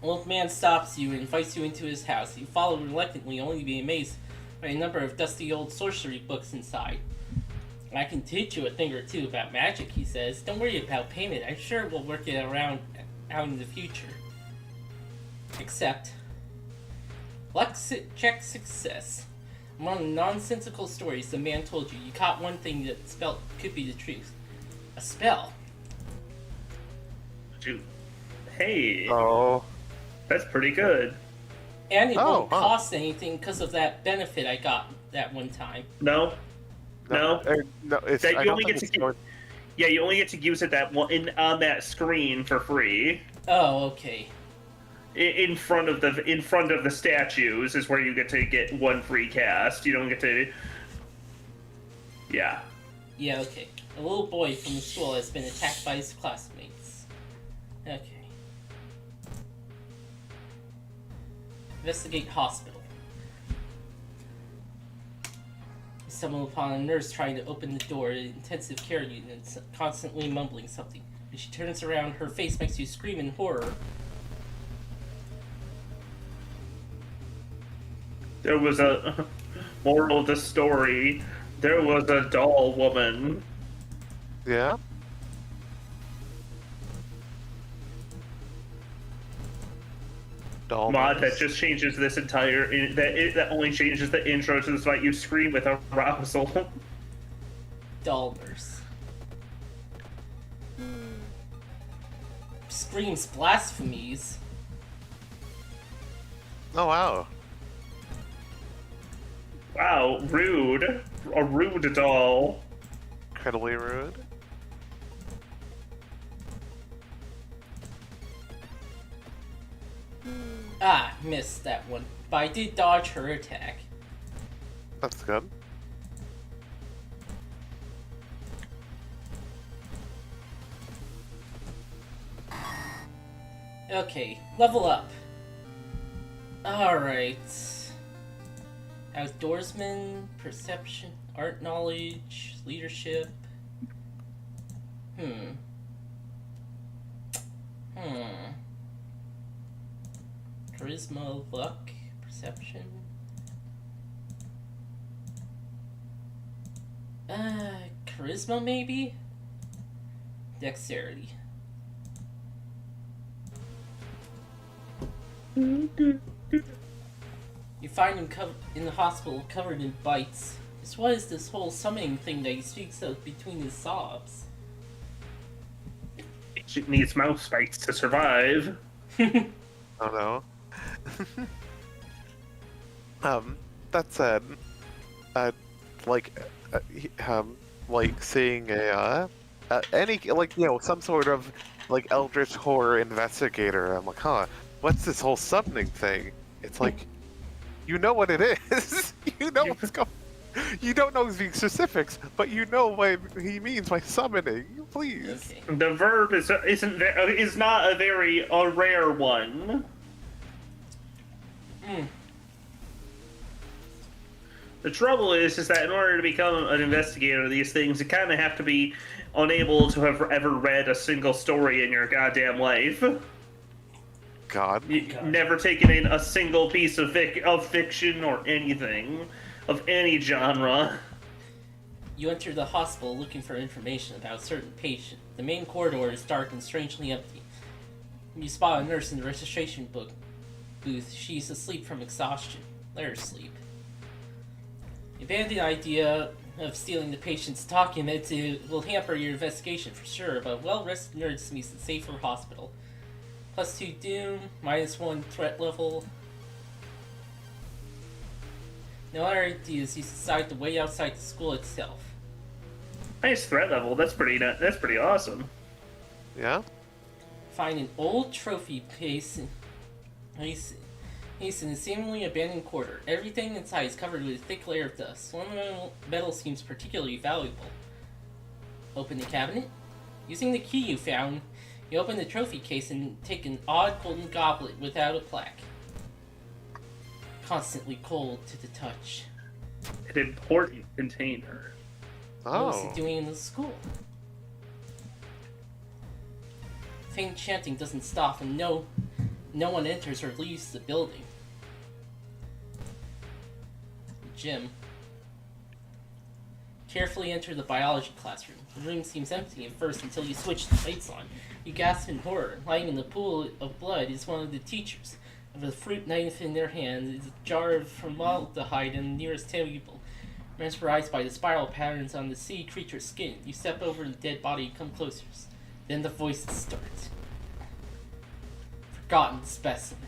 S1: Old man stops you and invites you into his house. You follow reluctantly, only to be amazed by a number of dusty old sorcery books inside. I can teach you a thing or two about magic, he says. Don't worry about payment. I'm sure we'll work it out in the future. Accept. Luck check success. Among nonsensical stories the man told you, you caught one thing that spelt could be the truth. A spell.
S3: Dude. Hey,
S4: Oh.
S3: that's pretty good.
S1: And it won't
S4: huh.
S1: cost anything because of that benefit I got that one time.
S3: No, no.
S4: No, it's,
S3: That
S4: I
S3: you
S4: don't
S3: only
S4: think
S3: get
S4: it's
S3: to
S4: going...
S3: Yeah, you only get to use it on that screen for free.
S1: Oh, okay.
S3: In front of the statues is where you get one free cast. You don't get to. Yeah.
S1: Yeah, okay. A little boy from the school has been attacked by his classmates. Okay. Investigate hospital. You stumble upon a nurse trying to open the door to the intensive care unit, constantly mumbling something. When she turns around, her face makes you scream in horror.
S3: There was a moral of the story. There was a doll woman.
S4: Yeah? Doll
S3: Mod that
S4: nurse.
S3: just changes this entire. That only changes the intro to this fight. You scream with arousal.
S1: Doll nurse. Screams blasphemies.
S4: Oh, wow.
S3: Wow, rude. A rude doll.
S4: Incredibly rude.
S1: Ah, missed that one. But I did dodge her attack.
S4: That's good.
S1: Okay, level up. Alright. Outdoorsman, perception, art knowledge, leadership. Charisma, luck, perception. Charisma maybe? Dexterity. You find him in the hospital covered in bites. Just what is this whole summoning thing that he speaks of between his sobs?
S3: She needs mouse bites to survive.
S4: Oh no. That said, like, like seeing any, like, you know, some sort of, like, eldritch horror investigator, I'm like, huh, what's this whole summoning thing? It's like, you know what it is. You know what's going. You don't know the specifics, but you know what he means by summoning. Please.
S1: Okay.
S3: The verb is not a very rare one. The trouble is that in order to become an investigator of these things, you kind of have to be unable to have ever read a single story in your goddamn life.
S4: God.
S3: Never taken in a single piece of fiction or anything of any genre.
S1: You enter the hospital looking for information about a certain patient. The main corridor is dark and strangely empty. You spot a nurse in the registration book booth. She's asleep from exhaustion. Let her sleep. The abandoned idea of stealing the patient's documents will hamper your investigation for sure, but well-rested nurse means a safer hospital. +2 Doom, -1 threat level. No other ideas, you decide to wait outside the school itself.
S3: Nice threat level. That's pretty awesome.
S4: Yeah?
S1: Find an old trophy case. He's in a seemingly abandoned quarter. Everything inside is covered with a thick layer of dust. One metal seems particularly valuable. Open the cabinet. Using the key you found, you open the trophy case and take an odd golden goblet without a plaque. Constantly cold to the touch.
S3: An important container.
S1: What was
S4: Oh.
S1: it doing in the school? Faint chanting doesn't stop, and no one enters or leaves the building. Gym. Carefully enter the biology classroom. The room seems empty at first until you switch the lights on. You gasp in horror. Lying in the pool of blood is one of the teachers. with a fruit knife in their hand is a jar of formaldehyde in the nearest table. Mesmerized by the spiral patterns on the sea creature's skin, you step over the dead body and come closer. Then the voices start. Forgotten specimen.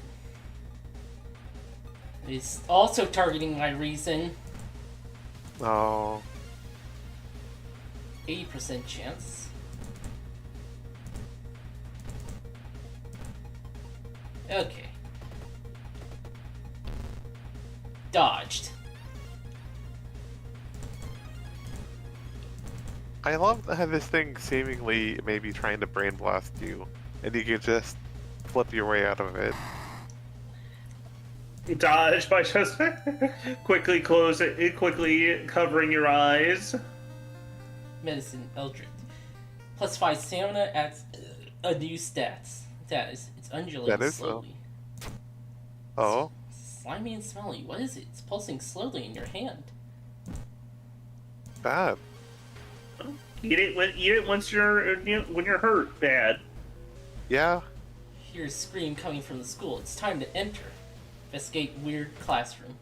S1: It is also targeting my reason.
S4: Oh.
S1: 80% chance. Okay. Dodged.
S4: I love how this thing seemingly may be trying to brain blast you, and you can just flip your way out of it.
S3: Dodge by just quickly covering your eyes.
S1: Medicine, Eldritch. Plus 5 stamina adds a new stats. That is, it's undulating
S4: That is,
S1: slowly.
S4: Oh?
S1: Slimy and smelly. What is it? It's pulsing slowly in your hand.
S4: Bad.
S3: Eat it when you're hurt. Bad.
S4: Yeah?
S1: Hear a scream coming from the school. It's time to enter. Investigate weird classroom.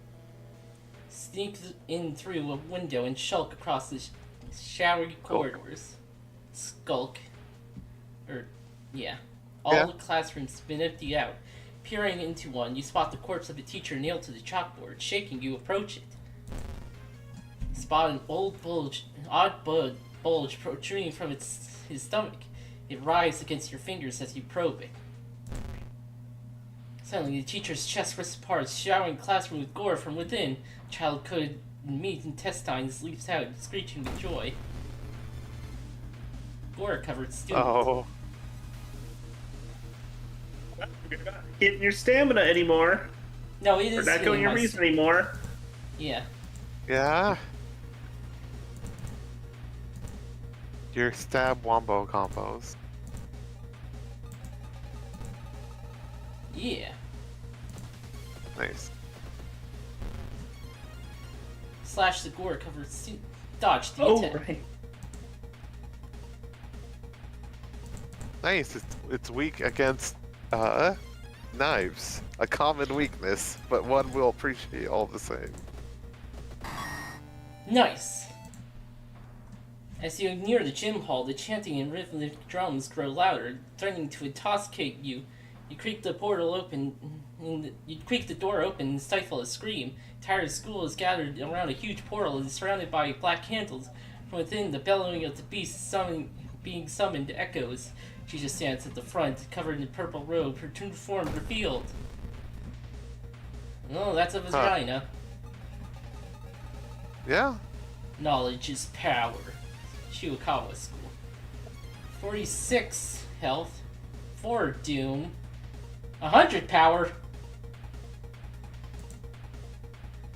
S1: Sneak in through a window and shulk across the showery corridors. Skulk. All the classrooms have been emptied out. Peering into one, you spot the corpse of a teacher nailed to the chalkboard. Shaking, you approach it. You spot an odd bulge protruding from his stomach. It writhes against your fingers as you probe it. Suddenly, the teacher's chest rips apart, showering the classroom with gore from within. Child-coated meat intestines leaps out, screeching with joy. Gore-covered student.
S4: Oh.
S3: You're not getting your stamina anymore.
S1: No, it is.
S3: We're not going your reason anymore.
S1: Yeah.
S4: Yeah? Your stab wombo combos.
S1: Yeah.
S4: Nice.
S1: Slash the gore-covered student. Dodge the
S3: Oh,
S1: attack.
S3: right.
S4: Nice. It's weak against knives. A common weakness, but one we'll appreciate all the same.
S1: Nice. As you near the gym hall, the chanting and rhythmic drums grow louder, threatening to intoxicate you. You creak the portal open. You creak the door open and stifle a scream. Entire school is gathered around a huge portal and is surrounded by black candles. From within, the bellowing of the beast being summoned echoes. She just stands at the front, covered in purple robe, her true form revealed. Oh, that's a vagina.
S4: Yeah?
S1: Knowledge is power. Chiyokawa School. 46 health. 4 doom. 100 power.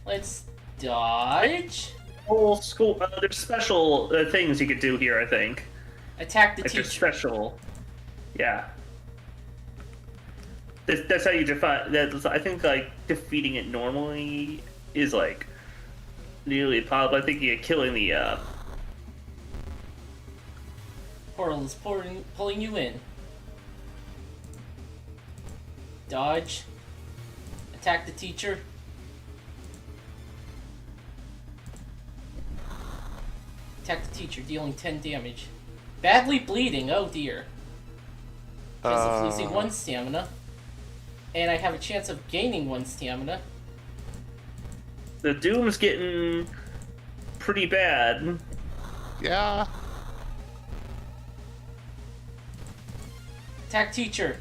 S1: Let's dodge.
S3: Whole school. There's special things you could do here, I think.
S1: Attack the
S3: Like there's
S1: teacher.
S3: special. Yeah. That's how you define. I think like defeating it normally is like nearly impossible. I think you're killing the.
S1: Portal is pulling you in. Dodge. Attack the teacher. Attack the teacher, dealing 10 damage. Badly bleeding, oh dear. Chance of losing 1 stamina. And I have a chance of gaining 1 stamina.
S3: The doom's getting pretty bad.
S4: Yeah.
S1: Attack teacher.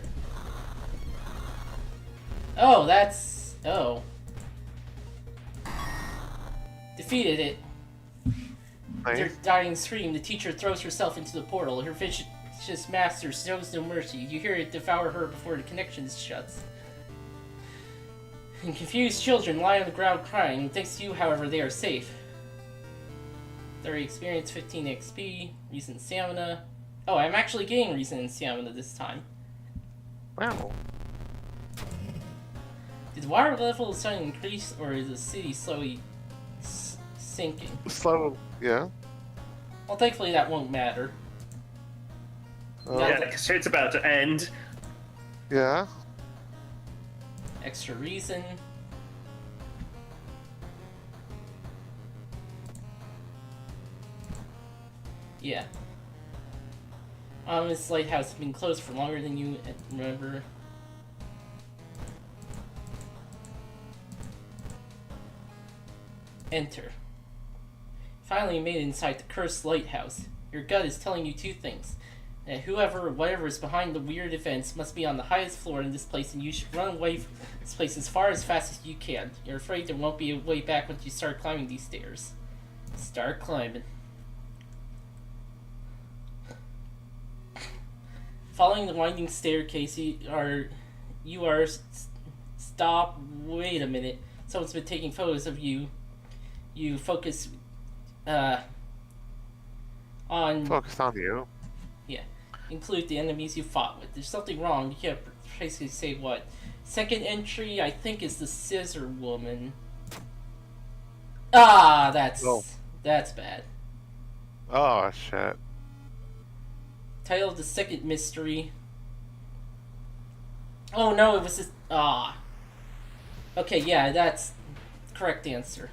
S1: Oh, that's... Oh. Defeated it. With her
S4: Nice.
S1: dying scream, the teacher throws herself into the portal. Her vicious master shows no mercy. You hear it devour her before the connection shuts. And confused children lie on the ground crying. Thanks to you, however, they are safe. 30 experience, 15 XP, reason stamina. Oh, I'm actually getting reason and stamina this time.
S4: Wow.
S1: Did the water level suddenly increase, or is the city slowly sinking?
S4: Slow. Yeah.
S1: Well, thankfully that won't matter.
S3: Yeah, because it's about to end.
S4: Yeah.
S1: Extra reason. Yeah. This lighthouse has been closed for longer than you remember. Enter. Finally, you made it inside the cursed lighthouse. Your gut is telling you two things. That whoever or whatever is behind the weird events must be on the highest floor in this place, and you should run away from this place as far as fast as you can. You're afraid there won't be a way back once you start climbing these stairs. Start climbing. Following the winding staircase, stop. Wait a minute. Someone's been taking photos of you. You focus on.
S4: Focused on you.
S1: Yeah. Include the enemies you fought with. There's something wrong. You can't basically say what. Second entry, I think, is the Scissor Woman. Ah, that's bad.
S4: Oh shit.
S1: Title of the second mystery. Oh no, it was just Okay, yeah, that's correct answer.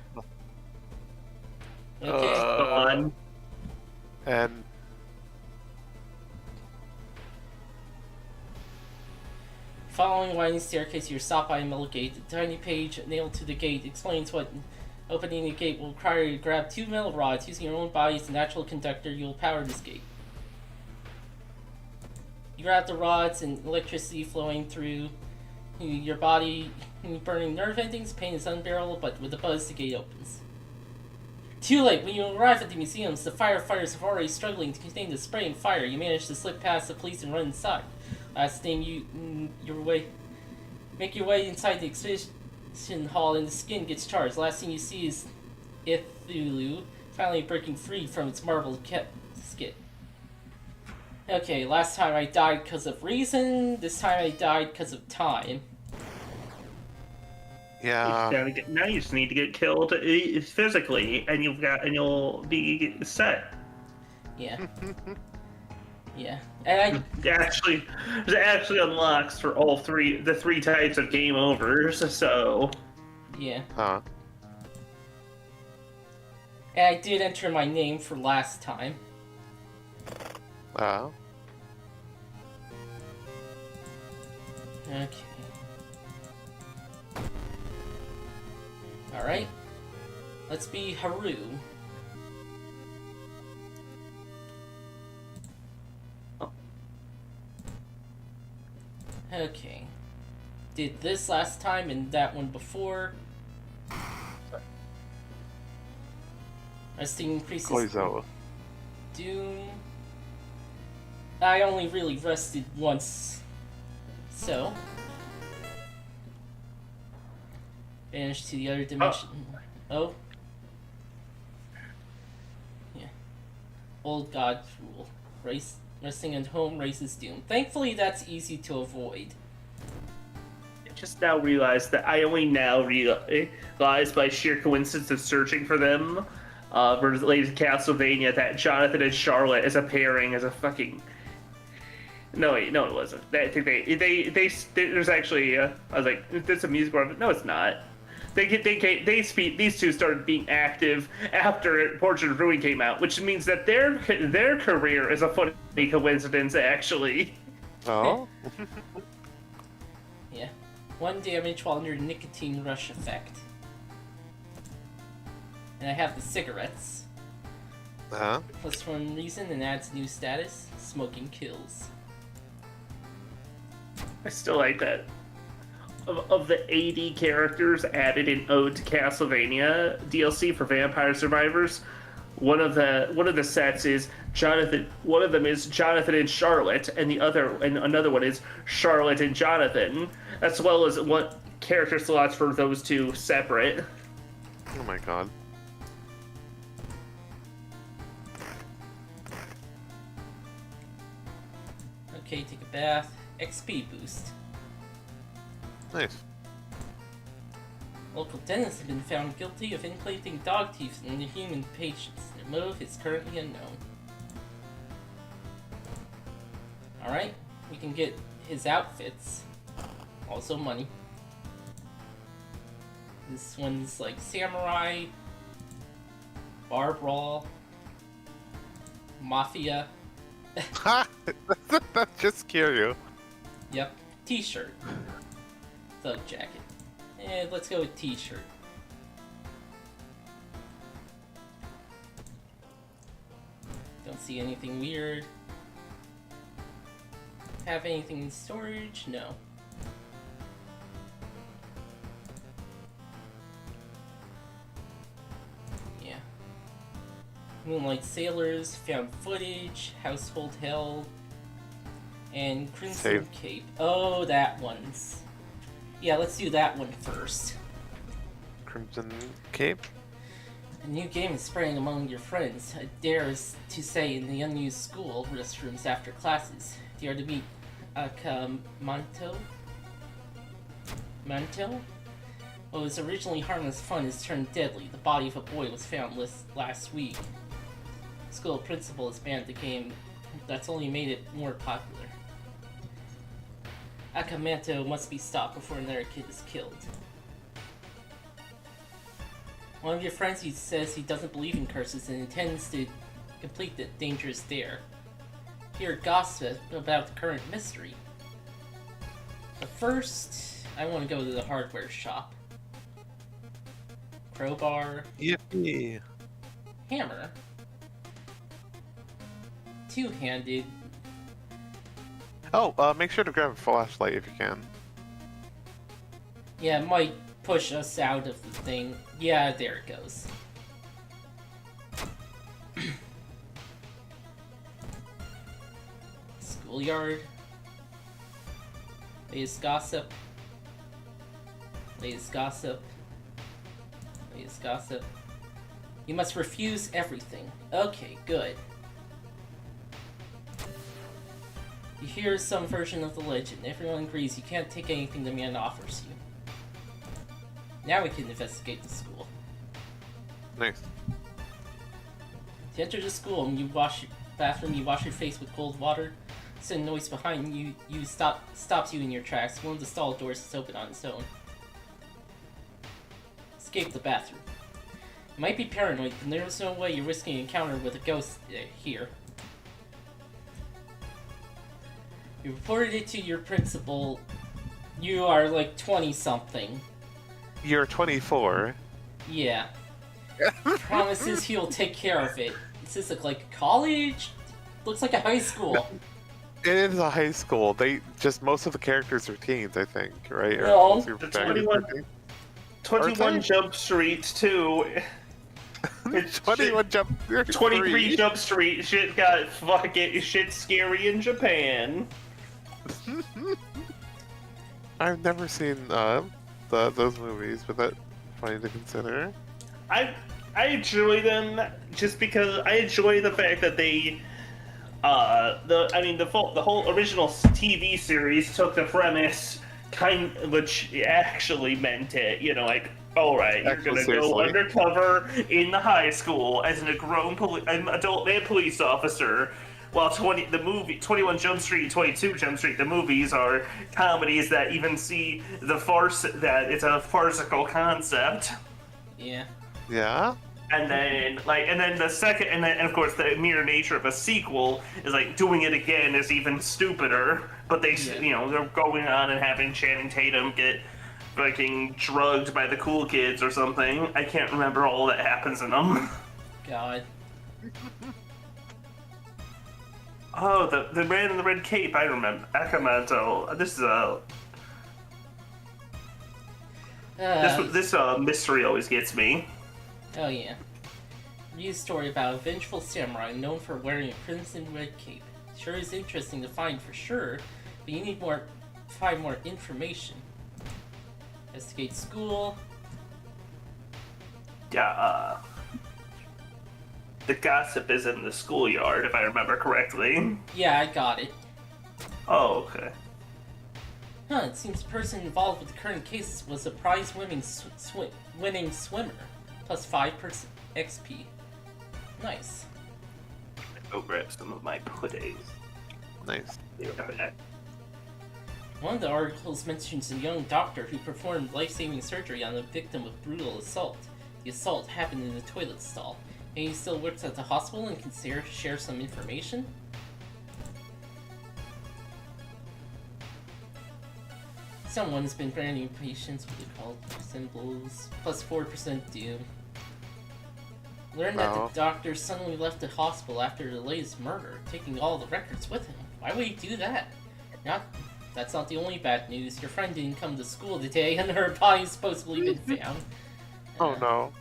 S1: Okay.
S4: And
S1: Following a winding staircase, you're stopped by a metal gate. The tiny page nailed to the gate explains what opening the gate will require you to grab 2 metal rods. Using your own body as a natural conductor, you will power this gate. You grab the rods and electricity flowing through your body, burning nerve endings. Pain is unbearable, but with a buzz, the gate opens. Too late. When you arrive at the museums, the firefighters are already struggling to contain the spraying fire. You manage to slip past the police and run inside. Last thing make your way inside the exhibition hall, and the skin gets charged. Last thing you see is Ithulu finally breaking free from its marble skin. Okay, last time I died because of reason. This time I died because of time.
S4: yeah.
S3: Now you just need to get killed physically, and you'll be set.
S1: Yeah. Yeah. And
S3: It actually unlocks for the three types of game overs. So
S1: yeah.
S4: Huh.
S1: And I did enter my name for last time.
S4: Oh.
S1: Okay. Alright. Let's be Haru. Okay. Did this last time and that one before. Resting increases
S4: Koizo.
S1: Doom. I only really rested once. So. Vanish to the other dimension. Oh. Yeah. Old God's rule. Resting at home raises doom. Thankfully, that's easy to avoid.
S3: I just now realized that I only now realize by sheer coincidence of searching for them, related to Castlevania, that Jonathan and Charlotte as a pairing as a fucking. No, wait, no, it wasn't. I think there's actually. I was like, there's a music bar. No, it's not. These two started being active after Portrait of Ruin came out, which means that their career is a funny coincidence, actually.
S4: Oh.
S1: Yeah. 1 damage while under nicotine rush effect. And I have the cigarettes.
S4: Huh?
S1: Plus 1 reason and adds new status. Smoking kills.
S3: I still like that. Of the 80 characters added in Ode to Castlevania DLC for Vampire Survivors, one of the sets is Jonathan. One of them is Jonathan and Charlotte, and another one is Charlotte and Jonathan, as well as what character slots for those two separate.
S4: Oh my god.
S1: Okay, take a bath. XP boost.
S4: Nice.
S1: Local dentists have been found guilty of implanting dog teeth in the human patients. Their motive is currently unknown. Alright, we can get his outfits. Also money. This one's like samurai, bar brawl, mafia.
S4: Ha! That just scare you.
S1: Yep, t-shirt, thug jacket. And let's go with t-shirt. Don't see anything weird. Have anything in storage? No. Yeah. Moonlight Sailors, found footage, household hell, and Crimson
S4: Save.
S1: Cape. Oh, that one's. Yeah, let's do that one first.
S4: Crimson Cape?
S1: A new game is spreading among your friends. I dare to say in the unused school restrooms after classes. Dare to meet Akamanto? Manto? What was originally harmless fun has turned deadly. The body of a boy was found last week. The school principal has banned the game. That's only made it more popular. Akamanto must be stopped before another kid is killed. One of your friends, he says he doesn't believe in curses and intends to complete the dangerous dare. Hear gossip about the current mystery. But first, I want to go to the hardware shop. Crowbar.
S4: Yippee!
S1: Hammer. Two-handed.
S4: Oh, make sure to grab a flashlight if you can.
S1: Yeah, it might push us out of the thing. Yeah, there it goes. Schoolyard. Latest gossip. Latest gossip. Latest gossip. You must refuse everything. Okay, good. You hear some version of the legend. Everyone agrees you can't take anything the man offers you. Now we can investigate the school.
S4: Nice.
S1: To enter the school, and you wash your bathroom, you wash your face with cold water. Sudden noise behind you, stops you in your tracks. One of the stall doors is open on its own. Escape the bathroom. You might be paranoid, but there's no way you're risking an encounter with a ghost here. You reported it to your principal. You are like 20-something.
S4: You're 24.
S1: Yeah. Promises he'll take care of it. Does this look like college? Looks like a high school.
S4: It is a high school. Most of the characters are teens, I think, right? Or
S1: No.
S4: most of
S3: The
S4: protagonists
S3: 21
S4: are teens.
S3: 21
S4: Are
S3: Jump Street 2. It's
S4: 21 Jump
S3: 23 Jump Street shit got fucking shit scary in Japan.
S4: I've never seen those movies, but that's funny to consider.
S3: I enjoy them just because I enjoy the fact that they the whole original TV series took the premise which actually meant it, like, all right, you're gonna go undercover in the high school as an adult man police officer. While 21 Jump Street, 22 Jump Street, the movies are comedies that even see the farce that it's a farcical concept.
S1: Yeah.
S4: Yeah.
S3: And then the second, and of course the mere nature of a sequel is like doing it again is even stupider. But they're going on and having Channing Tatum get fucking drugged by the cool kids or something. I can't remember all that happens in them.
S1: God.
S3: Oh, the man in the red cape, I remember. Akamanto. This mystery always gets me.
S1: Oh yeah. Read a story about a vengeful samurai known for wearing a crimson red cape. Sure is interesting to find for sure, but you need find more information. Investigate school.
S3: Yeah, the gossip is in the schoolyard, if I remember correctly.
S1: Yeah, I got it.
S3: Oh, okay.
S1: Huh, it seems the person involved with the current cases was a prize-winning swimmer. Plus 5% XP. Nice.
S3: Go grab some of my puddings.
S4: Nice.
S3: Be right back.
S1: One of the articles mentions a young doctor who performed life-saving surgery on a victim of brutal assault. The assault happened in a toilet stall, and he still works at the hospital and can share some information? Someone's been branding patients with occult symbols, plus 4% doom. Learned that the doctor suddenly left the hospital after the latest murder, taking all the records with him. Why would he do that? That's not the only bad news. Your friend didn't come to school today, and her body's supposedly been found.
S4: Oh no.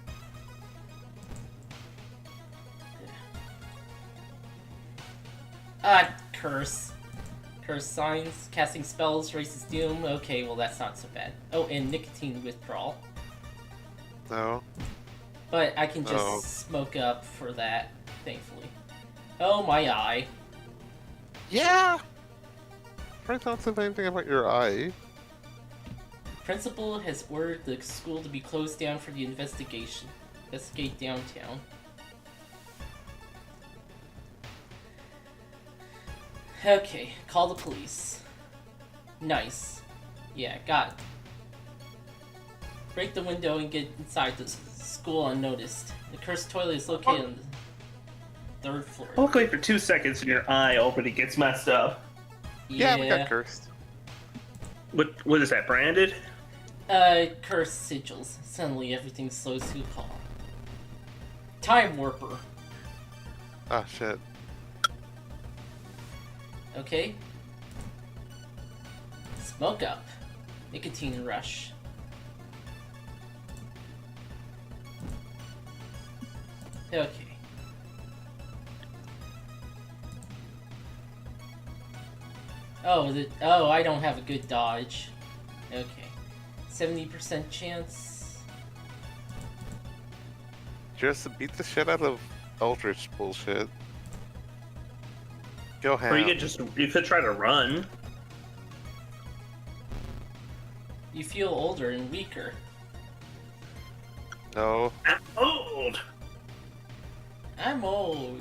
S1: Curse. Curse signs, casting spells, raises doom. Okay, well that's not so bad. Oh, and nicotine withdrawal.
S4: No.
S1: But I can just smoke up for that, thankfully. Oh, my eye.
S4: Yeah! Frank not said anything about your eye.
S1: Principal has ordered the school to be closed down for the investigation. Investigate downtown. Okay, call the police. Nice. Yeah, got it. Break the window and get inside the school unnoticed. The cursed toilet is located on the 3rd floor.
S3: Walk away for 2 seconds and your eye already gets messed up.
S4: Yeah, we got cursed.
S3: What is that, branded?
S1: Cursed sigils. Suddenly everything slows to a call. Time warper.
S4: Oh shit.
S1: Okay. Smoke up. Nicotine rush. Okay. Oh, I don't have a good dodge. Okay. 70% chance.
S4: Just beat the shit out of Eldritch bullshit. Go ham.
S3: Or you could try to run.
S1: You feel older and weaker.
S4: No.
S3: I'm old.
S1: I'm old.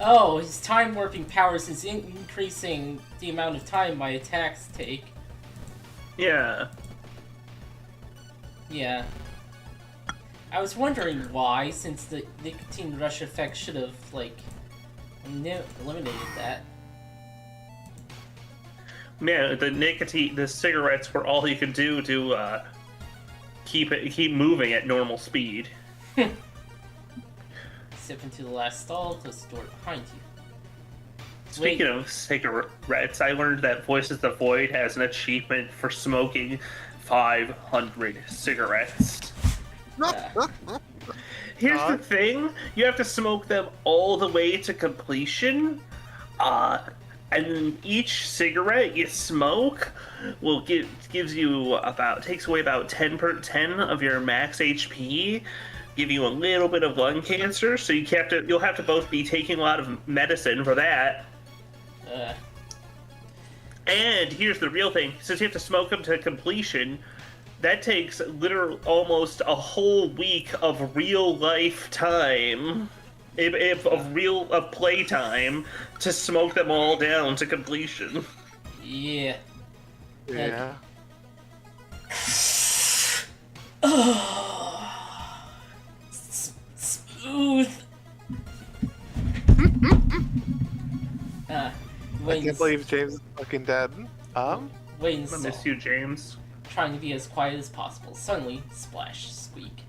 S1: Oh, his time warping powers is increasing the amount of time my attacks take.
S3: Yeah.
S1: Yeah. I was wondering why, since the nicotine rush effect should have, like, eliminated that.
S3: Yeah, the cigarettes were all you could do to keep moving at normal speed.
S1: Step into the last stall, close the door behind you.
S3: Speaking of cigarettes, I learned that Voices of the Void has an achievement for smoking 500 cigarettes. Here's the thing, you have to smoke them all the way to completion, and each cigarette you smoke takes away about 10 of your max HP, give you a little bit of lung cancer, so you'll have to both be taking a lot of medicine for that. And here's the real thing, since you have to smoke them to completion, that takes literally almost a whole week of real life time, of playtime, to smoke them all down to completion.
S1: Yeah.
S4: Yeah.
S1: Smooth.
S4: I can't believe James is fucking dead.
S1: Wait,
S3: I miss you, James.
S1: Trying to be as quiet as possible. Suddenly, splash, squeak.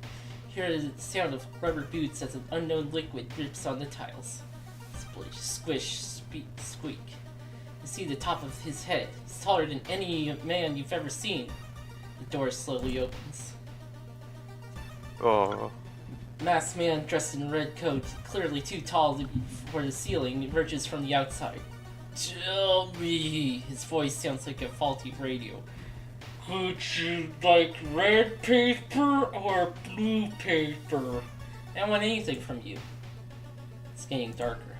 S1: Hear the sound of rubber boots as an unknown liquid drips on the tiles. Splish, squish, squeak. You see the top of his head. He's taller than any man you've ever seen. The door slowly opens.
S4: Oh.
S1: Masked man dressed in a red coat, clearly too tall for the ceiling, emerges from the outside. Tell me, his voice sounds like a faulty radio. Would you like red paper or blue paper? I don't want anything from you. It's getting darker.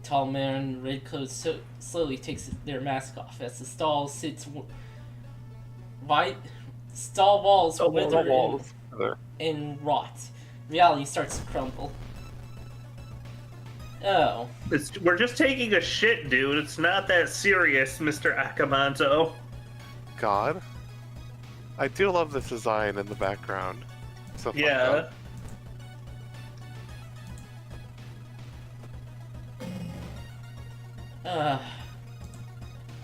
S1: Tall man in red clothes slowly takes their mask off as the stall sits stall walls wither and rot. Reality starts to crumble. Oh.
S3: We're just taking a shit, dude. It's not that serious, Mr. Akamanto.
S4: God. I do love this design in the background. So fucked
S3: Yeah.
S4: up.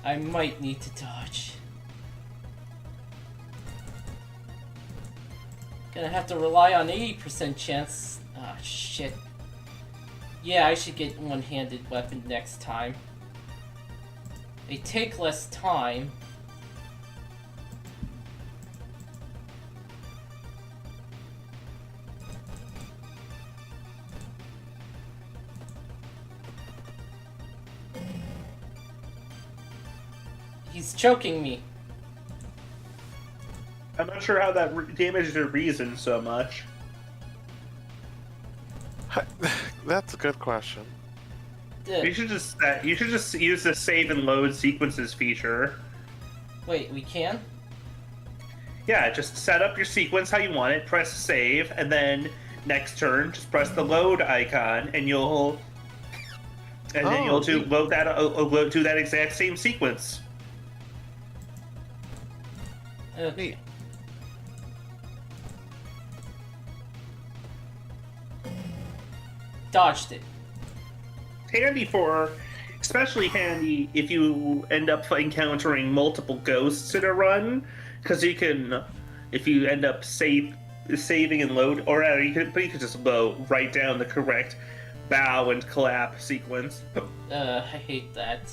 S1: I might need to dodge. Gonna have to rely on 80% chance. Ah, shit. Yeah, I should get one-handed weapon next time. They take less time. He's choking me.
S3: I'm not sure how that damages your reason so much.
S4: That's a good question.
S3: You should just use the save and load sequences feature.
S1: Wait, we can?
S3: Yeah, just set up your sequence how you want it, press save, and then next turn just press the load icon, and then you'll do that exact same sequence.
S1: Okay. Dodged it.
S3: Especially handy if you end up encountering multiple ghosts in a run, because you can, if you end up saving and load, or you could just write down the correct bow and clap sequence.
S1: I hate that.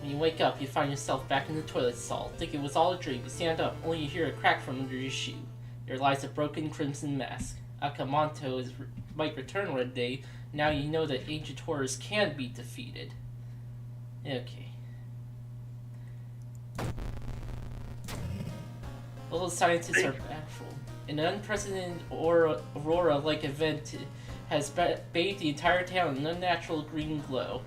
S1: When you wake up, you find yourself back in the toilet stall. Think it was all a dream. You stand up, only you hear a crack from under your shoe. There lies a broken crimson mask. Akamanto might return one day. Now you know that ancient horrors can be defeated. Okay. Little scientists are baffled. An unprecedented aurora-like event has bathed the entire town in an unnatural green glow.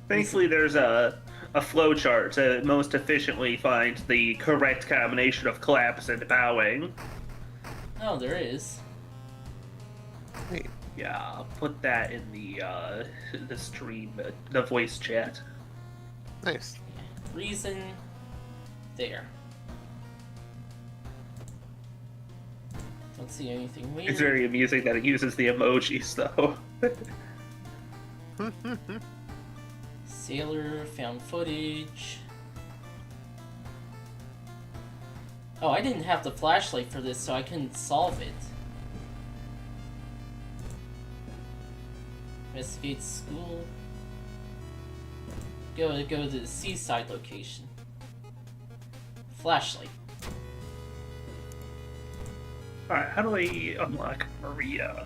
S3: Thankfully, there's a flowchart to most efficiently find the correct combination of claps and bowing.
S1: Oh, there is.
S3: Yeah, I'll put that in the stream, the voice chat.
S4: Nice.
S1: Reason there. Don't see anything weird.
S3: It's very amusing that it uses the emojis, though.
S1: Sailor found footage. Oh, I didn't have the flashlight for this, so I couldn't solve it. Investigate school. Go to the seaside location. Flashlight.
S3: Alright, how do I unlock Maria?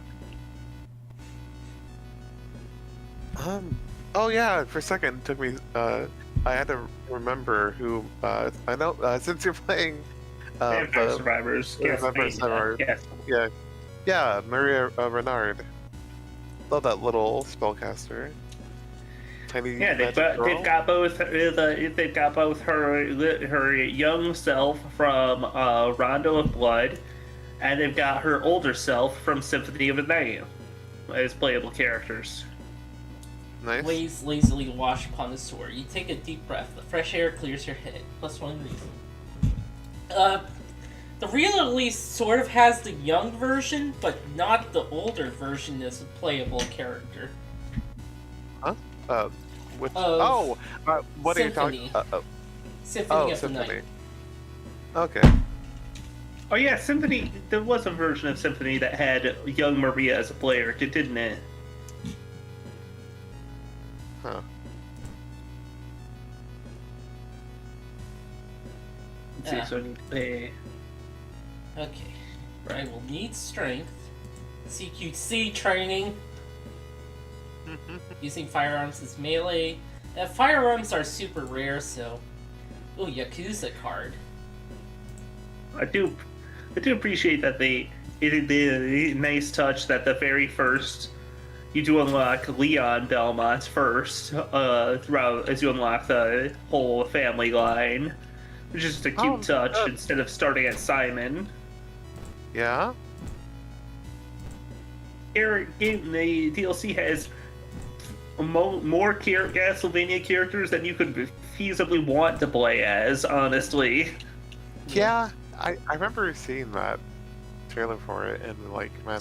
S4: Oh yeah, for a second it took me, I had to remember who, I know, since you're playing,
S3: Vampire Survivors.
S4: Vampire Survivors.
S3: Yes.
S4: Yeah, Maria Renard. Love that little spellcaster. Tiny
S3: Yeah, they've got both her young self from Rondo of Blood, and they've got her older self from Symphony of the Night as playable characters.
S4: Nice.
S1: Blaze lazily wash upon the sword. You take a deep breath. The fresh air clears your head. +1 reason. The release sort of has the young version, but not the older version as a playable character.
S4: Huh? Which?
S1: Of
S4: What are you talking?
S1: Symphony of the Night.
S4: Okay.
S3: Oh yeah, Symphony. There was a version of Symphony that had young Maria as a player, didn't it?
S4: Huh.
S3: Let's see, so I need to pay.
S1: Okay. I will need strength. CQC training. Using firearms as melee. Firearms are super rare, so... Ooh, Yakuza card.
S3: I do appreciate that it did a nice touch that the very first you do unlock Leon Belmont first, throughout as you unlock the whole family line, which is just a cute touch
S4: good.
S3: instead of starting at Simon.
S4: Yeah.
S3: The DLC has more Castlevania characters than you could feasibly want to play as, honestly.
S4: Yeah. I remember seeing that trailer for it, and like, man,
S3: It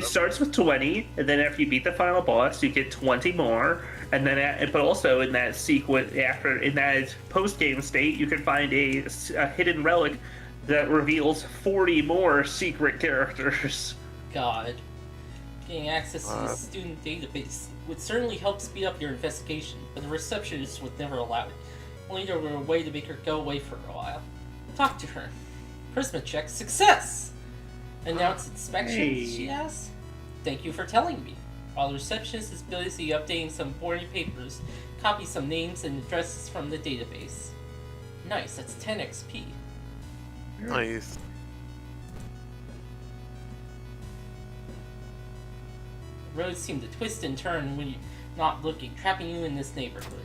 S3: starts with 20, and then after you beat the final boss, you get 20 more, and then but also in that sequence, in that post-game state, you can find a hidden relic that reveals 40 more secret characters.
S1: God. Getting access to the student database would certainly help speed up your investigation, but the receptionist would never allow it. Only there were a way to make her go away for a while. Talk to her. Prisma check success! Announce inspection, she asked. Thank you for telling me. While the receptionist is busy updating some boring papers, copy some names and addresses from the database. Nice, that's 10 XP.
S4: Nice.
S1: The roads seem to twist and turn when you're not looking, trapping you in this neighborhood.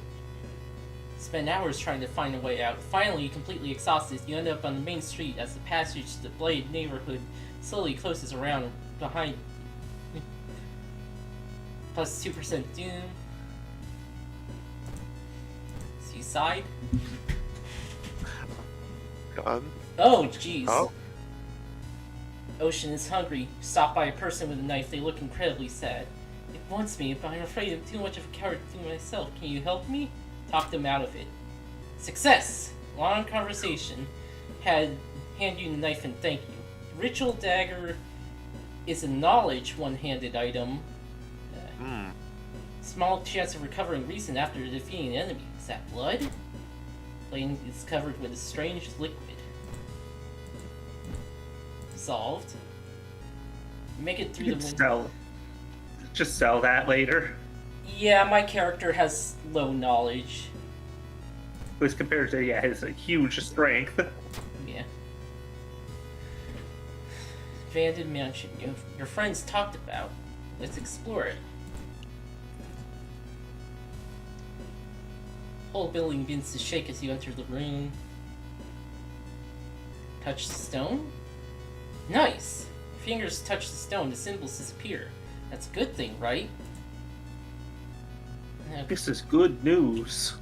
S1: Spend hours trying to find a way out. Finally, completely exhausted, you end up on the main street as the passage to the Blade neighborhood slowly closes around behind you. Plus 2% Doom. Seaside.
S4: God.
S1: Oh, jeez.
S4: Oh.
S1: Ocean is hungry. Stopped by a person with a knife. They look incredibly sad. It wants me, but I'm afraid I'm too much of a coward to do myself. Can you help me? Talk them out of it. Success! Long conversation. Hand you the knife and thank you. Ritual dagger is a knowledge one-handed item. Small chance of recovering reason after defeating an enemy. Is that blood? Blade is covered with a strange liquid. Solved. Make it through the window.
S3: Just sell that later.
S1: Yeah, my character has low knowledge.
S3: As compared to, his huge strength.
S1: Yeah. Abandoned mansion your friends talked about. Let's explore it. Whole building begins to shake as you enter the room. Touch the stone? Nice! Your fingers touch the stone, the symbols disappear. That's a good thing, right?
S3: This is good news.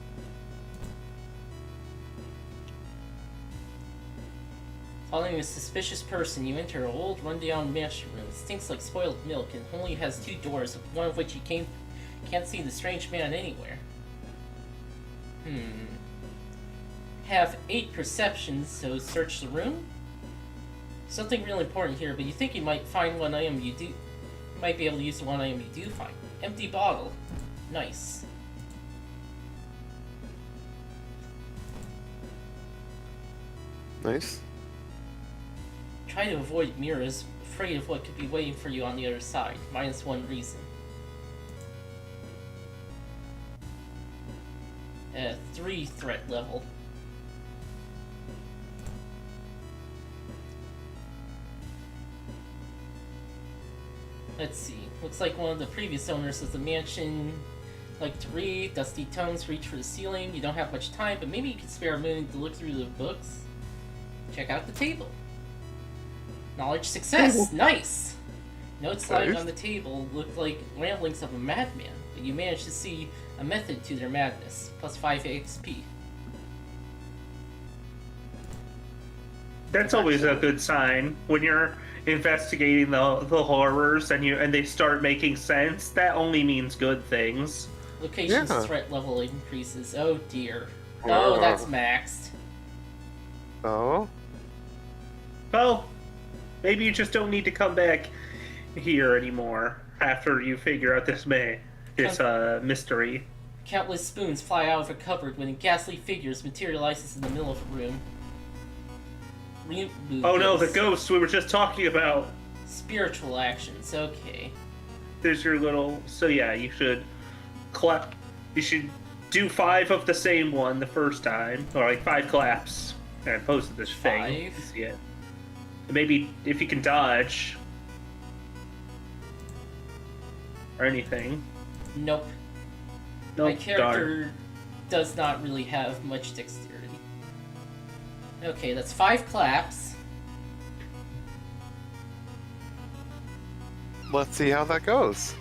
S1: Following a suspicious person, you enter an old, run-down mansion room. It stinks like spoiled milk and only has 2 doors, one of which you can't see the strange man anywhere. Have 8 perceptions, so search the room? Something real important here, but you think you might find one item you do. You might be able to use the one item you do find. Empty bottle. Nice.
S4: Nice.
S1: Try to avoid mirrors, afraid of what could be waiting for you on the other side. -1 reason. 3 threat level. Let's see. Looks like one of the previous owners of the mansion liked to read. Dusty tomes reach for the ceiling. You don't have much time, but maybe you could spare a minute to look through the books. Check out the table. Knowledge success! Nice! Notes lying on the table look like ramblings of a madman, but you managed to see a method to their madness. Plus 5 XP.
S3: That's always a good sign when you're investigating the horrors and they start making sense. That only means good things.
S1: Location's threat level increases. Oh dear. Oh, that's maxed.
S4: Oh?
S3: Well, maybe you just don't need to come back here anymore after you figure out this mystery.
S1: Countless spoons fly out of a cupboard when a ghastly figure materializes in the middle of the room.
S3: Oh no, the ghost we were just talking about.
S1: Spiritual actions, okay.
S3: There's your little... So yeah, you should clap. You should do 5 of the same one the first time, or like 5 claps, and post this thing.
S1: 5?
S3: Yeah. Maybe if you can dodge. or anything.
S1: Nope.
S3: Nope,
S1: My character does not really have much dexterity. Okay, that's 5 claps.
S4: Let's see how that goes.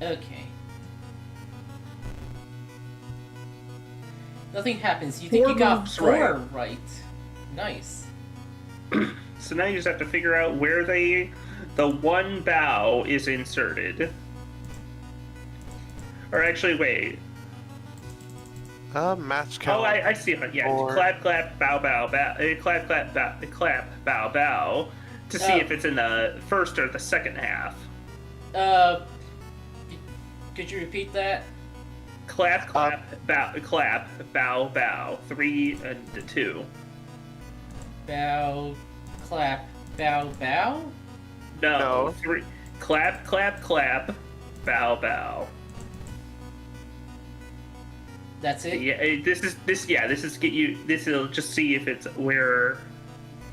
S1: Okay. Nothing happens. You think
S3: 4
S1: you got
S3: moves
S1: 4
S3: right.
S1: right. Nice.
S3: So now you just have to figure out where the one bow is inserted. Or actually, wait.
S4: Match count.
S3: Oh, I see it. Yeah,
S4: Or-
S3: clap, clap, bow, bow, bow. Clap, clap, bow, clap, bow, bow. To see
S1: Oh.
S3: if it's in the first or the second half.
S1: Could you repeat that?
S3: Clap, clap, bow, bow. 3 and 2.
S1: Bow, clap, bow, bow?
S3: No,
S4: No.
S3: 3. Clap, clap, clap, bow, bow.
S1: That's it?
S3: Yeah, this is get you. This will just see if it's where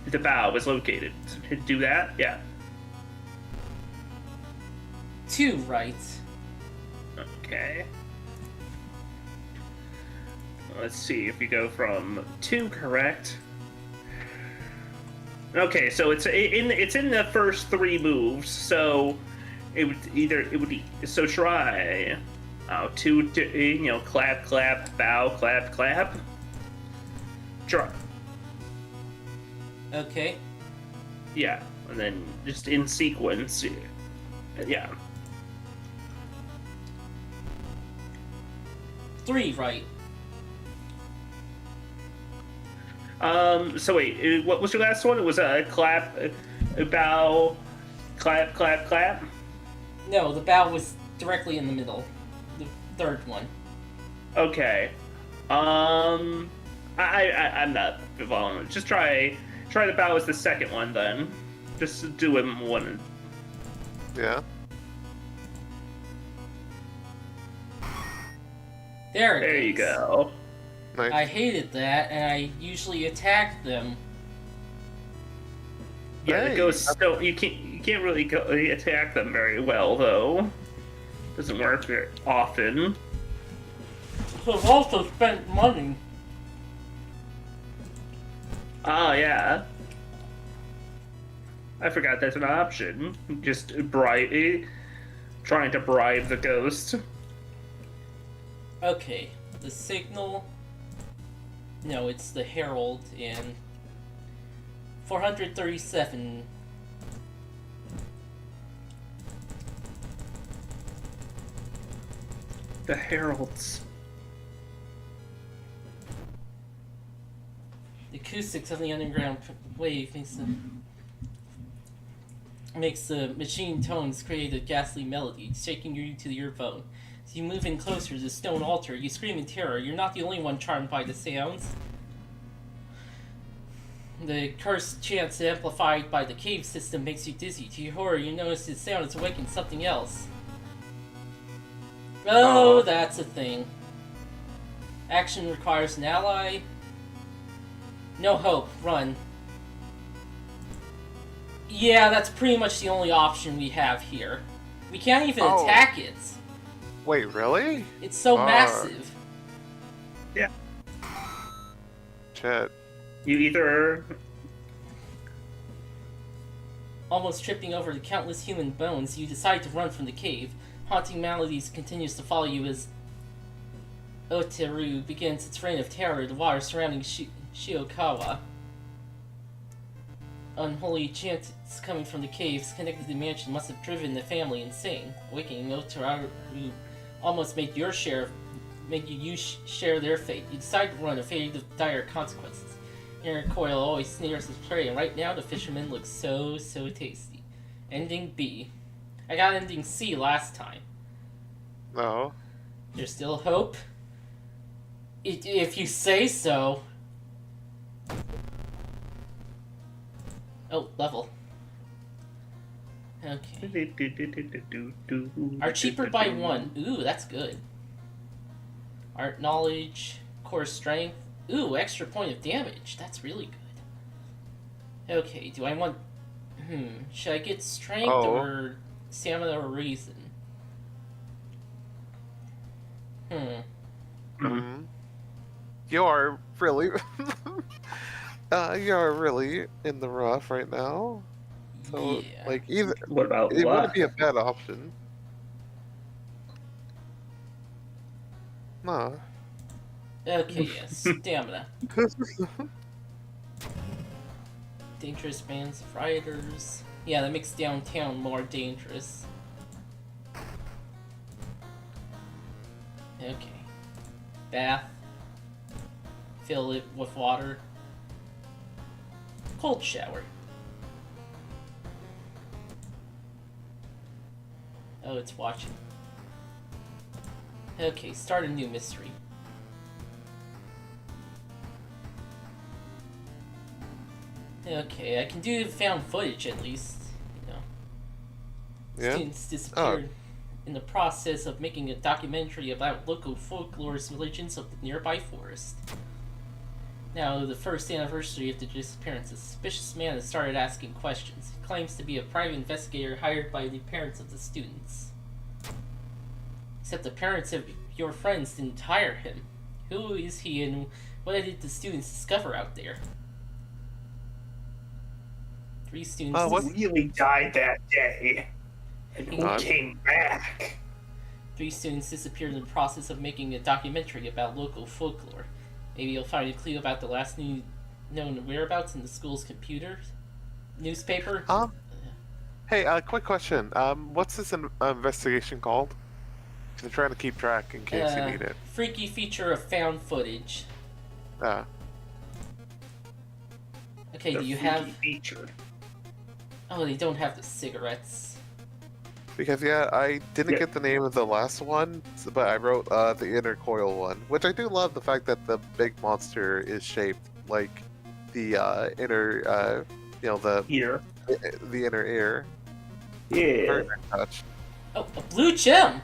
S3: the bow is located. Do that, yeah.
S1: 2 right.
S3: Okay. Let's see if we go from 2 correct. Okay, so it's in the first 3 moves. So so try. Oh, 2, clap, clap, bow, clap, clap. Try.
S1: Okay.
S3: Yeah, and then just in sequence. Yeah.
S1: 3 right.
S3: So wait, what was your last one? It was a clap, bow, clap, clap, clap.
S1: No, the bow was directly in the middle. The 3rd one.
S3: Okay. I'm not following. Just try the bow as the second one then. Just do him one.
S4: Yeah.
S1: There it
S3: There you
S1: is.
S3: go.
S4: Nice.
S1: I hated that, and I usually attack them.
S3: Yeah,
S4: Hey.
S3: the ghosts don't. You can't really attack them very well though. Doesn't work very often.
S1: I've also spent money.
S3: Oh yeah. I forgot that's an option. Just trying to bribe the ghost.
S1: Okay, the signal. No, it's the herald in 437.
S3: The heralds.
S1: The acoustics of the underground wave makes the machine tones create a ghastly melody, shaking you to the earphone. As you move in closer to the stone altar, you scream in terror. You're not the only one charmed by the sounds. The cursed chants amplified by the cave system makes you dizzy. To your horror, you notice the sound has awakened something else. Oh, that's a thing. Action requires an ally. No hope. Run. Yeah, that's pretty much the only option we have here. We can't even
S4: Oh.
S1: attack it.
S4: Wait, really?
S1: It's so
S4: Ah.
S1: massive.
S3: Yeah.
S4: Shit.
S3: You either.
S1: Almost tripping over the countless human bones, you decide to run from the cave. Haunting maladies continues to follow you as Oteru begins its reign of terror. The water surrounding Shiokawa. Unholy chants coming from the caves connected to the mansion must have driven the family insane. Awakening Oteru almost made you share their fate. You decide to run, afraid of dire consequences. Aaron Coyle always snares his prey, and right now the fisherman looks so tasty. Ending B. I got ending C last time.
S4: No.
S1: There's still hope? If you say so. Oh, level. Okay. Are cheaper by 1. Ooh, that's good. Art knowledge, core strength. Ooh, extra point of damage. That's really good. Okay, do I want Should I get strength
S4: Oh.
S1: or stamina or reason?
S4: Mm-hmm. You're really, you're really in the rough right now. So,
S1: Yeah.
S4: like, either
S3: What about
S4: it wouldn't
S3: luck?
S4: be a bad option. No.
S1: Okay, yeah, stamina. Dangerous bands of rioters. Yeah, that makes downtown more dangerous. Okay. Bath. Fill it with water. Cold shower. Oh, it's watching. Okay, start a new mystery. Okay, I can do found footage at least. You know,
S4: Yeah.
S1: students disappeared in the process of making a documentary about local folklore's religions of the nearby forest. Now, the first anniversary of the disappearance, a suspicious man has started asking questions. He claims to be a private investigator hired by the parents of the students. Except the parents of your friends didn't hire him. Who is he and what did the students discover out there? 3 students.
S4: What?
S3: Really died that day, and who
S4: Uh,
S3: came back?
S1: 3 students disappeared in the process of making a documentary about local folklore. Maybe you'll find a clue about the last known whereabouts in the school's newspaper.
S4: Hey, quick question. What's this investigation called? 'Cause I'm trying to keep track in case you need it.
S1: Freaky feature of found footage. Okay,
S3: The
S1: do you
S3: freaky
S1: have...
S3: feature?
S1: Oh, they don't have the cigarettes.
S4: Because yeah, I didn't
S3: Yeah.
S4: get the name of the last one, but I wrote the inner coil one, which I do love the fact that the big monster is shaped like the inner,
S3: Here.
S4: the inner ear.
S3: Yeah.
S4: Very nice touch.
S1: Oh, a blue gem!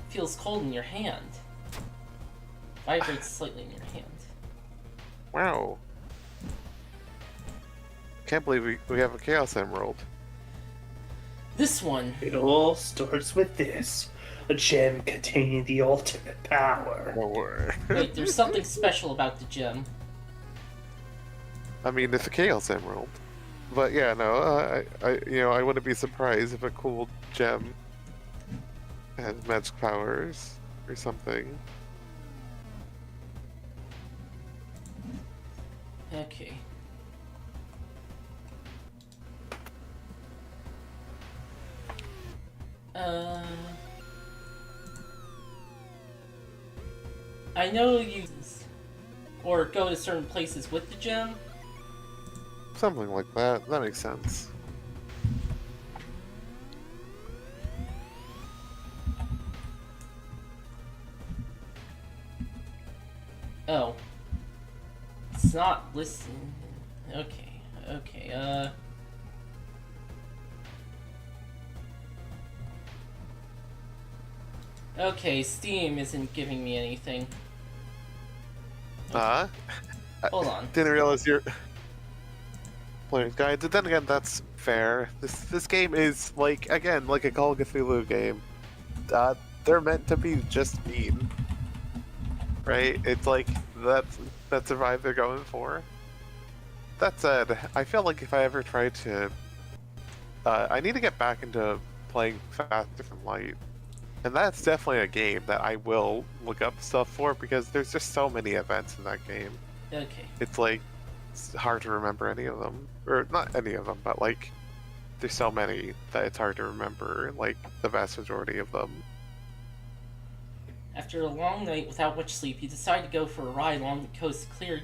S1: Feels cold in your hand. Vibrates slightly in your hand.
S4: Wow. Can't believe we have a Chaos Emerald.
S1: This one.
S3: It all starts with this. A gem containing the ultimate power.
S4: Or,
S1: Wait, there's something special about the gem.
S4: I mean, it's a Chaos Emerald. But yeah, no, I wouldn't be surprised if a cool gem has magic powers or something.
S1: Okay. I know you or go to certain places with the gem.
S4: Something like that. That makes sense.
S1: Oh. It's not listening. Okay, okay, Okay, Steam isn't giving me anything. Hold on.
S4: Didn't realize you're playing guides. Then again, that's fair. This game is like a Call of Cthulhu game. They're meant to be just mean, right? It's like that's the vibe they're going for. That said, I feel like if I ever try to, I need to get back into playing Faster Than Light. And that's definitely a game that I will look up stuff for because there's just so many events in that game.
S1: Okay.
S4: It's like, it's hard to remember any of them. Or not any of them, but like, there's so many that it's hard to remember, like, the vast majority of them.
S1: After a long night without much sleep, you decide to go for a ride along the coast to clear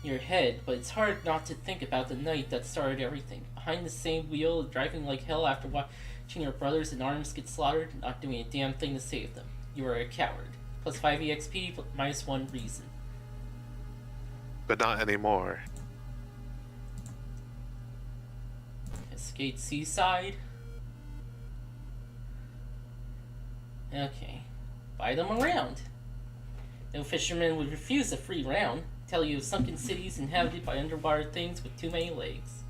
S1: your head, but it's hard not to think about the night that started everything. Behind the same wheel, driving like hell after watching your brothers in arms get slaughtered, not doing a damn thing to save them. You are a coward. Plus 5 EXP, minus 1 reason.
S4: But not anymore.
S1: Escape Seaside. Okay. Buy them around. No fisherman would refuse a free round. Tell you of sunken cities inhabited by underwater things with too many legs.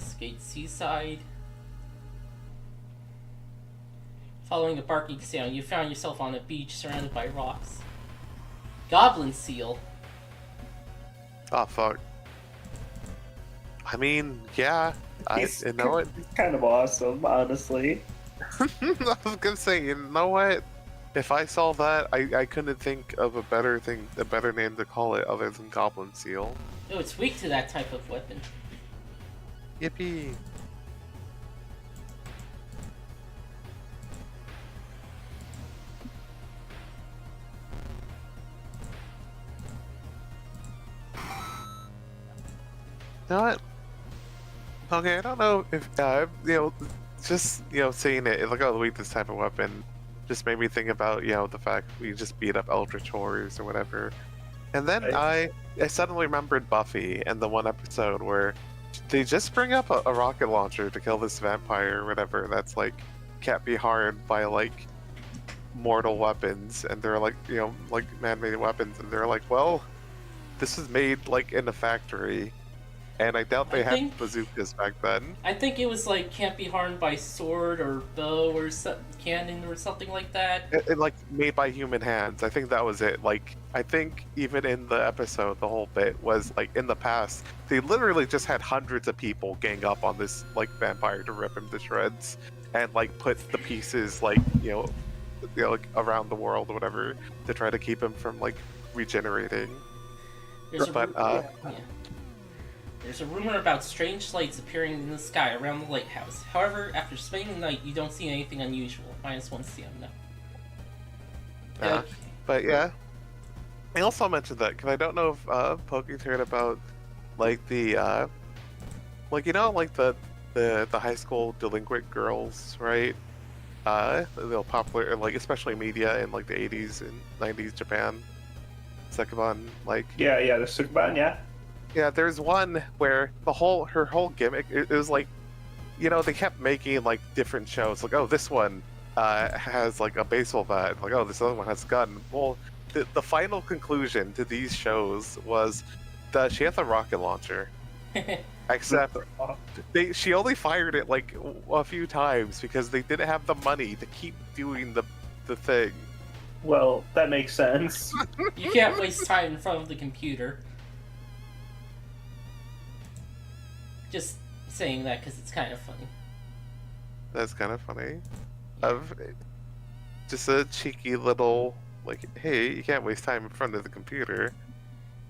S1: Investigate seaside. Following a barking sound, you found yourself on a beach surrounded by rocks. Goblin seal.
S4: Oh fuck. I mean, yeah.
S3: He's
S4: You know what?
S3: kind of awesome, honestly.
S4: I was gonna say, you know what? If I saw that, I couldn't think of a better name to call it other than Goblin Seal.
S1: Oh, it's weak to that type of weapon.
S4: Yippee! You know what? Okay, I don't know if just seeing it like, oh, wait, this type of weapon just made me think about the fact we just beat up Eldritch Horrors or whatever, and then
S3: Right.
S4: I suddenly remembered Buffy and the one episode where they just bring up a rocket launcher to kill this vampire or whatever that's like can't be harmed by like mortal weapons, and they're like like man-made weapons, and they're like, well, this is made like in a factory. And I doubt they had bazookas back then.
S1: I think it was like can't be harmed by sword or bow or cannon or something like that.
S4: It like made by human hands. I think that was it. Like I think even in the episode, the whole bit was like in the past they literally just had hundreds of people gang up on this like vampire to rip him to shreds, and like put the pieces like like around the world or whatever to try to keep him from like regenerating.
S1: There's a rumor about strange lights appearing in the sky around the lighthouse. However, after spending the night, you don't see anything unusual. -1 stamina. Okay.
S4: But yeah, I also mentioned that because I don't know if Poke's heard about like the like like the high school delinquent girls, right? They'll popular like especially media in like the 80s and 90s Japan. Sekibon, like
S3: Yeah, the Sukuban, yeah.
S4: Yeah, there's one where her whole gimmick it was like, they kept making like different shows. Like, oh, this one has like a baseball bat. Like, oh, this other one has a gun. Well, the final conclusion to these shows was that she has a rocket launcher. Except she only fired it like a few times because they didn't have the money to keep doing the thing.
S3: Well, that makes sense.
S1: You can't waste time in front of the computer. Just saying that because it's kind of funny.
S4: That's kind of funny. Just a cheeky little, like, hey, you can't waste time in front of the computer.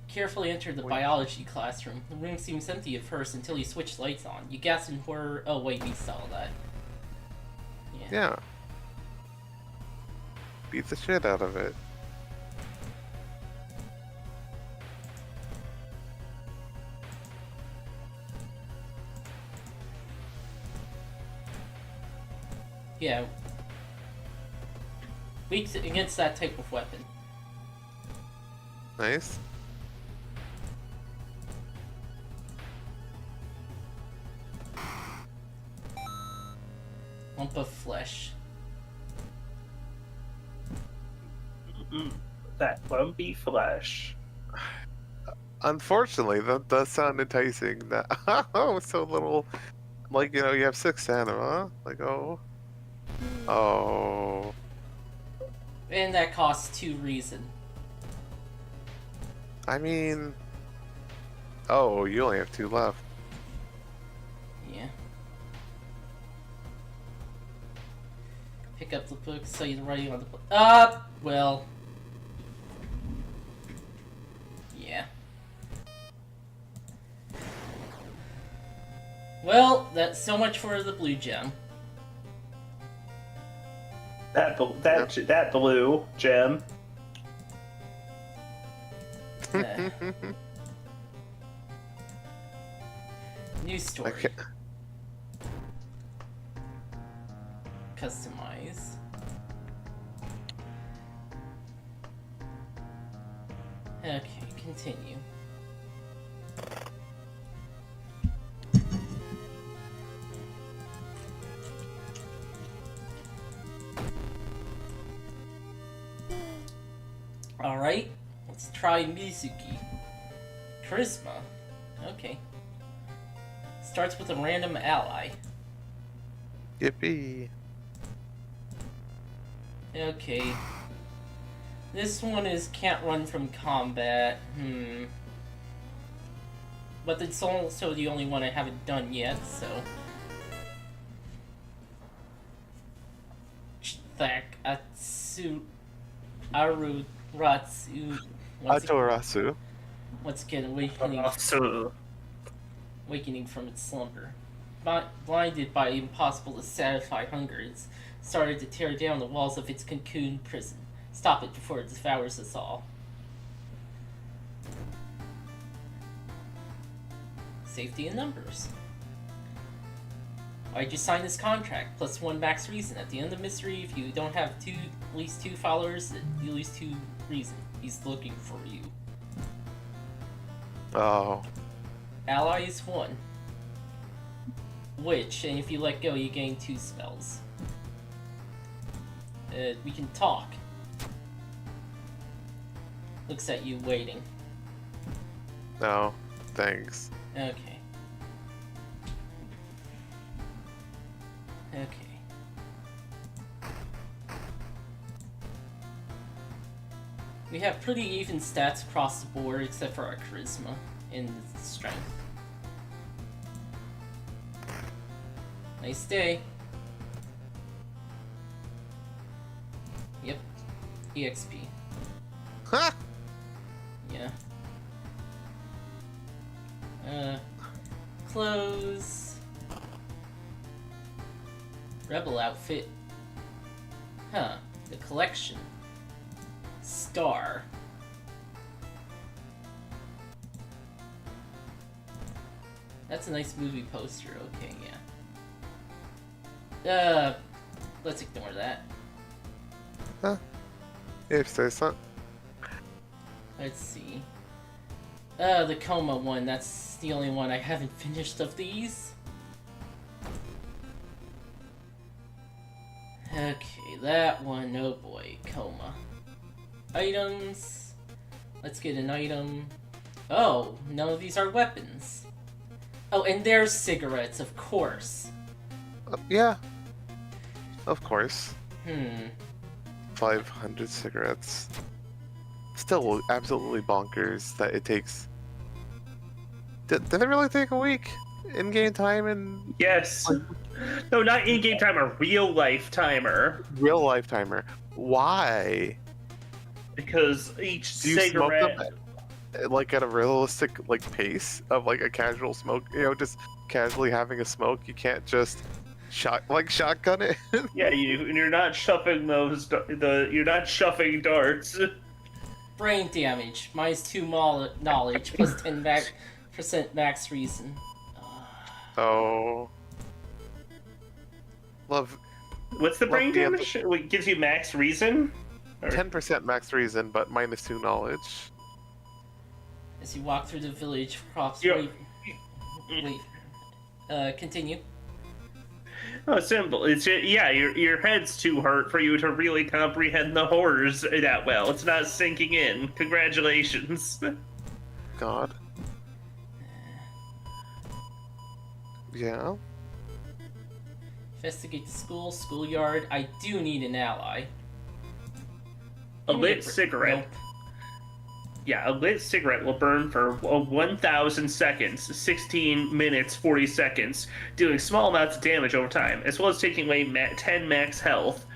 S1: Carefully enter the biology classroom. The room seems empty at first until you switch lights on. You gasp in horror. Oh wait, we saw that.
S4: Yeah. Beat the shit out of it.
S1: Yeah. Weak against that type of weapon.
S4: Nice.
S1: Lump of flesh.
S3: That lumpy flesh.
S4: Unfortunately, that does sound enticing. That oh, so little. Like you have 6 stamina. Like oh.
S1: And that costs 2 reason.
S4: I mean. Oh, you only have 2 left.
S1: Yeah. Pick up the book so you're writing on the book. Well. Yeah. Well, that's so much for the blue gem.
S3: That blue gem.
S1: New story.
S4: Okay.
S1: Customize. Okay, continue. Alright, let's try Mizuki. Charisma. Okay. starts with a random ally.
S4: Yippee.
S1: Okay. This one is can't run from combat. But it's also the only one I haven't done yet, so... Atsu... Aruratsu...
S4: Atorasu.
S1: Once again, awakening from its slumber. Blinded by impossible to satisfy hunger, it's started to tear down the walls of its cocoon prison. Stop it before it devours us all. Safety in numbers. Why'd you sign this contract? +1 max reason. At the end of mystery, if you don't have at least 2 followers, you lose 2 reason. He's looking for you.
S4: Oh.
S1: Allies 1. Witch, and if you let go, you gain 2 spells. We can talk. Looks at you waiting.
S4: No, thanks.
S1: Okay. Okay. We have pretty even stats across the board, except for our charisma and strength. Nice day. Yep. EXP.
S4: Huh?
S1: Yeah. Clothes. Rebel outfit. Huh. The collection. Star. That's a nice movie poster. Okay, yeah. Let's ignore that.
S4: Huh? If say so.
S1: Let's see. The coma one. That's the only one I haven't finished of these. Okay, that one. Oh boy, coma. Items. Let's get an item. Oh, none of these are weapons. Oh, and there's cigarettes, of course.
S4: Yeah. Of course.
S1: 500
S4: cigarettes. Still absolutely bonkers that it takes... Did it really take a week? In-game time and...
S3: Yes. No, not in-game timer. Real-life timer.
S4: Real-life timer. Why?
S3: Because each
S4: Do you
S3: cigarette...
S4: smoke them at a realistic pace of a casual smoke? You know, just casually having a smoke. You can't just shotgun it.
S3: Yeah, you're not shoving you're not shoving darts.
S1: Brain damage. -2 knowledge plus 10% max reason.
S4: Oh. Love.
S3: What's the brain damage? It gives you max reason?
S4: 10% max reason, but -2 knowledge.
S1: As you walk through the village, crops continue.
S3: Oh, simple. It's your head's too hurt for you to really comprehend the horrors that well. It's not sinking in. Congratulations.
S4: God. Yeah.
S1: Investigate the schoolyard. I do need an ally.
S3: A lit cigarette.
S1: Nope.
S3: Yeah, a lit cigarette will burn for 1,000 seconds, 16 minutes, 40 seconds, doing small amounts of damage over time, as well as taking away 10 max health.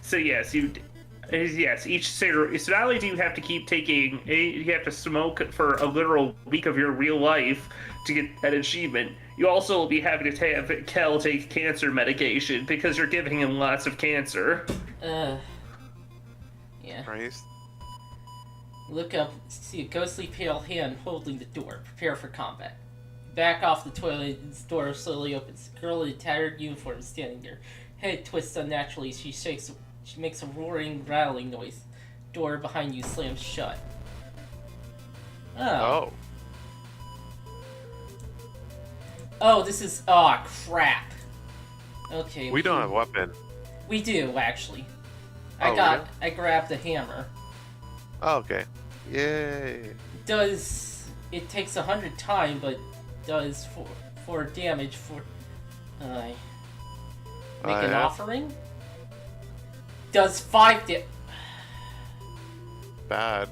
S3: So yes, each cigarette. So not only do you have to you have to smoke for a literal week of your real life to get that achievement. You also will be having to have Kel take cancer medication because you're giving him lots of cancer.
S1: Yeah.
S4: Christ.
S1: Look up, see a ghostly pale hand holding the door. Prepare for combat. Back off the toilet, the door slowly opens. A girl in a tattered uniform is standing there. Head twists unnaturally. She makes a roaring, rattling noise. Door behind you slams shut.
S4: Oh.
S1: Oh, this is... Aw, crap. Okay.
S4: We don't have a weapon.
S1: We do, actually.
S4: Really?
S1: I grabbed a hammer.
S4: Oh, okay. Yay.
S1: It takes 100 time, but does for damage for. Make an
S4: yeah.
S1: offering. Does 5 damage.
S4: Bad.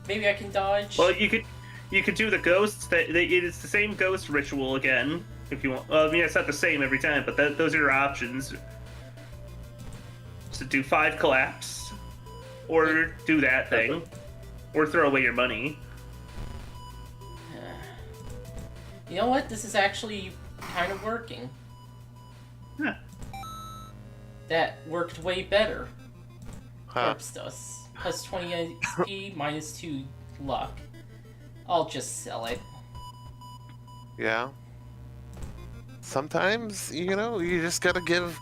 S1: Maybe I can dodge.
S3: Well, you could do the ghosts. It's the same ghost ritual again if you want. I mean, it's not the same every time, but those are your options. So do 5 collapse, or do that thing, or throw away your money.
S1: You know what? This is actually kind of working.
S3: Huh.
S1: That worked way better.
S4: Huh.
S1: Corpse dust. Plus 20 XP, minus 2 luck. I'll just sell it.
S4: Yeah. Sometimes, you just gotta give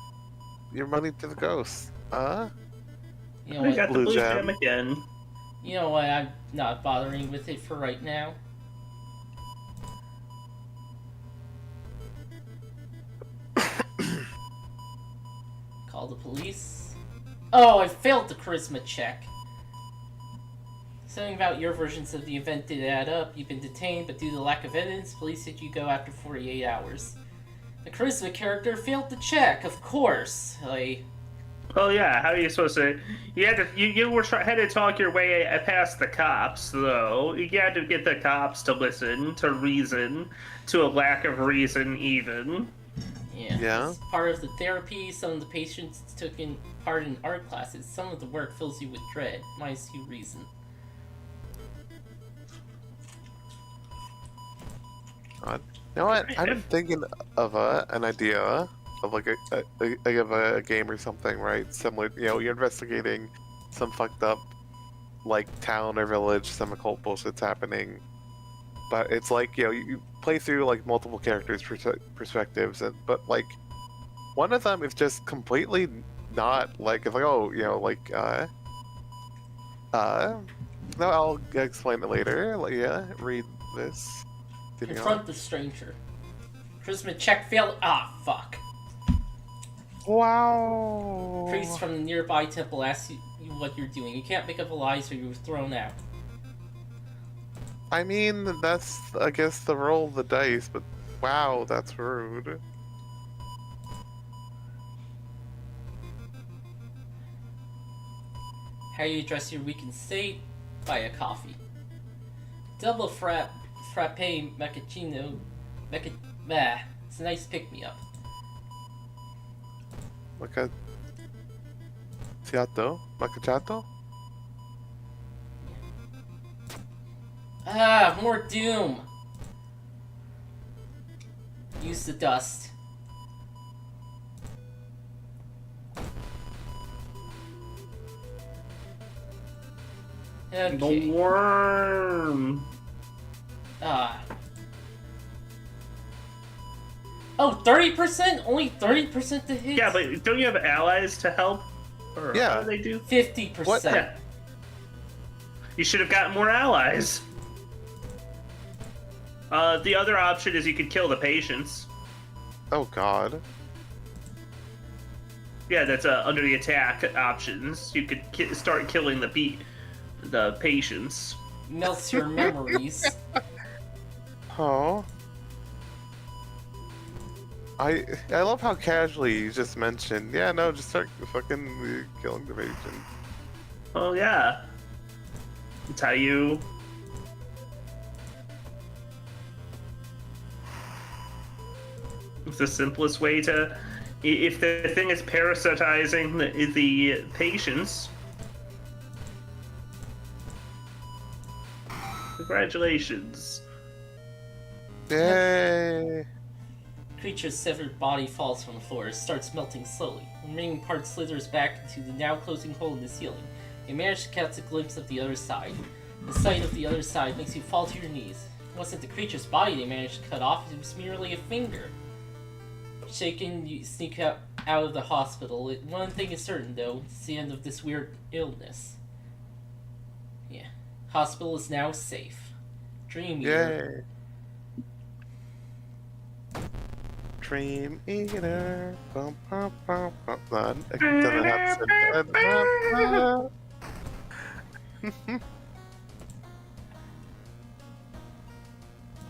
S4: your money to the ghost.
S1: You know
S3: I
S1: what?
S3: got the
S4: Blue
S3: blue
S4: gem.
S3: gem again.
S1: You know what? I'm not bothering with it for right now. Call the police. Oh, I failed the charisma check. Something about your versions of the event did add up. You've been detained, but due to lack of evidence, police said you go after 48 hours. The charisma character failed the check, of course.
S3: Oh yeah, how are you supposed to? You had to. Had to talk your way past the cops, though. You had to get the cops to listen, to reason, to a lack of reason, even.
S4: Yeah.
S1: As part of the therapy, some of the patients took part in art classes. Some of the work fills you with dread. Minus 2 reason.
S4: God. You know what? I've been thinking of an idea of like a game or something, right? Similar, you're investigating some fucked up like town or village, some occult bullshit's happening, but it's like you play through like multiple characters' perspectives, but like one of them is just completely not like it's like no, I'll explain it later. Like, yeah, read this.
S1: Confront the stranger. Charisma check failed. Ah, fuck.
S4: Wow.
S1: Priest from the nearby temple asks you what you're doing. You can't make up a lie, so you're thrown out.
S4: I mean, that's, I guess, the roll of the dice, but wow, that's rude.
S1: How you address your weakened state? Buy a coffee. Double frappe macchiato. It's a nice pick-me-up.
S4: Macchiato?
S1: Ah, more doom! Use the dust. Okay.
S3: The worm.
S1: Ah. Oh, 30%? Only 30% to hit?
S3: Yeah, but don't you have allies to help? Or
S4: Yeah.
S3: How do they do?
S1: 50%.
S4: What?
S3: Yeah. You should have gotten more allies. The other option is you could kill the patients.
S4: Oh god.
S3: Yeah, that's under the attack options. You could start killing the patients.
S1: Melts your memories.
S4: Oh. I love how casually you just mentioned, yeah, no, just start fucking killing the patients.
S3: Oh yeah. That's how you. It's the simplest way to. If the thing is parasitizing the patients. Congratulations.
S4: Yay!
S1: Creature's severed body falls from the floor. It starts melting slowly. The remaining part slithers back into the now closing hole in the ceiling. You manage to catch a glimpse of the other side. The sight of the other side makes you fall to your knees. It wasn't the creature's body they managed to cut off, it was merely a finger. Shaken, you sneak out of the hospital. One thing is certain, though. It's the end of this weird illness. Yeah. Hospital is now safe. Dream Eater.
S4: Yay! Dream Eater. Bum, bum, bum, bum. None. It doesn't have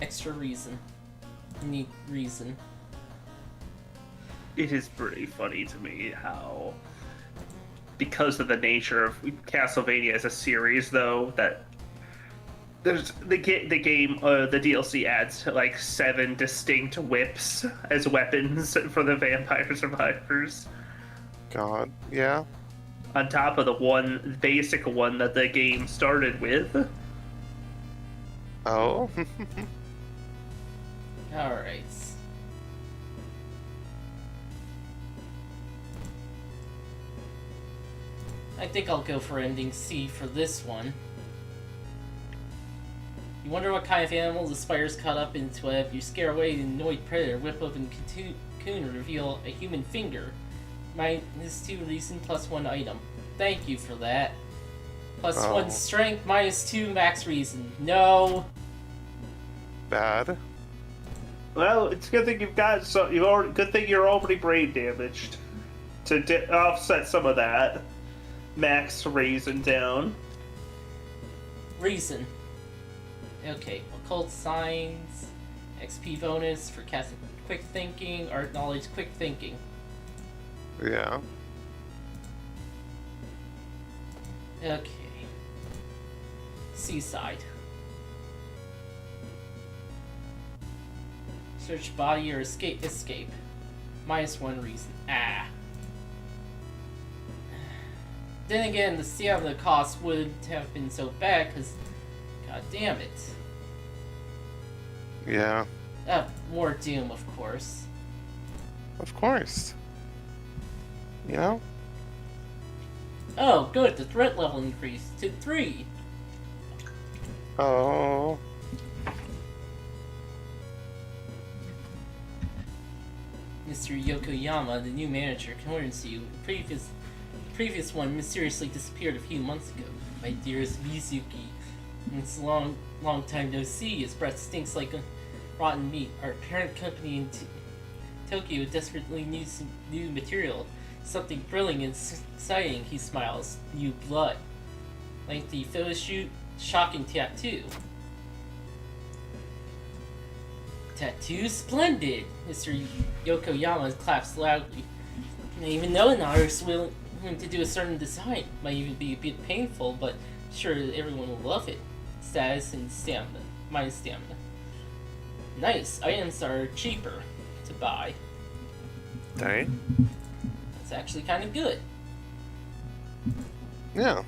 S1: Extra reason. neat reason.
S3: It is pretty funny to me how, because of the nature of Castlevania as a series, though, that there's the game, the DLC adds like 7 distinct whips as weapons for the vampire survivors,
S4: God, yeah.
S3: on top of the one basic one that the game started with.
S4: Oh.
S1: Alright. I think I'll go for ending C for this one. You wonder what kind of animal the spider's caught up in its web. You scare away an annoyed predator, whip open cocoon, and reveal a human finger. -2 reason, +1 item. Thank you for that. +1 strength, -2 max reason. No.
S4: Bad.
S3: Well, it's a good thing you've got good thing you're already brain damaged to offset some of that. Max reason down.
S1: Reason. Okay, occult signs, XP bonus for casting quick thinking, art knowledge, quick thinking.
S4: Yeah.
S1: Okay. Seaside. Search body or escape. -1 reason. Ah. Then again, the stamina cost wouldn't have been so bad, because, god damn it.
S4: Yeah.
S1: More Doom, of course.
S4: Of course. You know?
S1: Oh, good, the threat level increased to 3.
S4: Oh.
S1: Mr. Yokoyama, the new manager, concerns you. The previous one mysteriously disappeared a few months ago. My dearest Mizuki, it's a long time no see. His breath stinks like rotten meat. Our parent company in Tokyo desperately needs new material. Something thrilling and exciting, he smiles. New blood. Lengthy photo shoot, shocking tattoo. Tattoo? Splendid! Mr. Yokoyama claps loudly. Even though an artist willing to do a certain design might even be a bit painful, but sure everyone will love it. Status and stamina. Minus stamina. Nice. Items are cheaper to buy.
S4: Dang.
S1: That's actually kind of good.
S4: Yeah.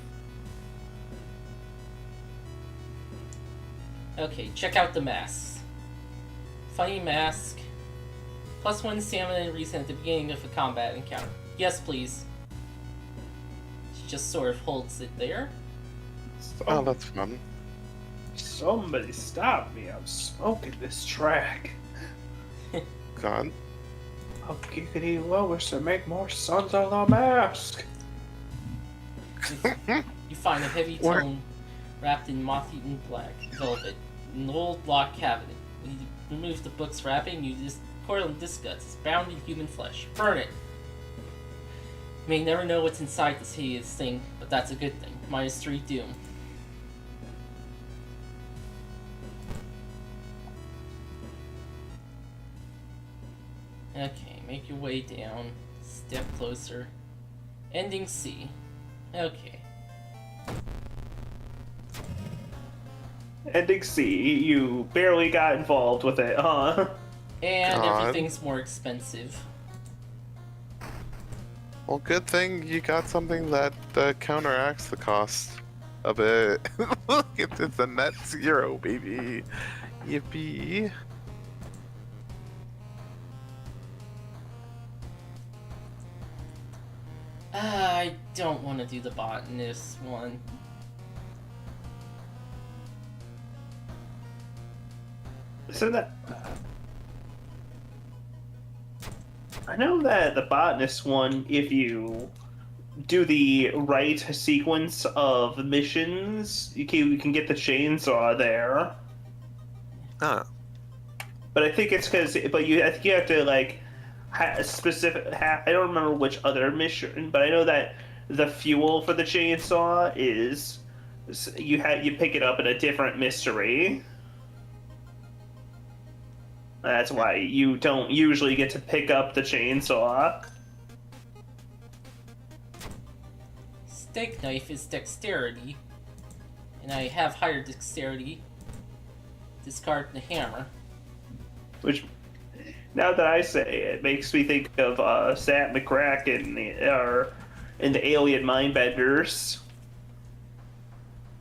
S1: Okay, check out the masks. Funny mask. +1 stamina and reason at the beginning of a combat encounter. Yes, please. She just sort of holds it there.
S4: Oh, that's fun.
S3: Somebody stop me, I'm smoking this track.
S4: God.
S3: I'll giggity Lois to make more suns on the mask.
S1: You find a heavy tome wrapped in moth-eaten black velvet in an old locked cabinet. When you remove the book's wrapping, you just coil and discuss. It's bound in human flesh. Burn it! You may never know what's inside this hideous thing, but that's a good thing. -3 Doom. Okay, make your way down. Step closer. Ending C. Okay.
S3: Ending C, you barely got involved with it, huh?
S1: And
S4: God.
S1: everything's more expensive.
S4: Well, good thing you got something that counteracts the cost a bit. It's a net 0, baby. Yippee.
S1: I don't want to do the botanist one.
S3: So that I know that the botanist one, if you do the right sequence of missions, you can get the chainsaw there.
S4: Huh.
S3: But I think it's because, I think you have to like I don't remember which other mission, but I know that the fuel for the chainsaw is you pick it up in a different mystery. That's why you don't usually get to pick up the chainsaw.
S1: Steak knife is dexterity, and I have higher dexterity. Discard the hammer.
S3: Which, now that I say it, makes me think of Sat McCracken in the Alien Mindbenders.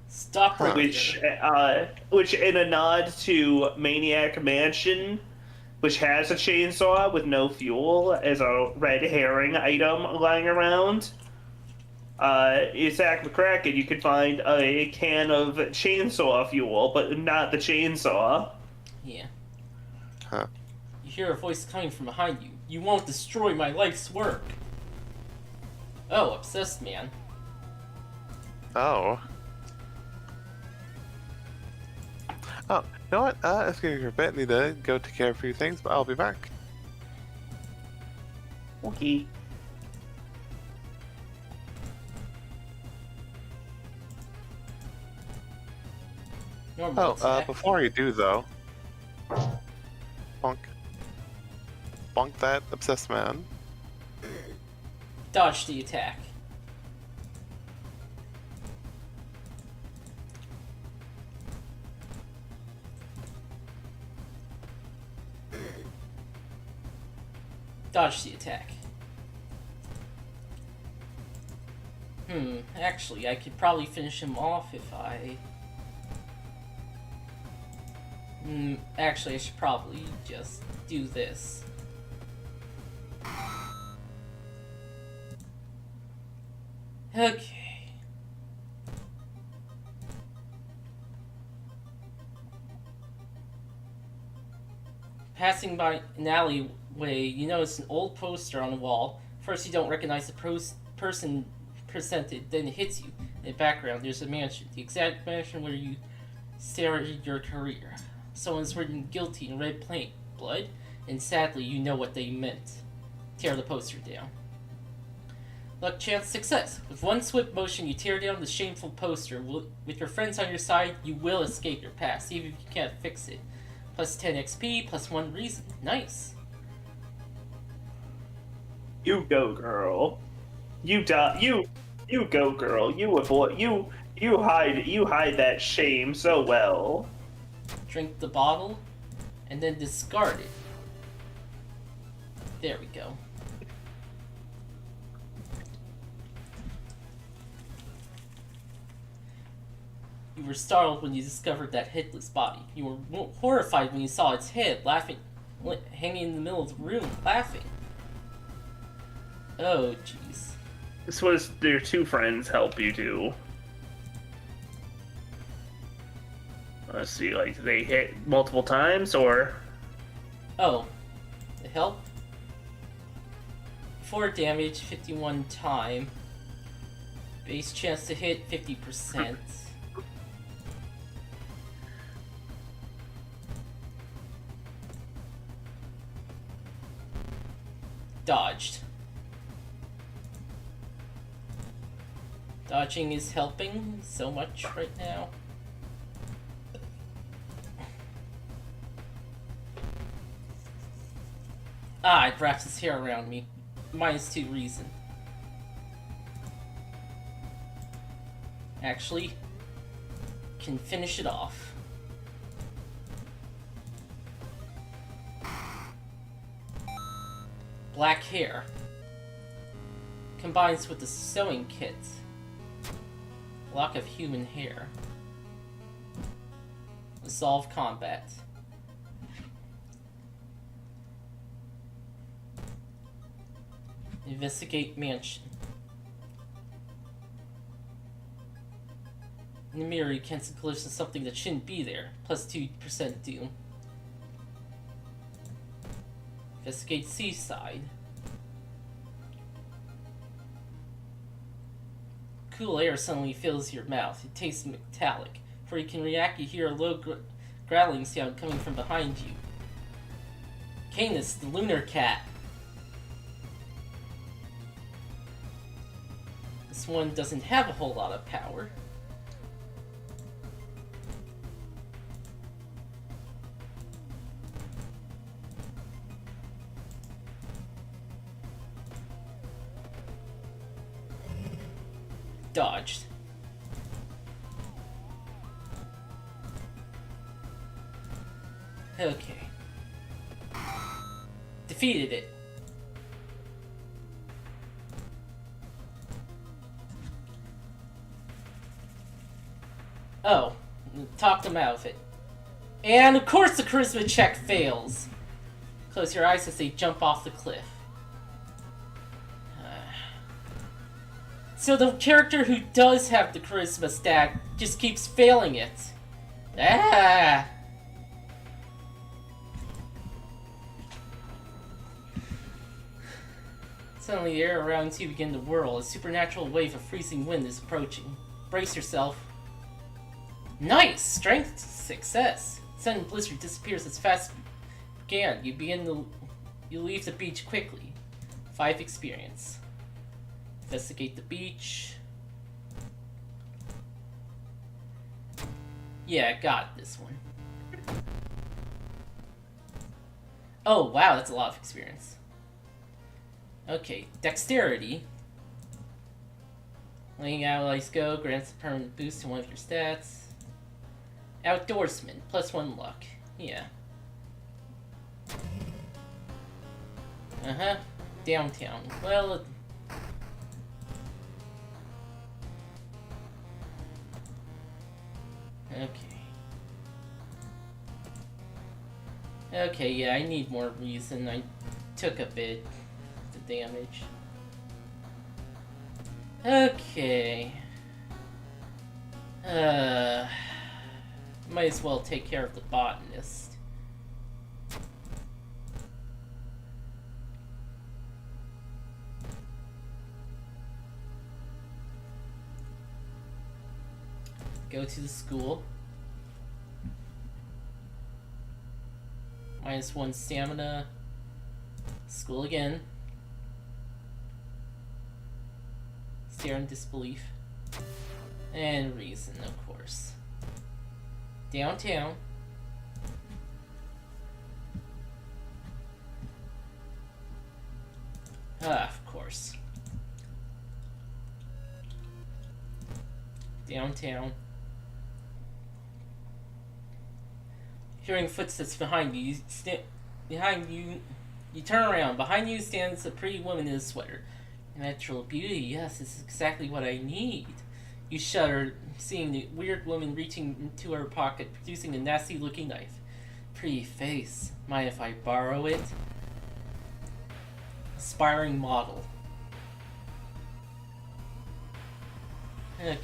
S1: Stop right
S3: Which in a nod to Maniac Mansion, which has a chainsaw with no fuel as a red herring item lying around. Zach McCracken, you could find a can of chainsaw fuel, but not the chainsaw.
S1: Yeah.
S4: Huh.
S1: You hear a voice coming from behind you. You won't destroy my life's work. Oh, obsessed man.
S4: Oh. Oh, you know what? Excuse me for a bit. Need to go take care of a few things, but I'll be back.
S3: Okay.
S1: Normal attack.
S4: Before you do though, bonk, bonk that obsessed man.
S1: Dodge the attack. Dodge the attack. Actually, I could probably finish him off if I... actually, I should probably just do this. Okay. Passing by an alleyway, you notice an old poster on the wall. First, you don't recognize the person presented, then it hits you. In the background, there's a mansion, the exact mansion where you started your career. Someone's written guilty in red paint, blood, and sadly, you know what they meant. Tear the poster down. Luck, chance, success. With one swift motion, you tear down the shameful poster. With your friends on your side, you will escape your past, even if you can't fix it. Plus 10 XP, plus 1 reason. Nice.
S3: You go, girl. You go, girl. You avoid. You hide that shame so well.
S1: Drink the bottle, and then discard it. There we go. You were startled when you discovered that headless body. You were horrified when you saw its head hanging in the middle of the room, laughing. Oh, jeez.
S3: This was your two friends help you do. Let's see, like, they hit multiple times, or?
S1: Oh, the help? 4 damage, 51 time. Base chance to hit, 50%. Dodged. Dodging is helping so much right now. Ah, it wraps his hair around me. -2 reason. Actually, can finish it off. Black hair. Combines with the sewing kit. Lock of human hair. Resolve combat. Investigate mansion. In the mirror, you can see glyphs of something that shouldn't be there. Plus 2% doom. Investigate seaside. Cool air suddenly fills your mouth. It tastes metallic. Before you can react, you hear a low growling sound coming from behind you. Canis, the lunar cat. This one doesn't have a whole lot of power. Dodged. Okay. Defeated it. Oh, talked him out of it. And of course the charisma check fails. Close your eyes as they jump off the cliff. So the character who does have the charisma stat just keeps failing it. Ah! Suddenly the air around you begins to whirl. A supernatural wave of freezing wind is approaching. Brace yourself. Nice! Strength success. Sudden blizzard disappears as fast as it began. You leave the beach quickly. 5 experience. Investigate the beach. Yeah, got this one. Oh, wow, that's a lot of experience. Okay, dexterity. Letting allies go grants a permanent boost to one of your stats. Outdoorsman, +1 luck. Yeah. Uh-huh. Downtown. Well, okay. Okay, yeah, I need more reason. I took a bit of the damage. Okay. Might as well take care of the botanist. Go to the school. -1 stamina. School again. Stare in disbelief. And reason, of course. Downtown. Ah, of course. Downtown. Hearing footsteps behind you, you turn around. Behind you stands a pretty woman in a sweater. Natural beauty, yes, this is exactly what I need. You shudder, seeing the weird woman reaching into her pocket, producing a nasty-looking knife. Pretty face. Mind if I borrow it? Aspiring model. Okay.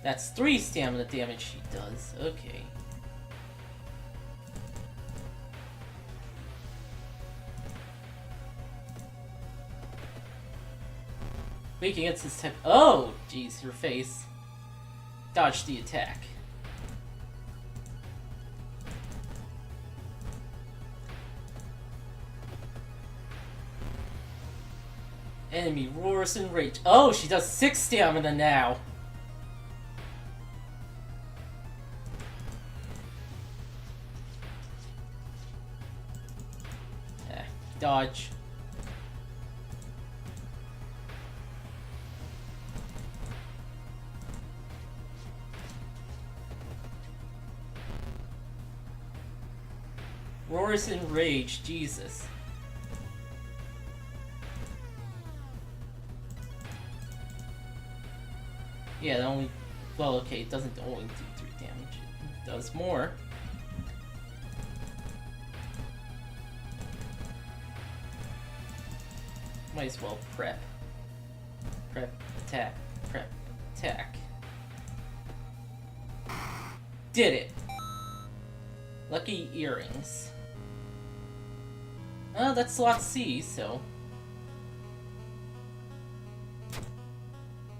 S1: That's 3 stamina damage she does. Okay. Weak against this type. Oh, jeez, your face. Dodge the attack. Enemy roars in rage. Oh, she does 6 stamina now. Dodge. Roars in rage, Jesus. Yeah, it only... Well, okay, it doesn't only do 3 damage. It does more. Might as well prep. Prep, attack, prep, attack. Did it! Lucky earrings. Oh, that's slot C, so...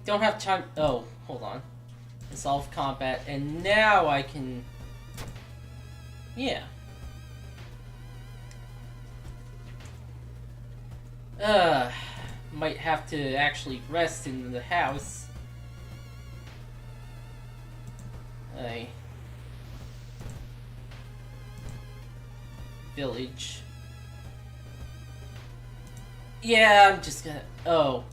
S1: Don't have time... Oh, hold on. Resolve combat, and now I can... Yeah. Might have to actually rest in the house. Village. Yeah, I'm just gonna... Oh.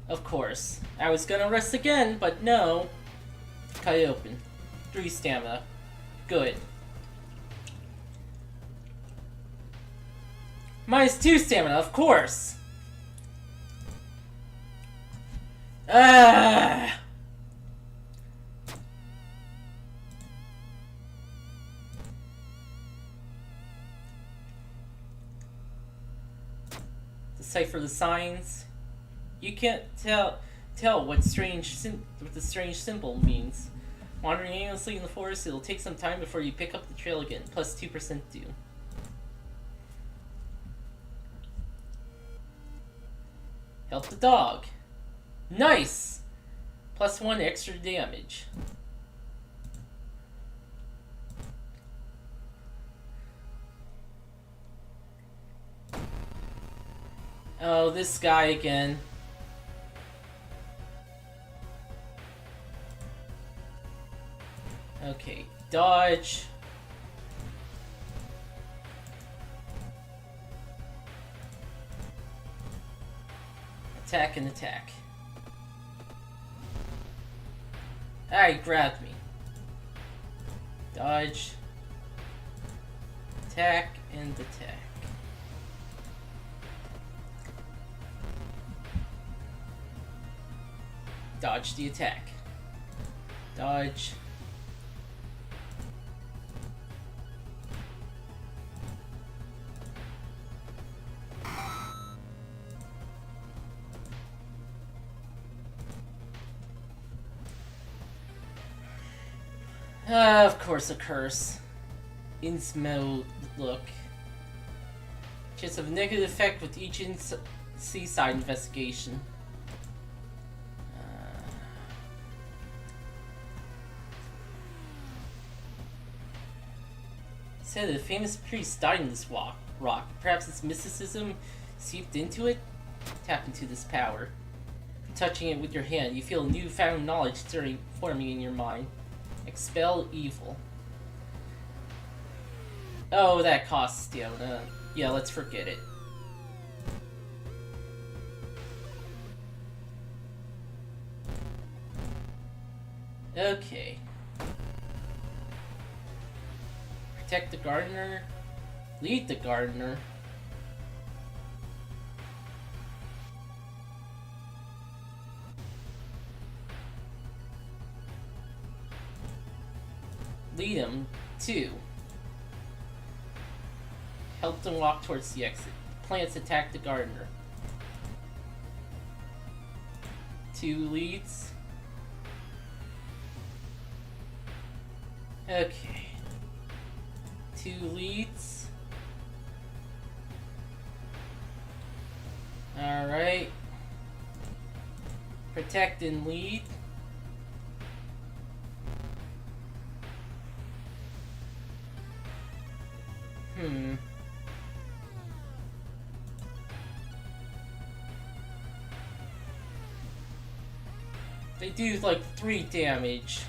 S1: Of course. I was gonna rest again, but no. Cut it open. 3 stamina. Good. -2 stamina, of course! Ah! Decipher the signs. You can't tell what the strange symbol means. Wandering aimlessly in the forest, it'll take some time before you pick up the trail again. Plus 2% due. Help the dog. Nice! Plus 1 extra damage. Oh, this guy again. Okay, dodge. Attack and attack. Ah, he grabbed me. Dodge. Attack and attack. Dodge the attack. Dodge. Of course, a curse. Innsmouth look. Chance of a negative effect with each seaside investigation. Said a famous priest died in this rock. Perhaps its mysticism seeped into it? Tap into this power. Touching it with your hand, you feel newfound knowledge forming in your mind. Expel evil. Oh, that costs stamina. Yeah, let's forget it. Okay. Protect the gardener. Lead the gardener. Lead him. 2. Help them walk towards the exit. Plants attack the gardener. 2 leads. Okay. 2 leads. Alright. Protect and lead. They do like 3 damage.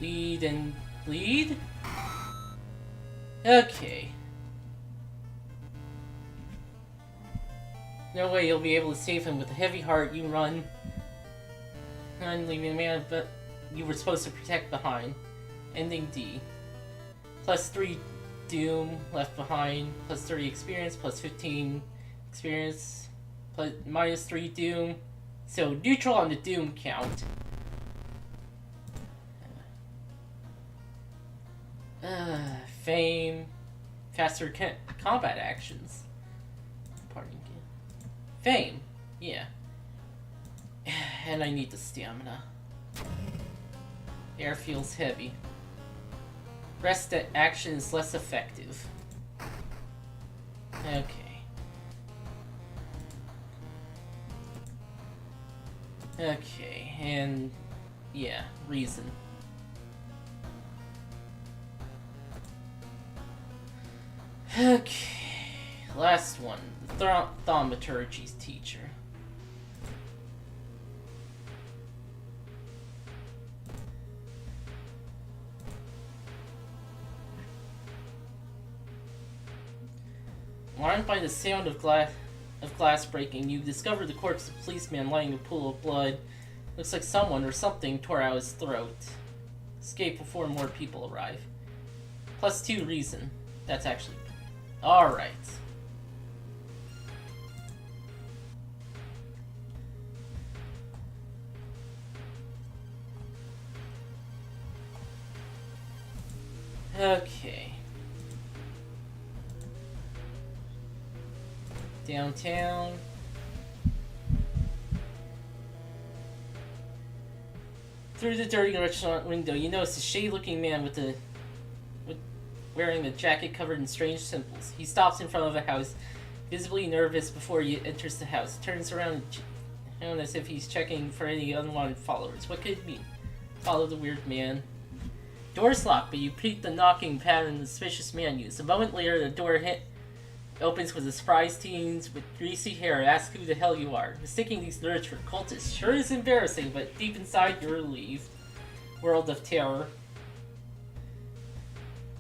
S1: Lead and lead? Okay. No way you'll be able to save him with a heavy heart. You run. Leaving a man but you were supposed to protect behind. Ending D. Plus 3 Doom left behind. Plus 30 experience. Plus 15 experience. Plus minus 3 Doom. So neutral on the Doom count. Fame. Faster combat actions. Pardon me. Fame. Yeah. And I need the stamina. Air feels heavy. Rest action is less effective. Okay. Okay, and yeah, reason. Okay, last one. The thaumaturgy's teacher. Alarmed by the sound of glass of glass breaking, you discover the corpse of a policeman lying in a pool of blood. Looks like someone or something tore out his throat. Escape before more people arrive. +2 reason. That's actually... Alright. Okay. Downtown. Through the dirty restaurant window, you notice a shady-looking man wearing a jacket covered in strange symbols. He stops in front of a house, visibly nervous before he enters the house. Turns around as if he's checking for any unwanted followers. What could it mean? Follow the weird man. Door's locked, but you repeat the knocking pattern the suspicious man used. A moment later, the door opens with a surprise teens with greasy hair ask who the hell you are. Mistaking these nerds for cultists sure is embarrassing, but deep inside you're relieved. World of Terror.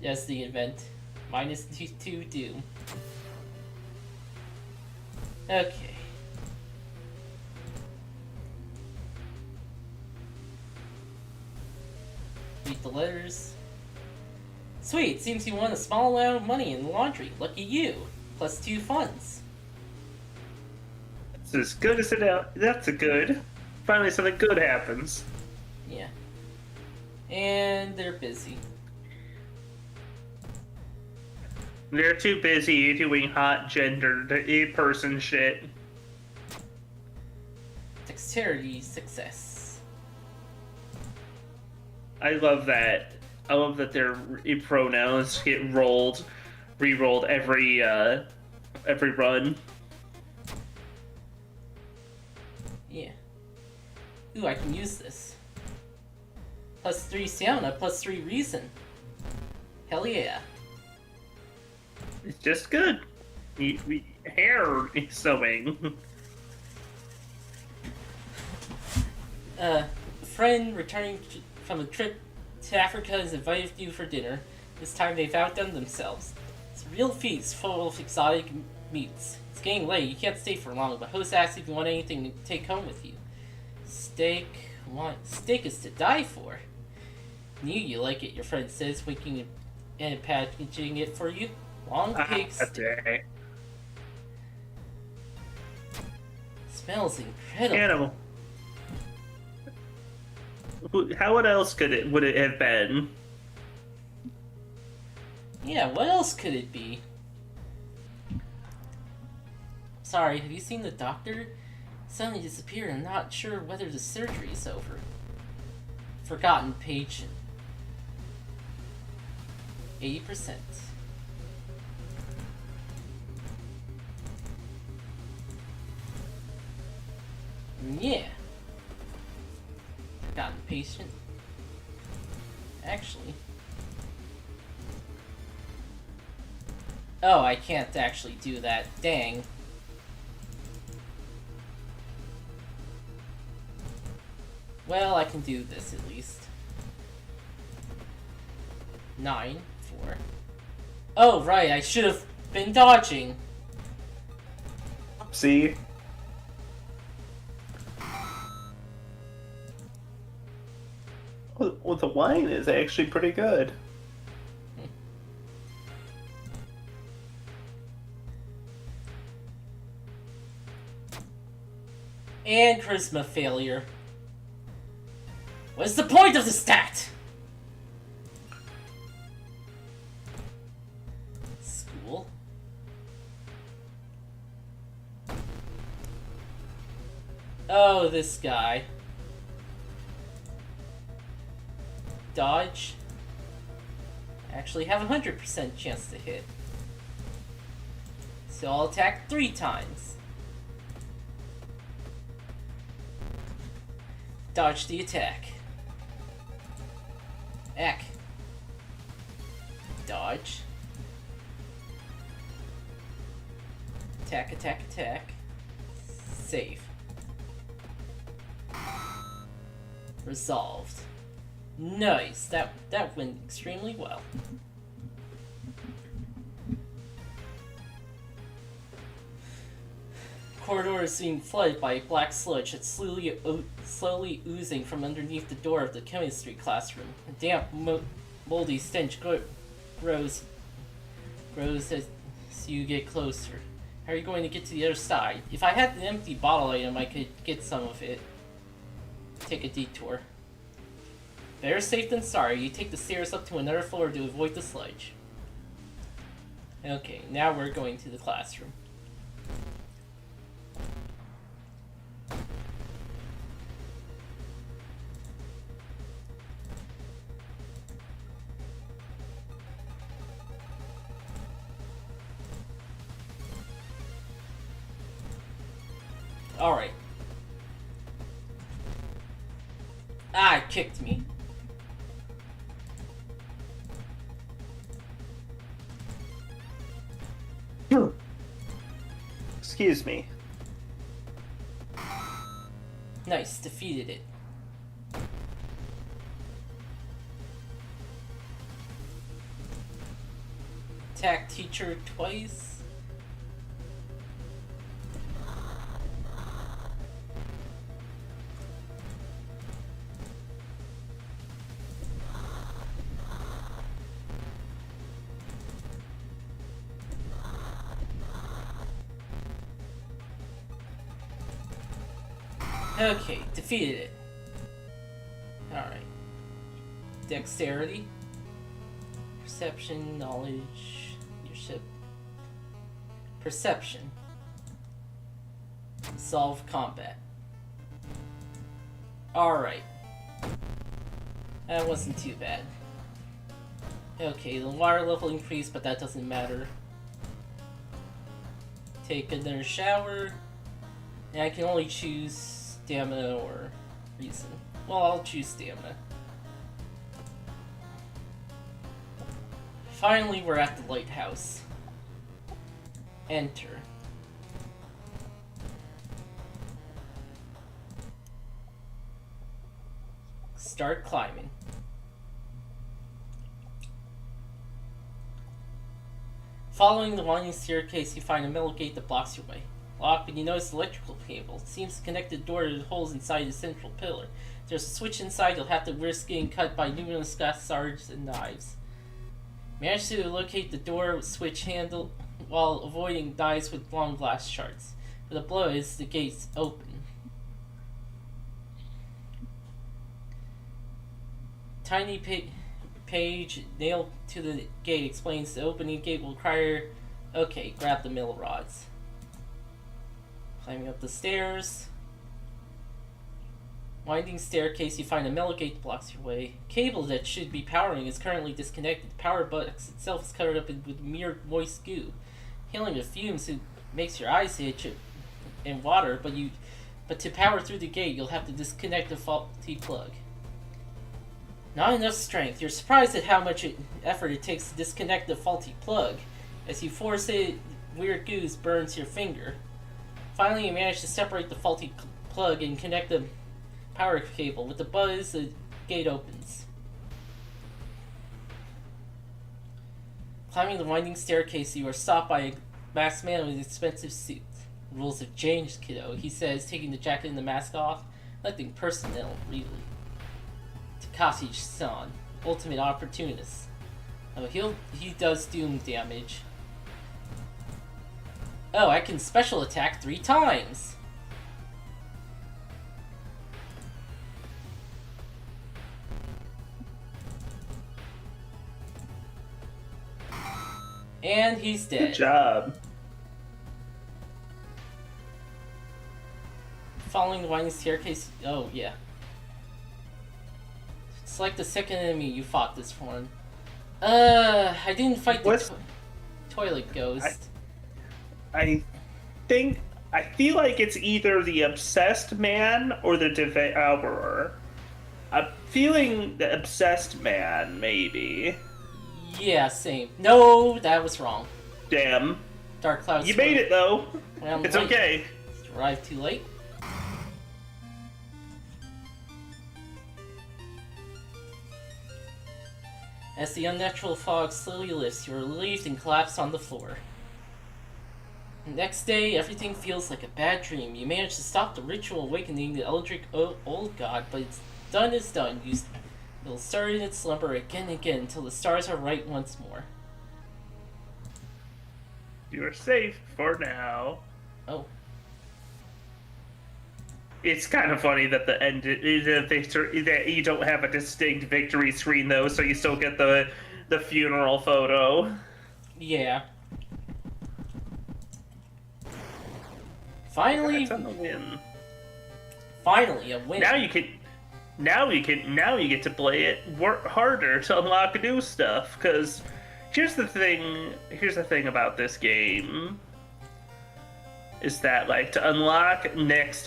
S1: Yes, the event. -2 doom. Okay. Read the letters. Sweet, seems you won a small amount of money in the laundry. Lucky you. +2 funds.
S3: It's as good as it out. That's a good. Finally, something good happens.
S1: Yeah. And they're busy.
S3: They're too busy doing hot gendered person shit.
S1: Dexterity success.
S3: I love that. I love that their pronouns get re-rolled every run.
S1: Yeah. Ooh, I can use this. +3 stamina, +3 reason. Hell yeah.
S3: It's just good. Hair sewing.
S1: A friend returning from a trip to Africa has invited you for dinner. This time they've outdone themselves. It's a real feast full of exotic meats. It's getting late, you can't stay for long, but host asks if you want anything to take home with you. Steak is to die for. Knew you like it, your friend says, winking and packaging it for you. Long pig steak. Smells incredible.
S3: Animal. How else would it have been?
S1: Yeah, what else could it be? Sorry, have you seen the doctor? Suddenly disappeared. I'm not sure whether the surgery is over. Forgotten patient. 80%. Yeah. Forgotten patient. Actually. Oh, I can't actually do that. Dang. Well, I can do this at least. 9, 4. Oh, right, I should have been dodging.
S3: See? Well, the wine is actually pretty good.
S1: And charisma failure. What's the point of the stat? School. Oh, this guy. Dodge. Actually have a 100% chance to hit. So I'll attack 3 times. Dodge the attack. Eck. Dodge. Attack, attack, attack. Save. Resolved. Nice. That went extremely well. door is being flooded by black sludge that's slowly oozing from underneath the door of the chemistry classroom. A damp, moldy stench grows as you get closer. How are you going to get to the other side? If I had an empty bottle item, I could get some of it. Take a detour. Better safe than sorry. You take the stairs up to another floor to avoid the sludge. Okay, now we're going to the classroom. Alright. Ah, it kicked me.
S3: Excuse me.
S1: Nice, defeated it. Attack teacher twice. Okay, defeated it. Alright. Dexterity. Perception, knowledge, leadership. Perception. Solve combat. Alright. That wasn't too bad. Okay, the water level increased, but that doesn't matter. Take another shower. And I can only choose stamina or reason. Well, I'll choose stamina. Finally, we're at the lighthouse. Enter. Start climbing. Following the winding staircase, you find a metal gate that blocks your way. Locked, but you notice the electrical cable. It seems to connect the door to the holes inside the central pillar. If there's a switch inside, you'll have to risk getting cut by numerous glass shards and knives. Manage to locate the door switch handle while avoiding knives with long glass shards. With a blow, as the gates open. Tiny page nailed to the gate explains the opening gate will require... Okay, grab the mill rods. Climbing up the stairs. Winding staircase, you find a metal gate that blocks your way. Cable that should be powering is currently disconnected. The power box itself is covered up with mere moist goo. Hailing the fumes, it makes your eyes itch and water, but to power through the gate, you'll have to disconnect the faulty plug. Not enough strength. You're surprised at how much effort it takes to disconnect the faulty plug. As you force it, weird goo burns your finger. Finally, you manage to separate the faulty plug and connect the power cable. With the buzz, the gate opens. Climbing the winding staircase, you are stopped by a masked man with an expensive suit. Rules have changed, kiddo, he says, taking the jacket and the mask off. Nothing personal, really. Takashi-san, ultimate opportunist. Oh, he does doom damage. Oh, I can special attack 3 times! And he's dead.
S3: Good job.
S1: Following the winding staircase... Oh, yeah. It's like the second enemy you fought this one. I didn't fight the toilet ghost.
S3: I feel like it's either the obsessed man or the devourer. I'm feeling the obsessed man, maybe.
S1: Yeah, same. No, that was wrong.
S3: Damn.
S1: Dark Cloud.
S3: You made it, though. It's
S1: late.
S3: okay.
S1: Arrived too late. As the unnatural fog slowly lifts, you are relieved and collapse on the floor. Next day, everything feels like a bad dream. You manage to stop the ritual awakening the eldritch old god, but it's done is done. You'll start in its slumber again and again until the stars are right once more.
S3: You're safe for now.
S1: Oh.
S3: It's kind of funny that the end that you don't have a distinct victory screen though, so you still get the funeral photo.
S1: Yeah. Finally,
S3: That's a win.
S1: Finally, a win.
S3: Now you get to play it work harder to unlock new stuff. Because here's the thing about this game. Is that like to unlock each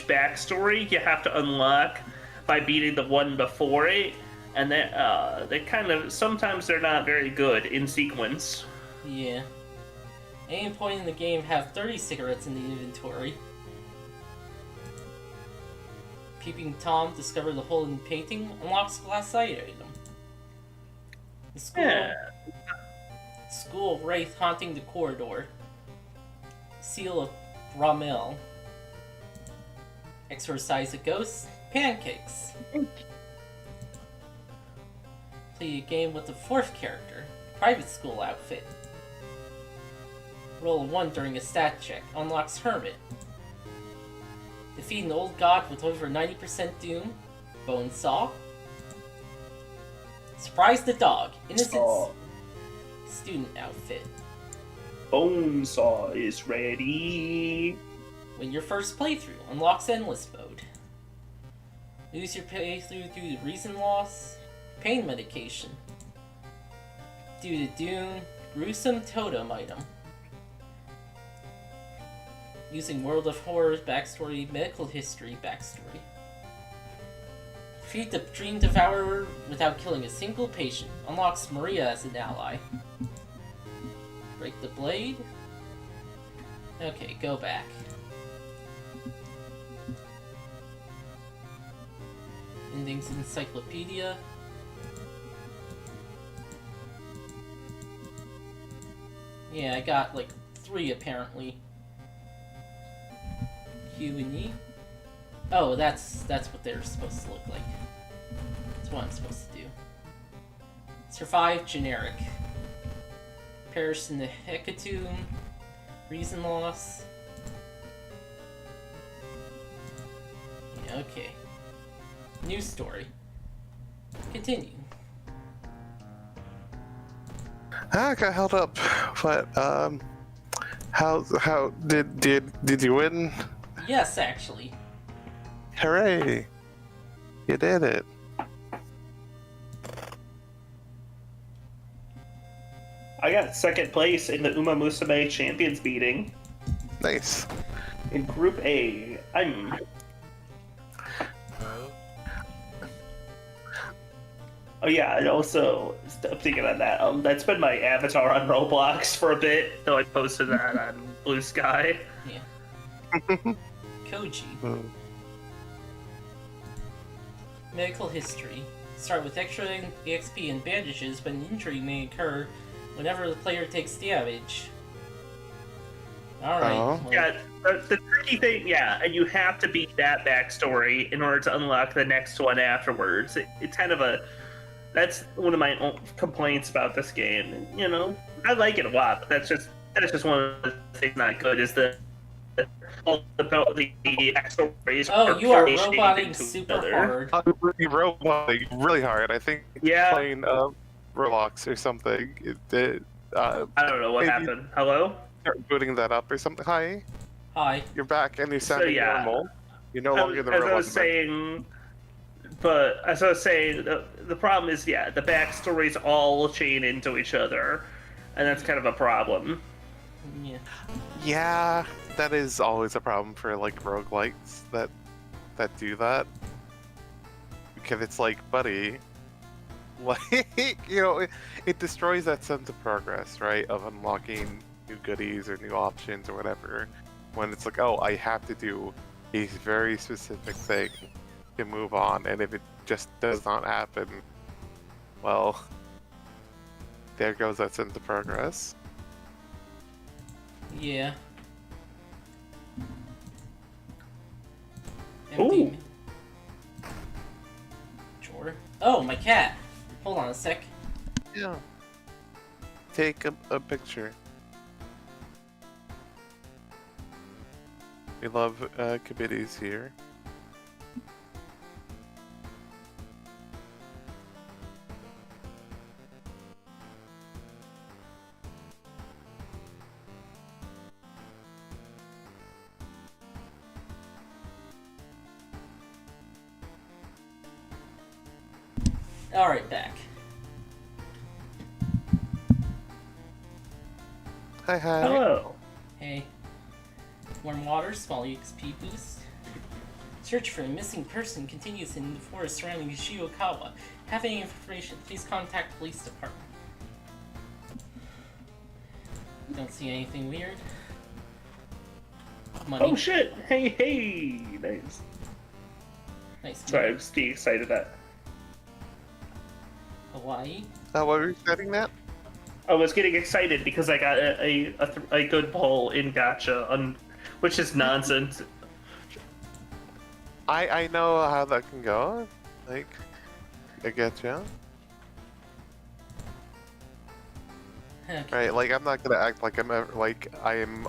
S3: backstory you have to unlock by beating the one before it, and they kind of sometimes they're not very good in sequence.
S1: Yeah. Any point in the game, have 30 cigarettes in the inventory. Peeping Tom discovered the hole in the painting, unlocks glass sight item. The school wraith haunting the corridor. Seal of Ramel. Exorcise a ghost. Pancakes. Play a game with the fourth character. Private school outfit. Roll a 1 during a stat check. Unlocks Hermit. Defeat an old god with over 90% doom. Bone Saw. Surprise the dog. Innocent student outfit.
S3: Bonesaw is ready.
S1: Win your first playthrough. Unlocks Endless Mode. Lose your playthrough due to reason loss. Pain medication. Due to doom. Gruesome totem item. Using World of Horror's backstory, medical history backstory. Defeat the Dream Devourer without killing a single patient. Unlocks Maria as an ally. Break the blade. Okay, go back. Endings Encyclopedia. Yeah, I got like 3 apparently. Q and E. Oh, that's what they're supposed to look like. That's what I'm supposed to do. Survive generic. Perish in the hecatomb. Reason loss. Yeah, okay. New story. Continue.
S4: I got held up, but how did you win?
S1: Yes, actually.
S4: Hooray! You did it.
S3: I got second place in the Uma Musume Champions meeting.
S4: Nice.
S3: In Group A, Oh yeah, and also, I'm thinking on that, that's been my avatar on Roblox for a bit, though I posted that on Blue Sky.
S1: Yeah. Koji. Medical history. Start with extra EXP and bandages, but an injury may occur whenever the player takes damage. Alright.
S4: Oh.
S1: Well,
S3: Yeah, the tricky thing, yeah, and you have to beat that backstory in order to unlock the next one afterwards. It's kind of that's one of my complaints about this game. And, you know, I like it a lot, but that's just one of the things not good is the backstories.
S1: Oh, you are roboting super hard.
S4: You're roboting really hard. I think playing Roblox or something.
S3: I don't know what happened. Hello?
S4: Start booting that up or something. Hi.
S1: Hi.
S4: You're back and you're sounding normal. You're no longer the robot.
S3: As I was saying, the problem is, the backstories all chain into each other, and that's kind of a problem.
S1: Yeah.
S4: Yeah, that is always a problem for like roguelikes that do that. Because it's like, buddy, like, you know, it destroys that sense of progress, right? Of unlocking new goodies or new options or whatever. When it's like, oh, I have to do a very specific thing to move on, and if it just does not happen, well, there goes that sense of progress.
S1: Yeah.
S3: Ooh.
S1: Drawer. Oh, my cat. Hold on a sec.
S4: Yeah. Take a picture. We love committees here.
S1: Alright, back.
S4: Hi, hi.
S3: Hello.
S1: Hey. Warm water, small XP boost. Search for a missing person continues in the forest surrounding Shiokawa. Have any information, please contact police department. Don't see anything weird. Money.
S3: Oh shit! Hey! Nice.
S1: Nice.
S3: Sorry, I was getting excited at that.
S1: Hawaii.
S4: What were you setting that?
S3: I was getting excited because I got a good pull in Gacha, which is nonsense.
S4: I know how that can go. Like, I get you.
S1: Okay.
S4: Right, like I'm not gonna act like I am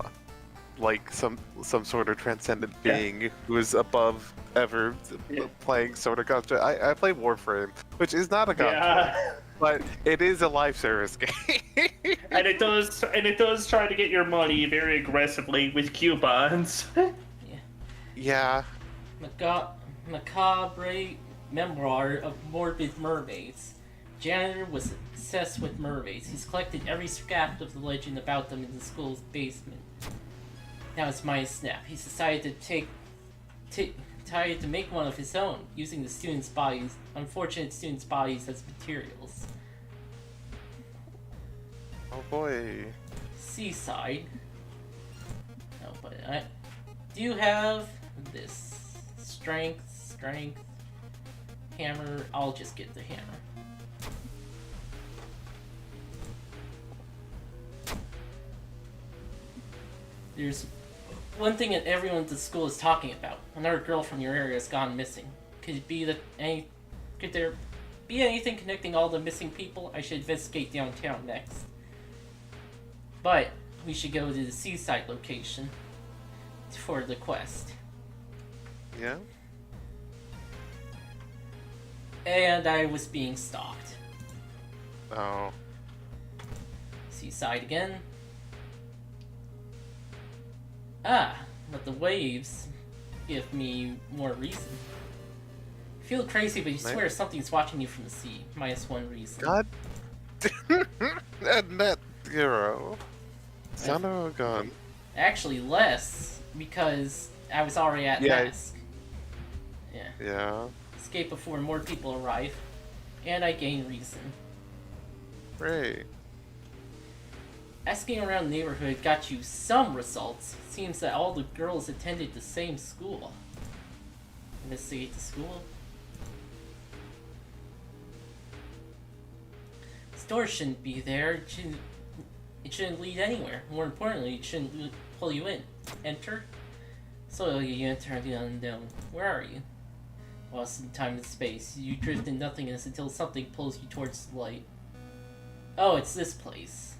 S4: like some sort of transcendent
S3: Yeah.
S4: being who is above ever
S3: Yeah.
S4: playing sort of gacha. I play Warframe, which is not a gacha,
S3: Yeah,
S4: but it is a live service game.
S3: and it does try to get your money very aggressively with coupons.
S4: Yeah.
S1: Macabre memoir of morbid mermaids. Janitor was obsessed with mermaids. He's collected every scrap of the legend about them in the school's basement. Now it's my snap. He's decided to make one of his own, using the students' bodies, unfortunate students' bodies as materials.
S4: Oh boy.
S1: Seaside. No, but I do have this. Strength, hammer. I'll just get the hammer. There's one thing that everyone at the school is talking about. Another girl from your area has gone missing. Could there be anything connecting all the missing people? I should investigate downtown next. But we should go to the seaside location for the quest.
S4: Yeah.
S1: And I was being stalked.
S4: Oh.
S1: Seaside again. Ah, but the waves give me more reason. I feel crazy, but you
S4: Nice.
S1: swear something's watching you from the sea. -1 reason.
S4: God. Net zero. Son of a gun.
S1: Actually, less, because I was already at
S4: Yeah.
S1: mask. Yeah.
S4: Yeah.
S1: Escape before more people arrive. And I gain reason.
S4: Great.
S1: Asking around the neighborhood got you some results. Seems that all the girls attended the same school. Investigate the school. Store shouldn't be there. It shouldn't lead anywhere. More importantly, it shouldn't pull you in. Enter. So you enter the unknown. Where are you? Lost in time and space. You drift in nothingness until something pulls you towards the light. Oh, it's this place.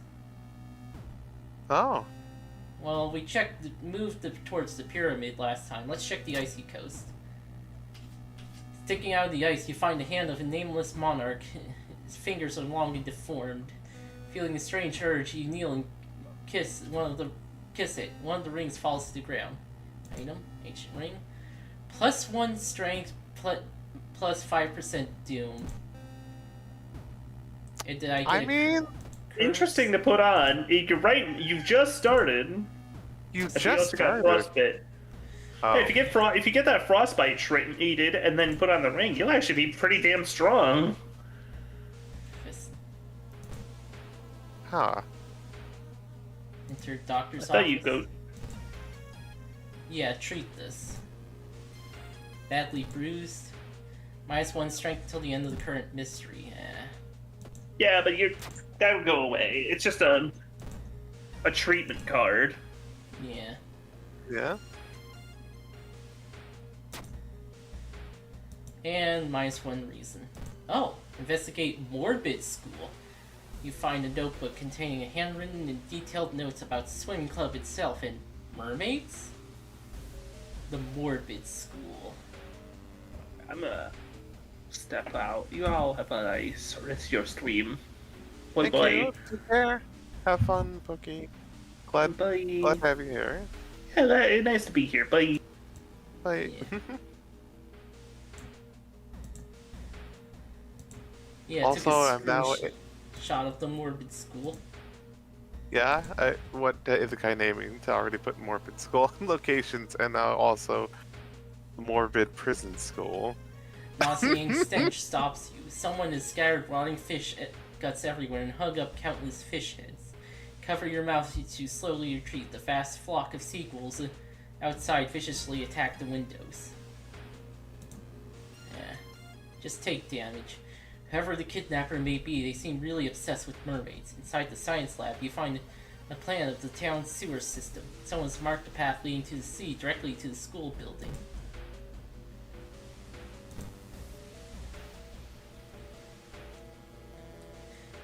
S4: Oh.
S1: Well, we moved towards the pyramid last time. Let's check the icy coast. Sticking out of the ice, you find the hand of a nameless monarch. His fingers are long and deformed. Feeling a strange urge, you kneel and kiss it. One of the rings falls to the ground. Item, ancient ring. +1 strength, plus 5% doom. And did I get
S4: I mean,
S3: Interesting to put on. You're right. You've just started.
S4: you
S3: If you
S4: just
S3: also got
S4: started.
S3: frostbite.
S4: Oh.
S3: Hey, if you get that frostbite treated and then put on the ring, you'll actually be pretty damn strong.
S4: Huh.
S1: Enter doctor's
S3: I thought
S1: office.
S3: you'd go.
S1: Yeah, treat this. Badly bruised. -1 strength until the end of the current mystery.
S3: Yeah, but that would go away. It's just a treatment card.
S1: Yeah.
S4: Yeah.
S1: And -1 reason. Oh, investigate Morbid School. You find a notebook containing handwritten and detailed notes about the swimming club itself and mermaids? The Morbid School.
S3: I'm gonna step out. You all have a nice rest of your stream. Bye
S4: Thank
S3: bye.
S4: you. Take care. Have fun, Pookie. Glad
S3: Bye.
S4: to have you here.
S3: Yeah, nice to be here. Bye.
S4: Bye.
S1: Yeah,
S4: Also,
S1: took
S4: I'm now.
S1: shot of the Morbid School.
S4: Yeah, what is the guy naming to already put morbid school locations and now also morbid prison school?
S1: Nauseating stench stops you. Someone has scattered rotting fish guts everywhere and hung up countless fish heads. Cover your mouth to slowly retreat. The vast flock of seagulls outside viciously attack the windows. Yeah, just take damage. Whoever the kidnapper may be, they seem really obsessed with mermaids. Inside the science lab, you find a plan of the town's sewer system. Someone's marked a path leading to the sea directly to the school building.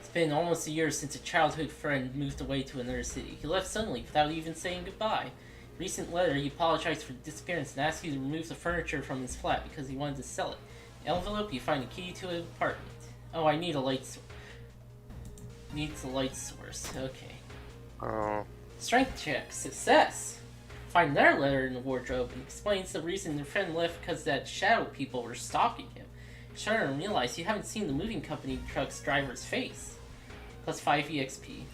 S1: It's been almost a year since a childhood friend moved away to another city. He left suddenly without even saying goodbye. Recent letter, he apologized for the disappearance and asked you to remove the furniture from his flat because he wanted to sell it. In the envelope, you find a key to an apartment. Oh, I need a light source. Needs a light source. Okay.
S4: Oh.
S1: Strength check. Success. Find another letter in the wardrobe. It explains the reason your friend left because that shadow people were stalking him. Shudder and realize you haven't seen the moving company truck's driver's face. Plus 5 EXP.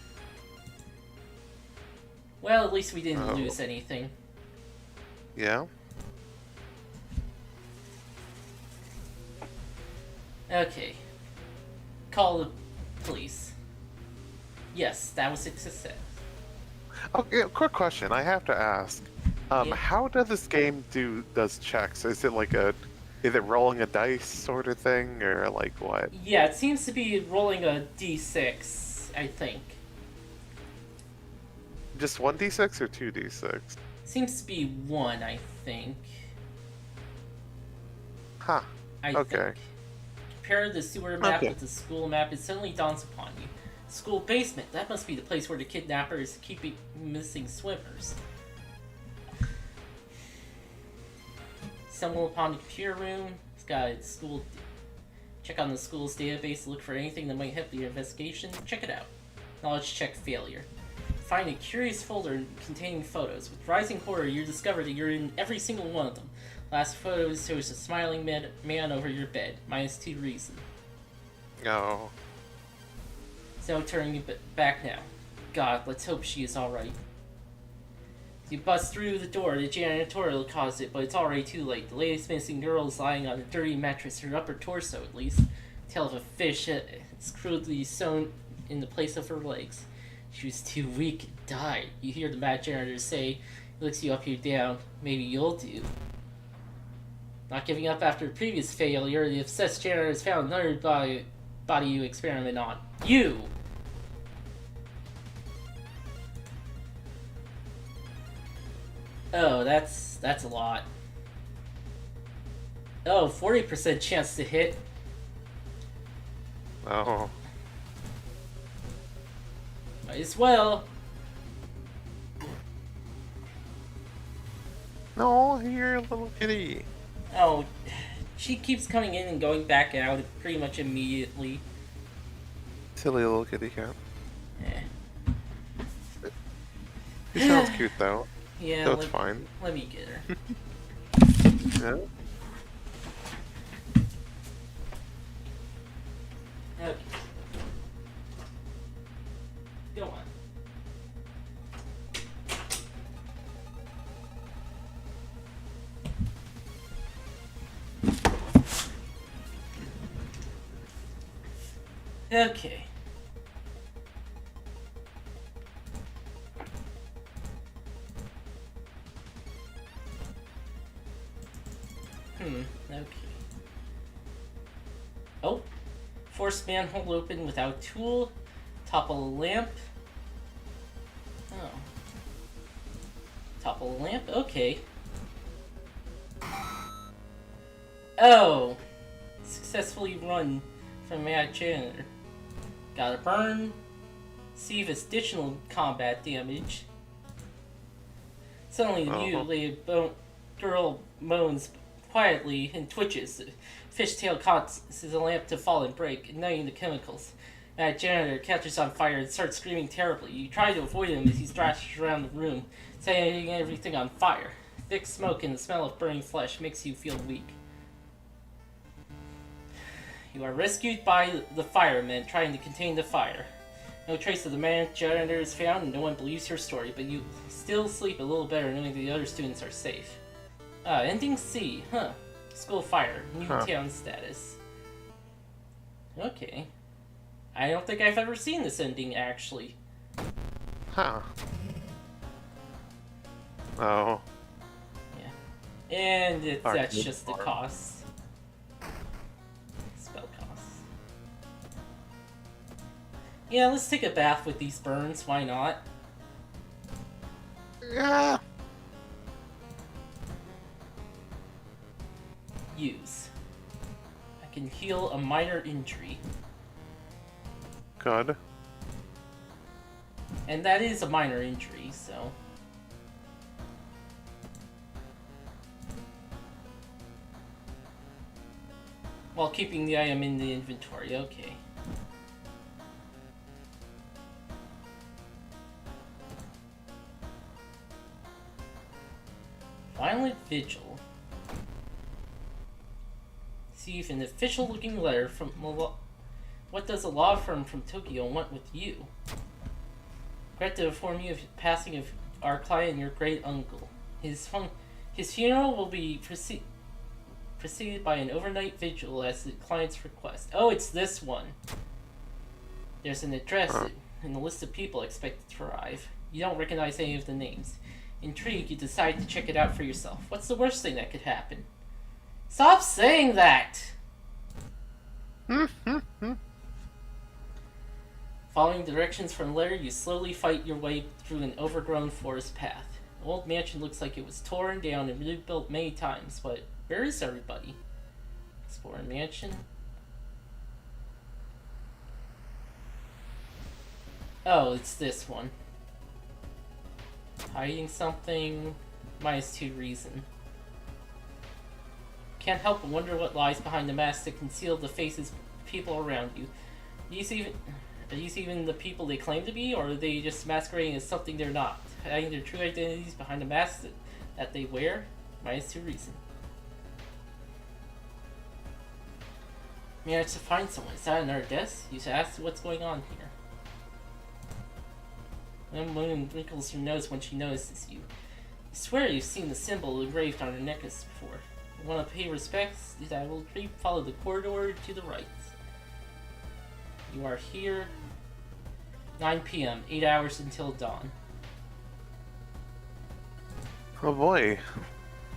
S1: Well, at least we didn't lose anything.
S4: Yeah.
S1: Okay. Call the police. Yes, that was a success.
S4: Okay, quick question. I have to ask.
S1: Yeah.
S4: How does this game does checks? Is it like is it rolling a dice sort of thing, or like what?
S1: Yeah, it seems to be rolling a d6, I think.
S4: Just 1d6 or 2d6?
S1: Seems to be 1, I think.
S4: Huh.
S1: I
S4: Okay.
S1: think. Compare the sewer map
S4: Okay.
S1: with the school map, it suddenly dawns upon you. School basement, that must be the place where the kidnapper is keeping missing swimmers. Stumble upon the computer room, it's got its school. Check on the school's database, look for anything that might help your investigation, check it out. Knowledge check failure. Find a curious folder containing photos. With rising horror, you discover that you're in every single one of them. Last photo shows a smiling man over your bed. -2 reason.
S4: No.
S1: So turning back now. God, let's hope she is alright. You bust through the door, the janitorial caused it, but it's already too late. The latest missing girl is lying on a dirty mattress, her upper torso at least. Tail of a fish, it's crudely sewn in the place of her legs. She was too weak and died. You hear the mad janitor say, he looks you up, you down. Maybe you'll do. Not giving up after the previous failure, the obsessed janitor has found another body you experiment on. You! Oh, that's a lot. Oh, 40% chance to hit.
S4: Oh.
S1: Might as well.
S4: No, you're a little kitty.
S1: Oh, she keeps coming in and going back out pretty much immediately.
S4: Silly little kitty cat.
S1: Eh.
S4: She sounds cute though.
S1: Yeah,
S4: So it's fine.
S1: let me get her.
S4: Yeah.
S1: Okay. Go on. Okay. Okay. Oh. Force manhole open without tool. Topple a lamp. Oh. Topple the lamp? Okay. Oh! Successfully run from Mad Janitor. Got a burn. Receive additional combat damage. Suddenly, the mutilated girl moans quietly and twitches. The fishtail causes the lamp to fall and break, igniting the chemicals. Mad Janitor catches on fire and starts screaming terribly. You try to avoid him as he thrashes around the room, setting everything on fire. Thick smoke and the smell of burning flesh makes you feel weak. You are rescued by the firemen trying to contain the fire. No trace of the Mad Janitor is found and no one believes your story, but you still sleep a little better knowing the other students are safe. Ending C. Huh. School fire. New town status. Okay. I don't think I've ever seen this ending, actually.
S4: Huh. Oh.
S1: Yeah. And that's just the cost. Spell costs. Yeah, let's take a bath with these burns. Why not?
S4: Yeah.
S1: Use. I can heal a minor injury.
S4: Good.
S1: And that is a minor injury, so... While keeping the item in the inventory, okay. Violent Vigil. Receive an official-looking letter from what does a law firm from Tokyo want with you? Regret to inform you of the passing of our client and your great uncle. His funeral will be preceded by an overnight vigil as the client's request. Oh, it's this one. There's an address and a list of people expected to arrive. You don't recognize any of the names. Intrigued, you decide to check it out for yourself. What's the worst thing that could happen? Stop saying that! Following directions from the letter, you slowly fight your way through an overgrown forest path. The old mansion looks like it was torn down and rebuilt many times, but where is everybody? Explore a mansion. Oh, it's this one. Hiding something. -2 reason. Can't help but wonder what lies behind the mask that conceal the faces of people around you. Are these even the people they claim to be, or are they just masquerading as something they're not? Hiding their true identities behind the masks that they wear? -2 reason. Managed to find someone. Is that another desk? You should ask what's going on here. Moon wrinkles her nose when she notices you. I swear you've seen the symbol engraved on her necklace before. You want to pay respects? I will follow the corridor to the right. You are here. 9 p.m. 8 hours until dawn.
S4: Oh boy.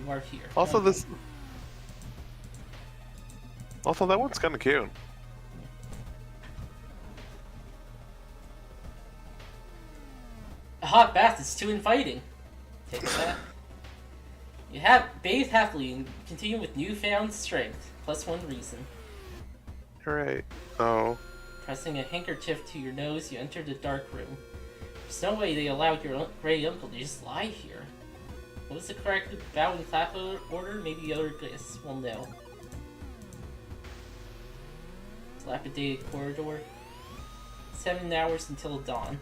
S1: You are here.
S4: Also, Also, that one's kind of cute.
S1: A hot bath is too inviting. Take a bath. You have bathe happily and continue with newfound strength. +1 reason.
S4: Hooray. Oh.
S1: Pressing a handkerchief to your nose, you enter the dark room. There's no way they allowed your great uncle to just lie here. What was the correct bow and clap order? Maybe the other guests will know. Dilapidated corridor. 7 hours until dawn.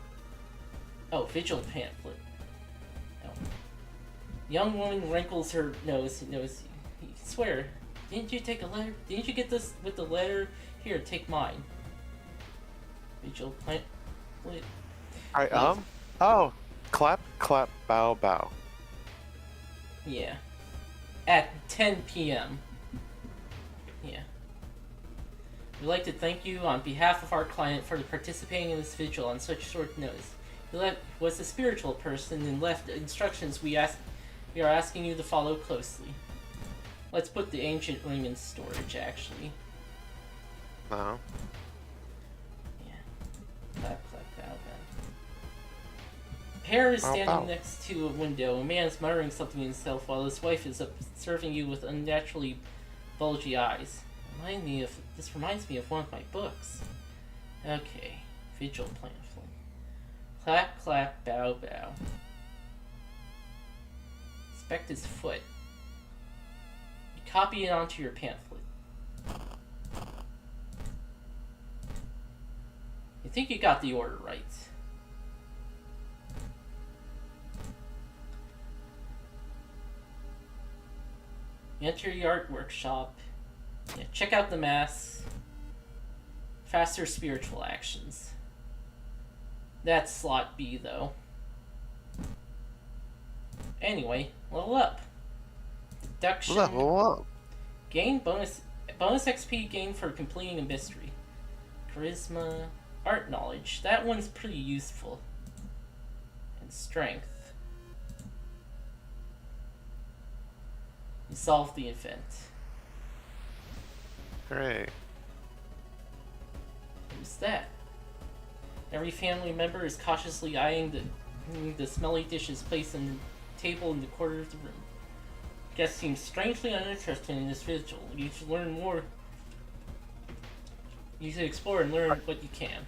S1: Oh, vigil pamphlet. Oh. Young woman wrinkles her nose and knows you. Swear, didn't you take a letter? Didn't you get this with the letter? Here, take mine. Vigil pamphlet.
S4: Oh. Clap, clap, bow, bow.
S1: Yeah. At 10 p.m. Yeah. We'd like to thank you on behalf of our client for participating in this vigil on such short notice. He was a spiritual person and left instructions we are asking you to follow closely. Let's put the ancient ring in storage, actually.
S4: Uh-huh.
S1: Yeah. Clap, clap, bow, bow. pair is
S4: How
S1: standing
S4: about?
S1: next to a window. A man is muttering something to himself while his wife is observing you with unnaturally bulgy eyes. This reminds me of one of my books. Okay, vigil pamphlet. Clap, clap, bow, bow. Inspect his foot. You copy it onto your pamphlet. You think you got the order right. You enter the art workshop. Yeah, check out the masks. Faster spiritual actions. That's slot B, though. Anyway, level up. Deduction.
S4: Level up.
S1: Gain bonus XP gained for completing a mystery. Charisma. Art knowledge. That one's pretty useful. And strength. You solve the event.
S4: Great.
S1: Who's that? Every family member is cautiously eyeing the smelly dishes placed on the table in the corner of the room. Guests seem strangely uninterested in this vigil. You should learn more. You should explore and learn what you can.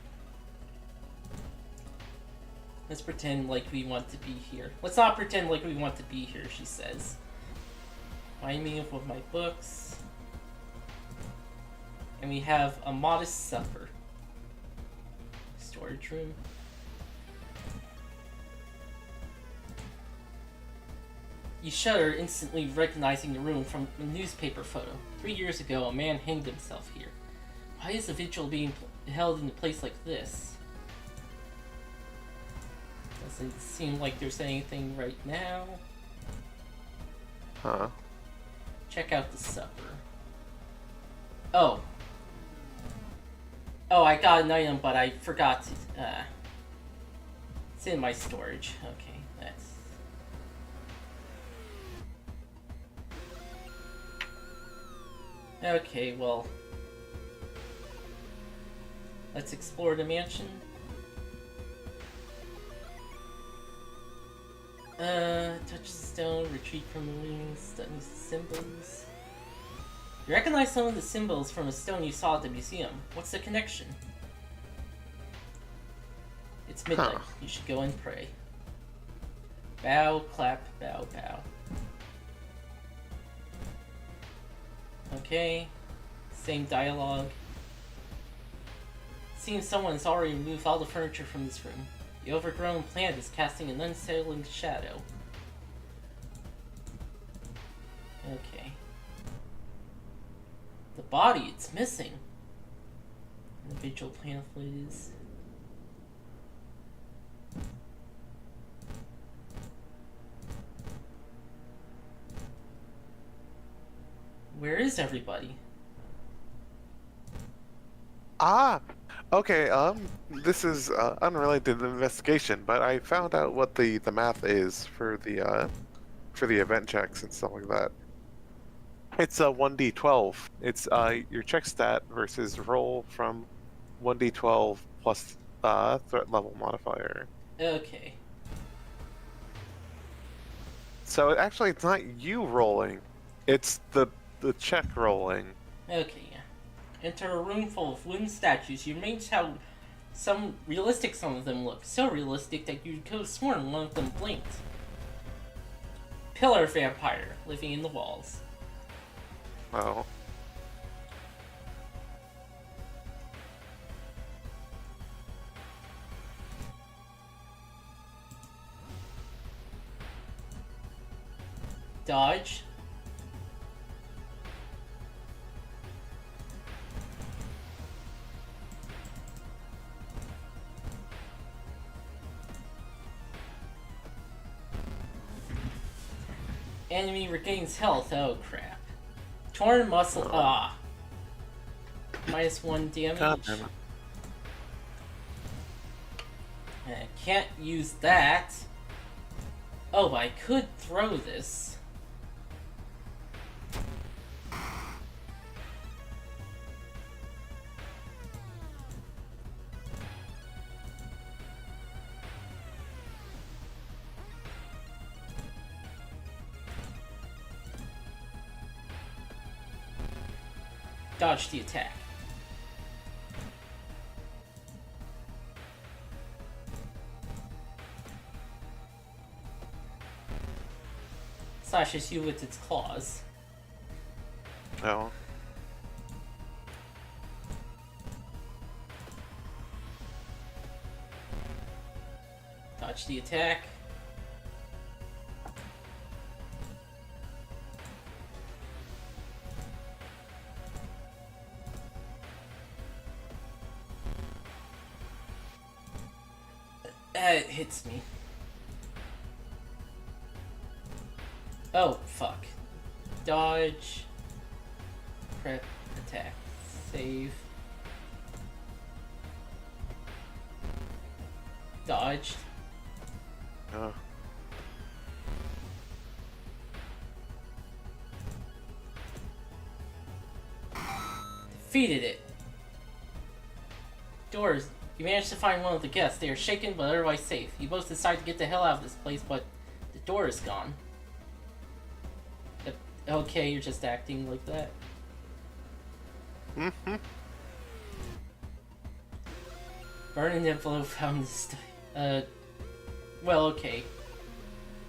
S1: Let's pretend like we want to be here. Let's not pretend like we want to be here, she says. Remind me of one of my books. And we have a modest supper. Storage room. You shudder, instantly recognizing the room from a newspaper photo. 3 years ago, a man hanged himself here. Why is the vigil being held in a place like this? Doesn't seem like there's anything right now.
S4: Huh.
S1: Check out the supper. Oh. Oh, I got an item, but I forgot to, it's in my storage. Okay, that's... Okay, well... Let's explore the mansion. Touch the stone, retreat from the ruins, study symbols. You recognize some of the symbols from a stone you saw at the museum. What's the connection? It's midnight.
S4: Huh.
S1: You should go and pray. Bow, clap, bow, bow. Okay. Same dialogue. Seems someone's already removed all the furniture from this room. The overgrown plant is casting an unsettling shadow. Okay. The body, it's missing. And the vigil pamphlet is... Where is everybody?
S4: Ah! Okay, this is unrelated to the investigation, but I found out what the math is for the event checks and stuff like that. It's a 1d12. It's your check stat versus roll from 1d12 plus threat level modifier.
S1: Okay.
S4: So actually, it's not you rolling; it's the check rolling.
S1: Okay, yeah. Enter a room full of wooden statues. You amazed how realistic some of them look. So realistic that you could have sworn one of them blinked. Pillar vampire living in the walls.
S4: Oh.
S1: Dodge. Enemy regains health. Oh crap. Torn muscle. Ah. -1 damage.
S4: God damn it.
S1: I can't use that. Oh, but I could throw this. Dodge the attack. Slashes you with its claws.
S4: No.
S1: Dodge the attack. It hits me. Oh, fuck. Dodge. Prep. Attack. Save. Dodged.
S4: Oh.
S1: Defeated it. Doors. You managed to find one of the guests. They are shaken but otherwise safe. You both decide to get the hell out of this place, but the door is gone. Okay, you're just acting like that.
S4: Mm-hmm.
S1: Burn an envelope found this. Well, okay.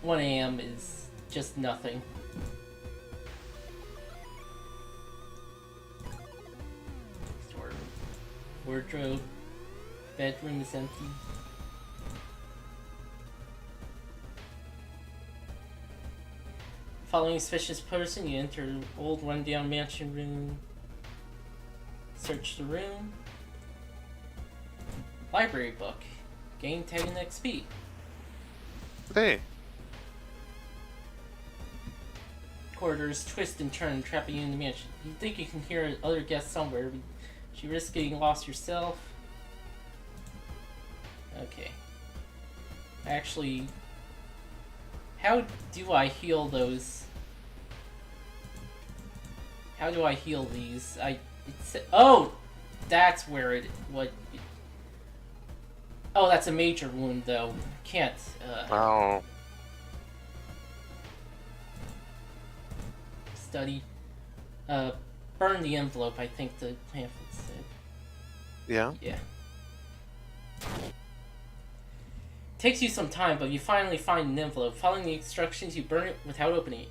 S1: 1 a.m. is just nothing. Storeroom. Wardrobe. Bedroom is empty. Following a suspicious person, you enter an old rundown mansion room. Search the room. Library book. Gain 10 XP.
S4: Hey.
S1: Corridors twist and turn, trapping you in the mansion. You think you can hear other guests somewhere, but you risk getting lost yourself. Okay. Actually, how do I heal those? How do I heal these? Oh! That's where oh, that's a major wound, though. Can't,
S4: Oh.
S1: Study. Burn the envelope, I think the pamphlet said.
S4: Yeah?
S1: Yeah. Takes you some time, but you finally find an envelope. Following the instructions, you burn it without opening it.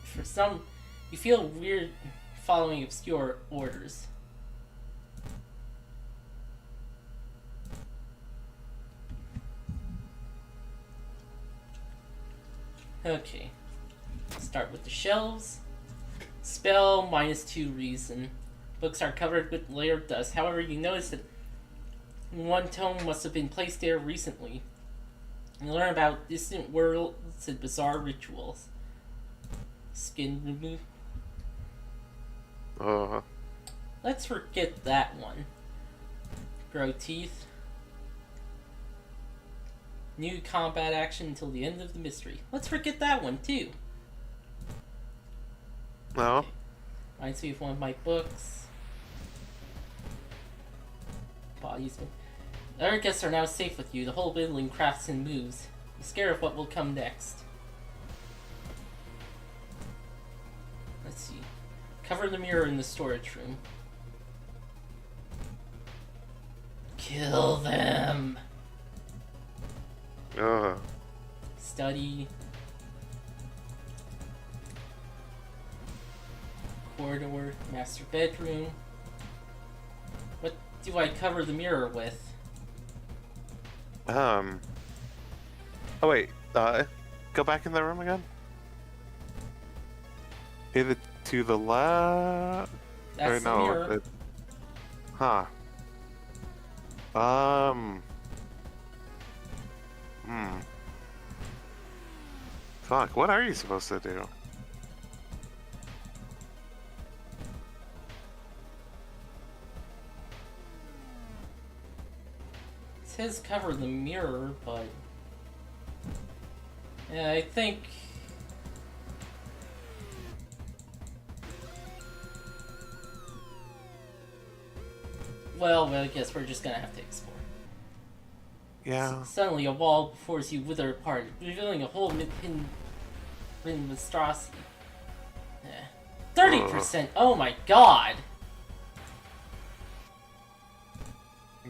S1: For some, you feel weird following obscure orders. Okay. Start with the shelves. Spell -2 reason. Books are covered with layered dust. However, you notice that one tome must have been placed there recently. You learn about distant worlds and bizarre rituals. Skin remove. Let's forget that one. Grow teeth. New combat action until the end of the mystery. Let's forget that one too.
S4: No.
S1: Reminds me of one of my books. Bodies. The other guests are now safe with you. The whole building crafts and moves. You're scared of what will come next. Let's see. Cover the mirror in the storage room. Kill them. Study. Corridor. Master bedroom. What do I cover the mirror with?
S4: Oh wait, go back in the room again? Either to the left...
S1: That's the mirror.
S4: Huh. Fuck, what are you supposed to do?
S1: It says cover the mirror, but... yeah, I think... well, I guess we're just gonna have to explore.
S4: Yeah.
S1: Suddenly, a wall before you wither apart, revealing a whole hidden monstrosity. 30%! Oh my god!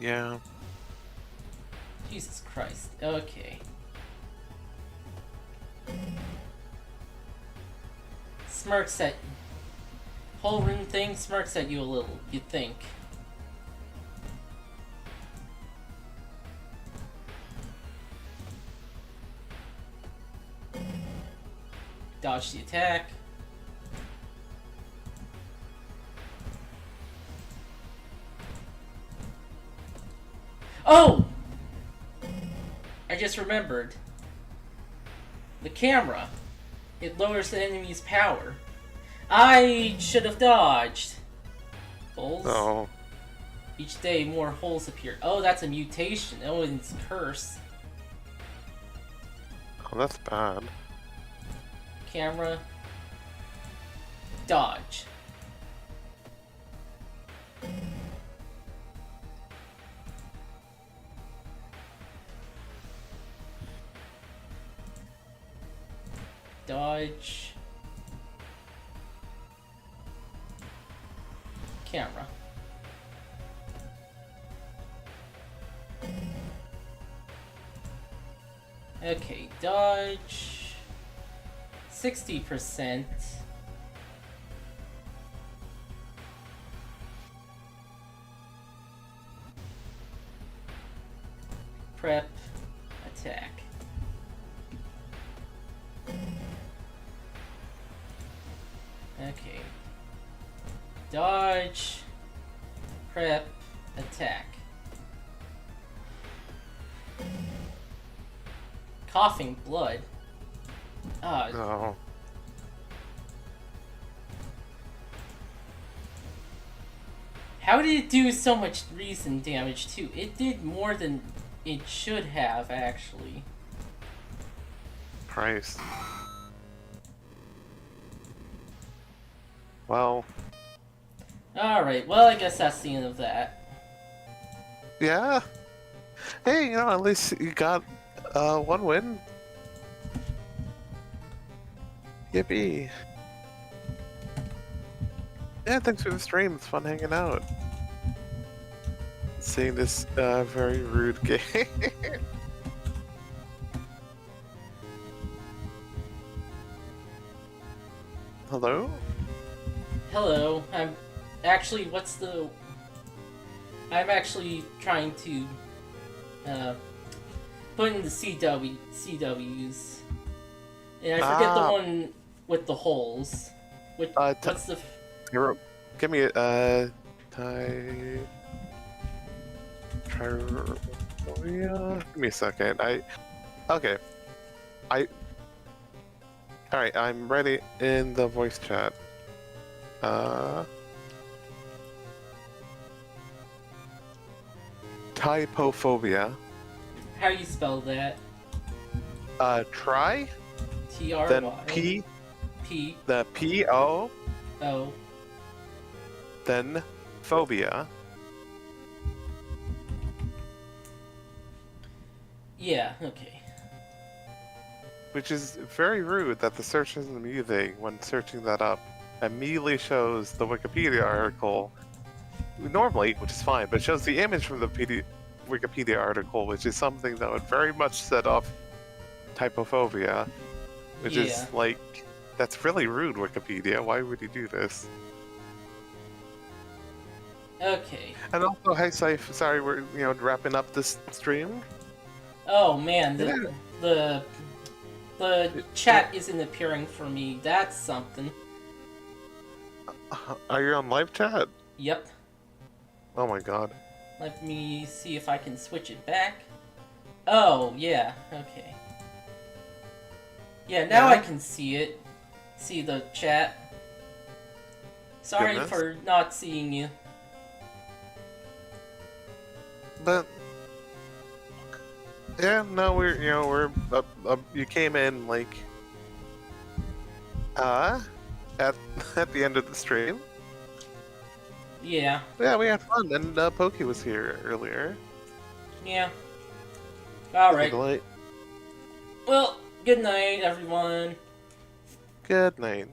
S4: Yeah.
S1: Jesus Christ. Okay. Smirks at whole room thing smirks at you a little, you think. Dodge the attack. Oh! I just remembered. The camera. It lowers the enemy's power. I should have dodged. Holes.
S4: Oh.
S1: Each day, more holes appear. Oh, that's a mutation. Owen's curse.
S4: Oh, that's bad.
S1: Camera. Dodge. Dodge. Camera. Okay, dodge. 60%. Prep. Attack. Okay. Dodge. Prep. Attack. Coughing blood.
S4: Oh.
S1: How did it do so much reason damage too? It did more than it should have, actually.
S4: Christ. Well.
S1: Alright, well, I guess that's the end of that.
S4: Yeah. Hey, you know, at least you got one win. Yippee. Yeah, thanks for the stream. It's fun hanging out. Seeing this very rude game. Hello?
S1: Hello, I'm actually, I'm actually trying to put in the CWs. And I forget the one with the holes. What's the...
S4: Give me a Trypophobia. Give me a second. Okay. Alright, I'm ready in the voice chat. Trypophobia.
S1: How do you spell that?
S4: Try,
S1: T-R-Y.
S4: then P, the P-O,
S1: O.
S4: then phobia.
S1: Yeah, okay.
S4: Which is very rude that the search engine I'm using when searching that up immediately shows the Wikipedia article normally, which is fine, but it shows the image from the Wikipedia article, which is something that would very much set off Trypophobia, which is like, that's really rude, Wikipedia. Why would you do this?
S1: Okay.
S4: And also, hi Saif, sorry we're wrapping up this stream.
S1: Oh man, the chat isn't appearing for me. That's something.
S4: Are you on live chat?
S1: Yep.
S4: Oh my god.
S1: Let me see if I can switch it back. Oh, yeah, okay. Yeah, now I can see it. See the chat. Sorry for not seeing you.
S4: But yeah, no, we're you came in like at the end of the stream.
S1: Yeah.
S4: Yeah, we had fun, and Pokey was here earlier.
S1: Yeah. Alright.
S4: Good night.
S1: Well, good night, everyone.
S4: Good night.